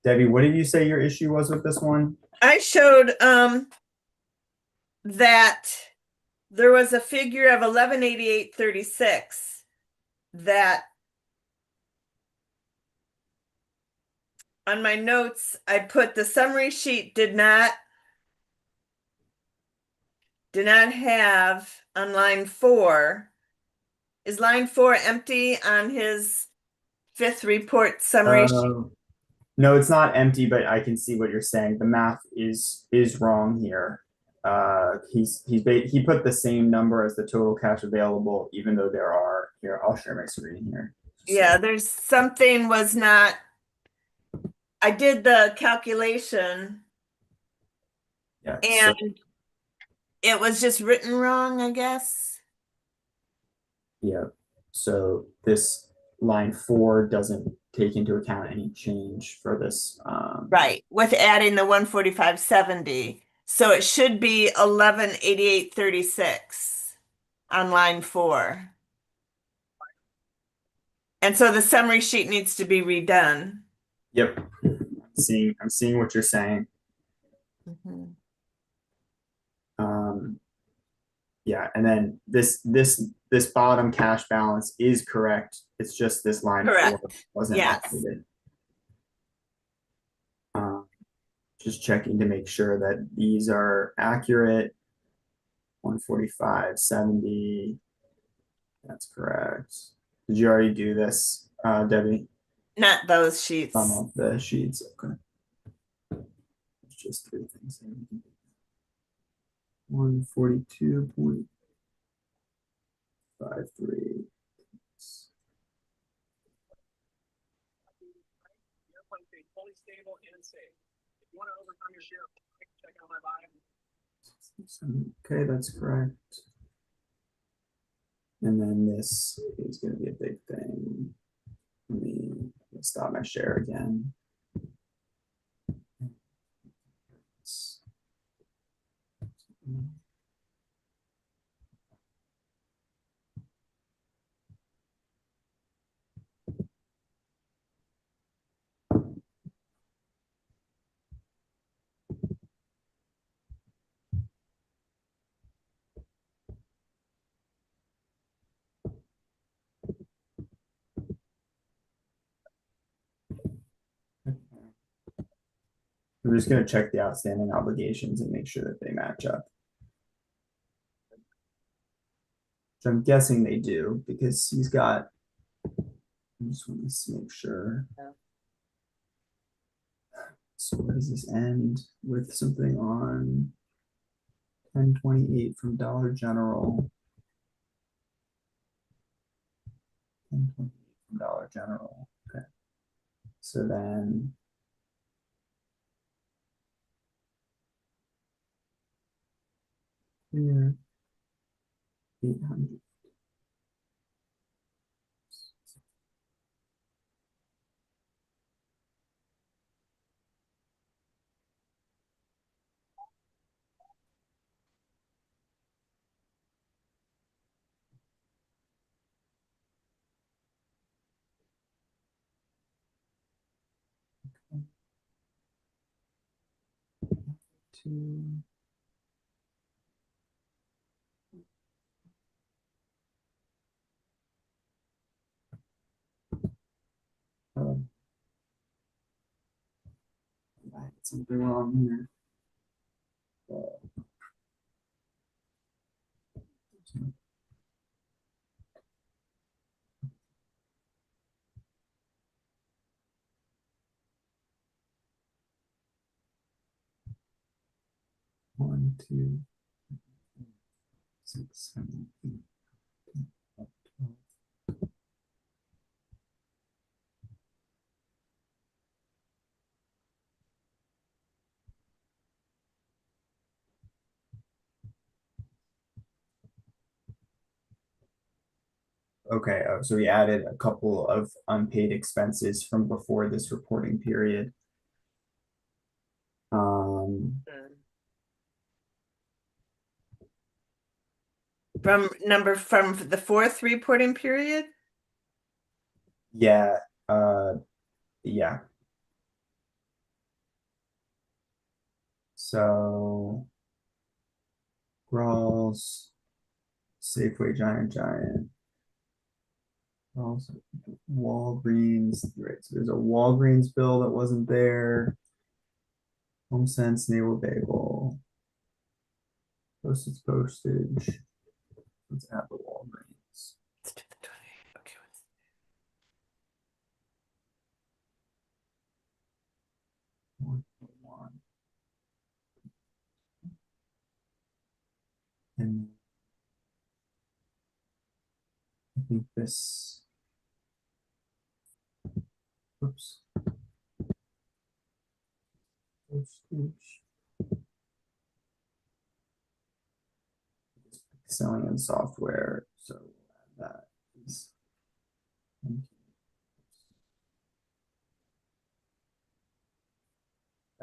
Debbie, what did you say your issue was with this one? I showed that there was a figure of 1188.36 that on my notes I put the summary sheet did not have on line 4. Is line 4 empty on his 5th report summary sheet? No, it's not empty, but I can see what you're saying. The math is wrong here. He put the same number as the total cash available, even though there are here. I'll share my screen here. Yeah, there's something was not. I did the calculation Yeah. and it was just written wrong, I guess. Yeah. So this line 4 doesn't take into account any change for this. Right, with adding the 145.70. So it should be 1188.36 on line 4. And so the summary sheet needs to be redone. Yep. I'm seeing what you're saying. Yeah, and then this bottom cash balance is correct. It's just this line 4 Correct. wasn't Yes. updated. just checking to make sure that these are accurate. 145.70. That's correct. Did you already do this, Debbie? Not those sheets. Some of the sheets, okay. It's just three things. 142.53. Okay, that's correct. And then this is going to be a big thing. Let me stop my share again. I'm just going to check the outstanding obligations and make sure that they match up. Which I'm guessing they do because he's got, I just want to make sure. So where does this end with something on 1028 from Dollar General? 1028 from Dollar General. Okay. So then here 800. Two. I had something wrong here. One, two, 6, 7, 8, 10, 11, 12. Okay, so we added a couple of unpaid expenses from before this reporting period. From the fourth reporting period? Yeah, yeah. So Rawls, Safeway, Giant, Rawls, Walgreens, right? So there's a Walgreens bill that wasn't there. HomeSense, Naval Bagel, postage. Let's add the Walgreens. Let's do the 20. Okay. One. And I think this, oops. Postage. Selling in software, so that is.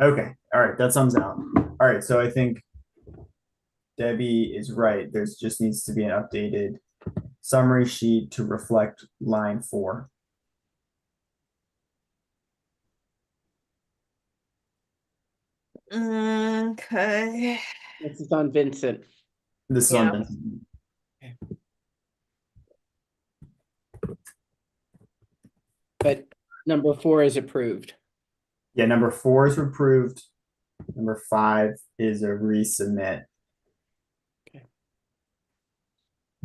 Okay, all right, that sums out. All right, so I think Debbie is right. There's just needs to be an updated summary sheet to reflect line 4. Okay. This is on Vincent. This is Yeah. on Vincent. But number 4 is approved. Yeah, number 4 is approved. Number 5 is a resubmit. Okay.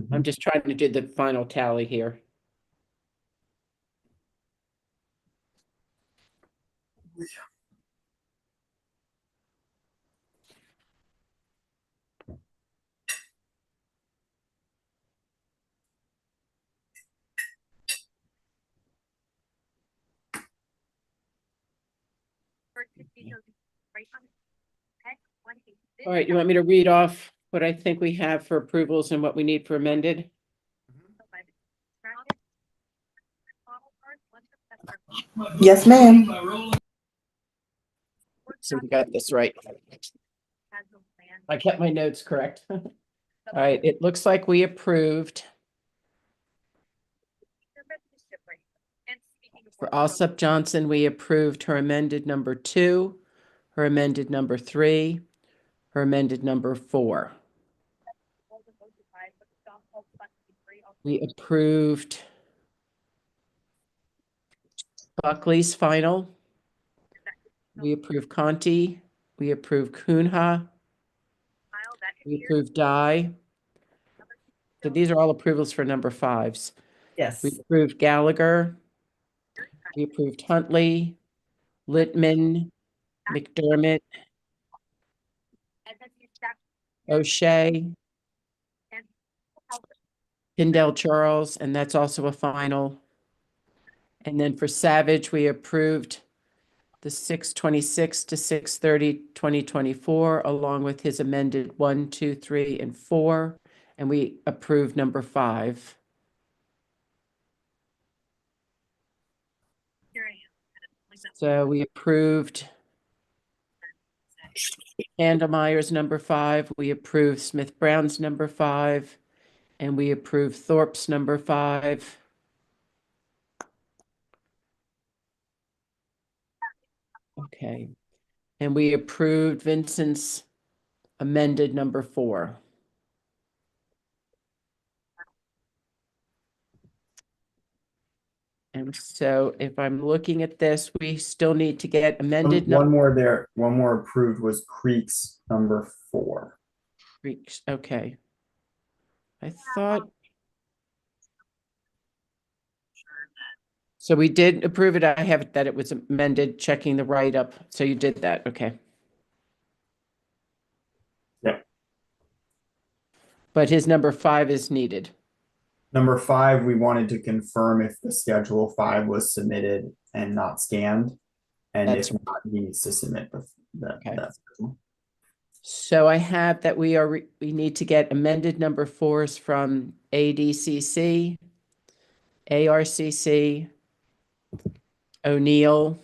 Mhm. I'm just trying to do the final tally here. All right, you want me to read off what I think we have for approvals and what we need for amended? Yes, ma'am. So we got this right. I kept my notes correct. All right, it looks like we approved for Alsop Johnson, we approved her amended number 2, her amended number 3, her amended number 4. We approved Buckley's final. We approved Conti. We approved Kunha. We approved Dye. So these are all approvals for number 5s. Yes. We approved Gallagher. We approved Huntley, Littman, McDermott, O'Shea, Kindell Charles, and that's also a final. And then for Savage, we approved the 6/26 to 6/30/2024, along with his amended 1, 2, 3, and 4. And we approved number 5. So we approved Andemeyer's number 5, we approved Smith Brown's number 5, and we approved Thorpe's number 5. Okay, and we approved Vincent's amended number 4. And so if I'm looking at this, we still need to get amended One more there. One more approved was Creek's number 4. numbers. Okay. I thought. So we did approve it. I have it that it was amended, checking the write-up. So you did that, okay. Yep. But his number 5 is needed. Number 5, we wanted to confirm if the schedule 5 was submitted and not scanned. And That's if not, he needs to submit Okay. that schedule. So I have that we need to get amended number 4s from ADCC, ARCC, O'Neill.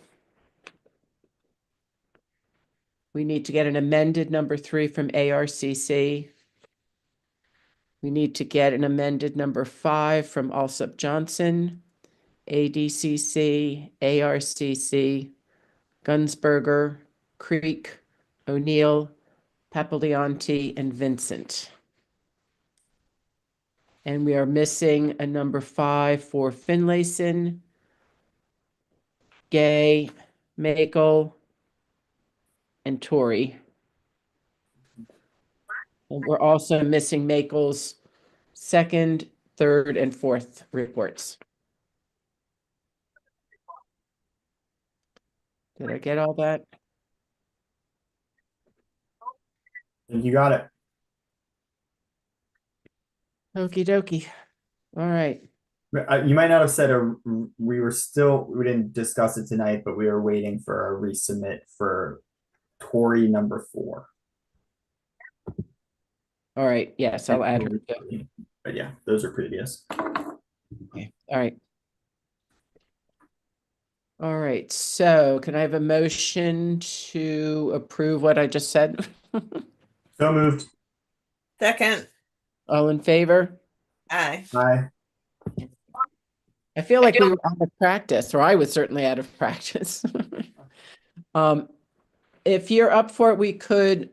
We need to get an amended number 3 from ARCC. We need to get an amended number 5 from Alsop Johnson, ADCC, ARCC, Gunsberger, Creek, O'Neill, Papaglianti, and Vincent. And we are missing a number 5 for Finlayson, Gay, Makel, and Tory. And we're also missing Makel's 2nd, 3rd, and 4th reports. Did I get all that? You got it. Okie dokie. All right. You might not have said we didn't discuss it tonight, but we were waiting for a resubmit for Tory number 4. All right. Yes, I'll add her. too. But yeah, those are previous. Okay. All right. All right. So can I have a motion to approve what I just said? So moved. Second, All in favor? aye. Aye. I feel like we were out of practice, or I was certainly out of practice. If you're up for it, we could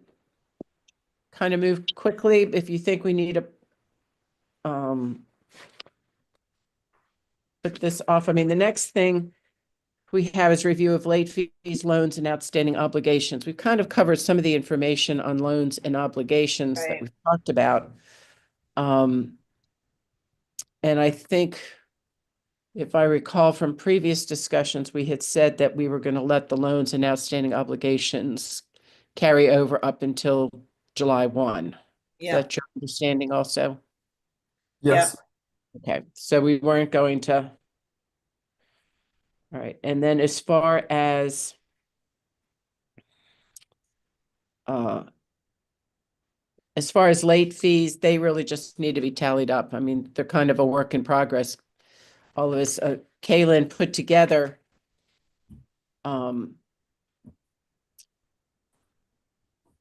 kind of move quickly if you think we need to put this off. I mean, the next thing we have is review of late fees, loans, and outstanding obligations. We've kind of covered some of the information on loans and obligations that Right. we've talked about. And I think, if I recall from previous discussions, we had said that we were going to let the loans and outstanding obligations carry over up until July 1. Is Yeah. that your understanding also? Yes. Okay, so we weren't going to. All right, and then as far as late fees, they really just need to be tallied up. I mean, they're kind of a work in progress. All of this, Kaylin put together a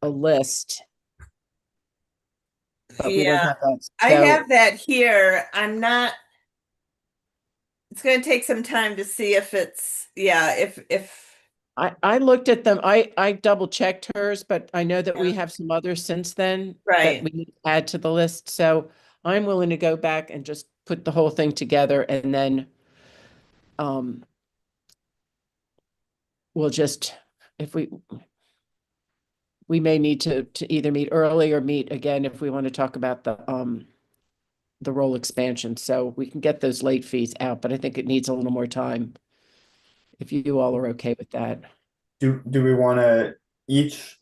list, but we don't Yeah, have that. I So have that here. I'm not, it's going to take some time to see if it's, yeah, if, I looked at them. I double checked hers, but I know that we Yeah. have some others since then that Right. we need to add to the list. So I'm willing to go back and just put the whole thing together, and then we'll just, if we may need to either meet early or meet again if we want to talk about the role expansion. So we can get those late fees out, but I think it needs a little more time. If you all are okay with that. Do we want to each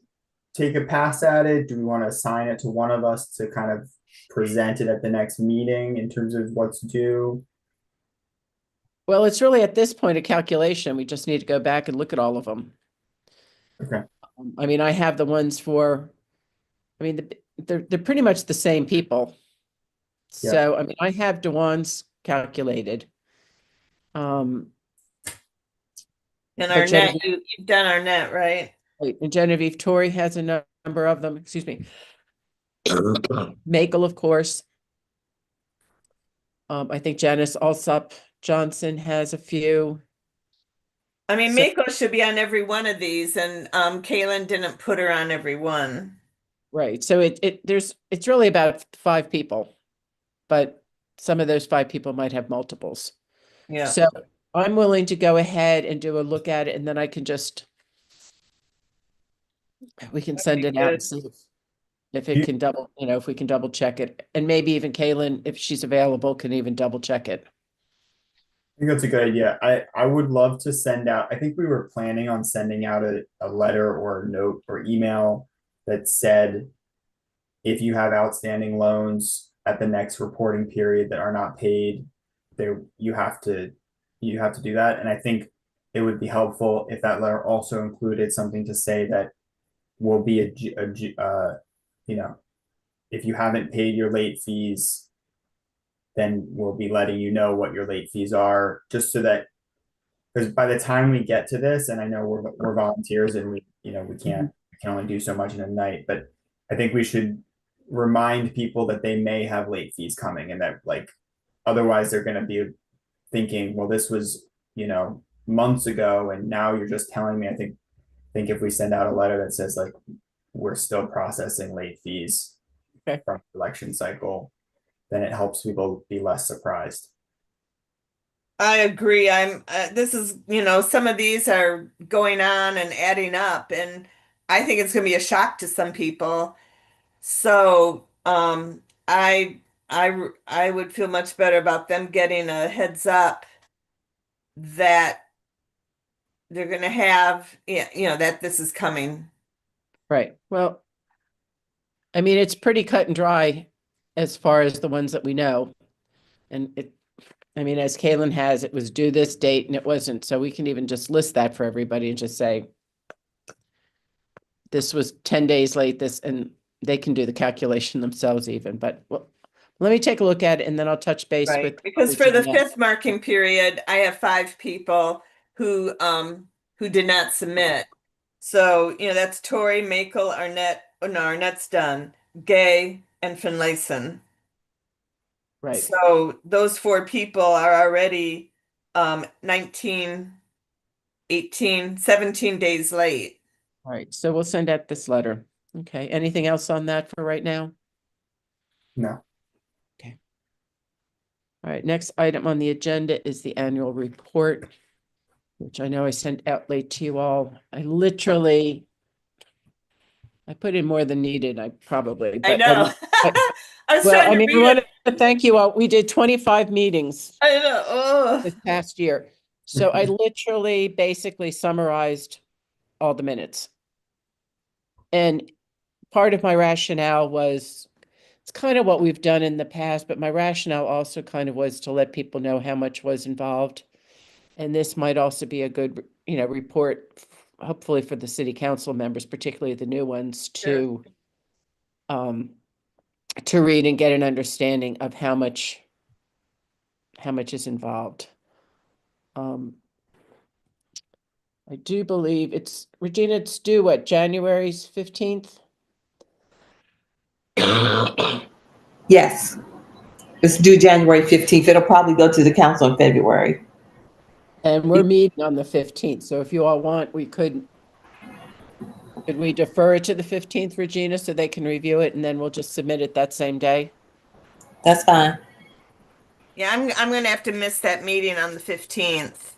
take a pass at it? Do we want to assign it to one of us to kind of present it at the next meeting in terms of what's due? Well, it's really at this point a calculation. We just need to go back and look at all of them. Okay. I mean, I have the ones for, I mean, they're pretty much the same people. Yeah. So, I mean, I have Dewan's calculated. and But our net, Genevieve- you've done our net, right? Wait, and Genevieve Torrey has a number of them, excuse me. Makel, of course. I think Janice Alsop Johnson has a few. I mean, So- Mako should be on every one of these, and Kaylin didn't put her on every one. Right. So it's really about 5 people, but some of those 5 people might have multiples. Yeah. So I'm willing to go ahead and do a look at it, and then I can we can send be it out and good. see if it can if we can double check it. And maybe even Kaylin, if she's available, can even double check it. I think that's a good idea. I would love to send out, I think we were planning on sending out a letter or a note or email that said, if you have outstanding loans at the next reporting period that are not paid, there you have to do that. And I think it would be helpful if that letter also included something to say that will be if you haven't paid your late fees, then we'll be letting you know what your late fees are, just so that, because by the time we get to this, and I know we're volunteers and we can only do so much in a night, but I think we should remind people that they may have late fees coming, and that otherwise they're going to be thinking, well, this was months ago, and now you're just telling me. I think if we send out a letter that says we're still processing late fees from the election cycle, then it helps people be less surprised. I agree. This is, some of these are going on and adding up, and I think it's going to be a shock to some people. So, I would feel much better about them getting a heads up that they're going to have, that this is coming. Right. Well, I mean, it's pretty cut and dry as far as the ones that we know. And I mean, as Kaylin has, it was due this date and it wasn't. So we can even just list that for everybody and just say, this was 10 days late, and they can do the calculation themselves even. But well, let me take a look at it, and then I'll touch base Right, with. because for the 5th marking period, I have 5 people who did not submit. So, that's Tori, Makel, Arnett. Oh no, Arnett's done. Gay and Finlayson. Right. So those 4 people are already 19, 18, 17 days late. All right. So we'll send out this letter. Okay. Anything else on that for right now? No. All right. Next item on the agenda is the annual report. which I know I sent out late to you all. I put in more than needed, I probably. I but, know. but- I was Well, trying I to mean, we read want it. to thank you all. We did 25 meetings I know. Oh. this past year. So I literally basically summarized all the minutes. And part of my rationale was, it's kind of what we've done in the past, but my rationale also kind of was to let people know how much was involved. And this might also be a good, report, hopefully for the city council members, particularly the new ones, to read and get an understanding of how much is involved. I do believe Regina, it's due what, January's 15th? Yes, it's due January 15th. It'll probably go to the council in February. And we're meeting on the 15th, so if you all want, could we defer it to the 15th, Regina, so they can review it, and then we'll just submit it that same day? That's fine. Yeah, I'm gonna have to miss that meeting on the 15th.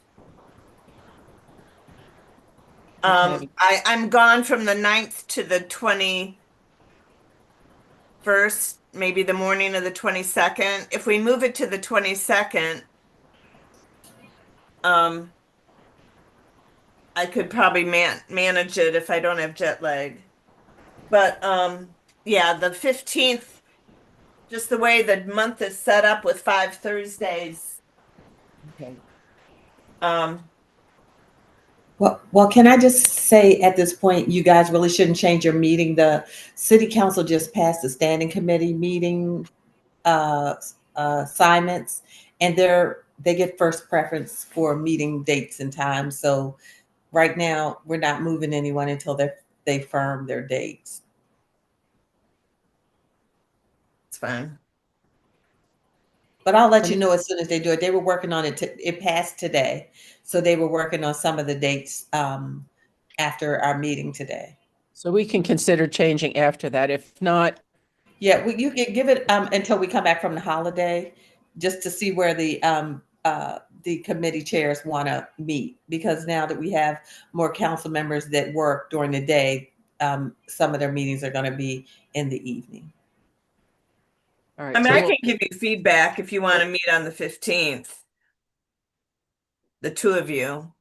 Okay. I'm gone from the 9th to the 21st, maybe the morning of the 22nd. If we move it to the 22nd, I could probably manage it if I don't have jet lag. But yeah, the 15th, just the way the month is set up with 5 Thursdays. Okay. Well, can I just say at this point, you guys really shouldn't change your meeting. The city council just passed the standing committee meeting assignments, and they get first preference for meeting dates and times. So right now, we're not moving anyone until they firm their dates. It's fine. But I'll let you know as soon as they do it. They were working on it. It passed today, so they were working on some of the dates after our meeting today. So we can consider changing after that. If not, Yeah, you can give it until we come back from the holiday, just to see where the committee chairs want to meet. Because now that we have more council members that work during the day, some of their meetings are going to be in the evening. all right. I mean, so I we'll- can give you feedback if you want to meet on the 15th. The two of you.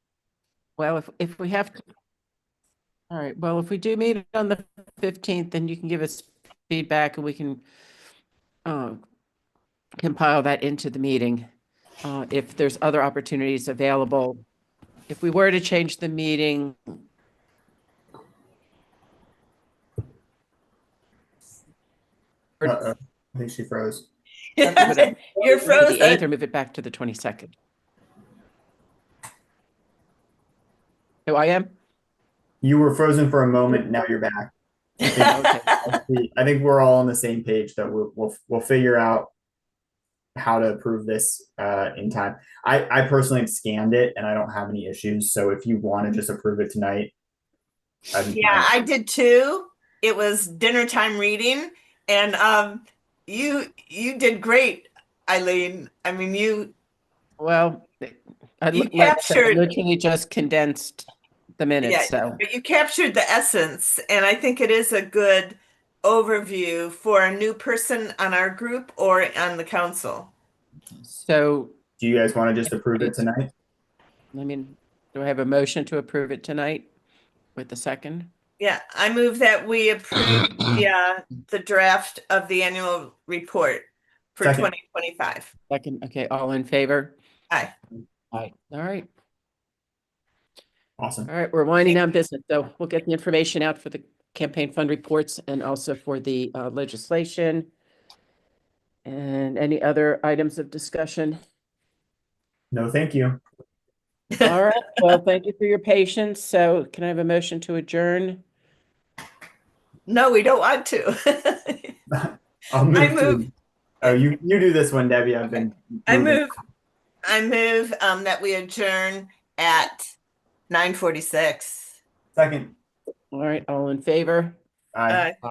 Well, if we have to. All right, well, if we do meet on the 15th, then you can give us feedback and we can compile that into the meeting. If there's other opportunities available, if we were to change the meeting. Uh-oh, I think she froze. You're To the 8th frozen. or move it back to the 22nd. Oh, I am? You were frozen for a moment, now you're back. Okay. I think we're all on the same page that we'll figure out how to approve this in time. I personally have scanned it and I don't have any issues. So if you want to just approve it tonight. Yeah, I did too. It was dinner time reading, and you did great, Eileen. I mean, Well, I You like I said, I captured- literally just condensed the minutes, yeah, so. but you captured the essence, and I think it is a good overview for a new person on our group or on the council. So, Do you guys want to just approve it tonight? do I have a motion to approve it tonight with the second? Yeah, I move that we approve the draft of the annual report for Second. 2025. Second, okay, all in favor? Aye. Aye, all right. Awesome. All right, we're winding down business, so we'll get the information out for the campaign fund reports and also for the legislation. And any other items of discussion? No, thank you. All right, well, thank you for your patience. So can I have a motion to adjourn? No, we don't want to. I'll move I move- to. Oh, you do this one, Debbie. I've been. I moving. move that we adjourn at 9:46. Second. All right, all in favor? Aye. Aye.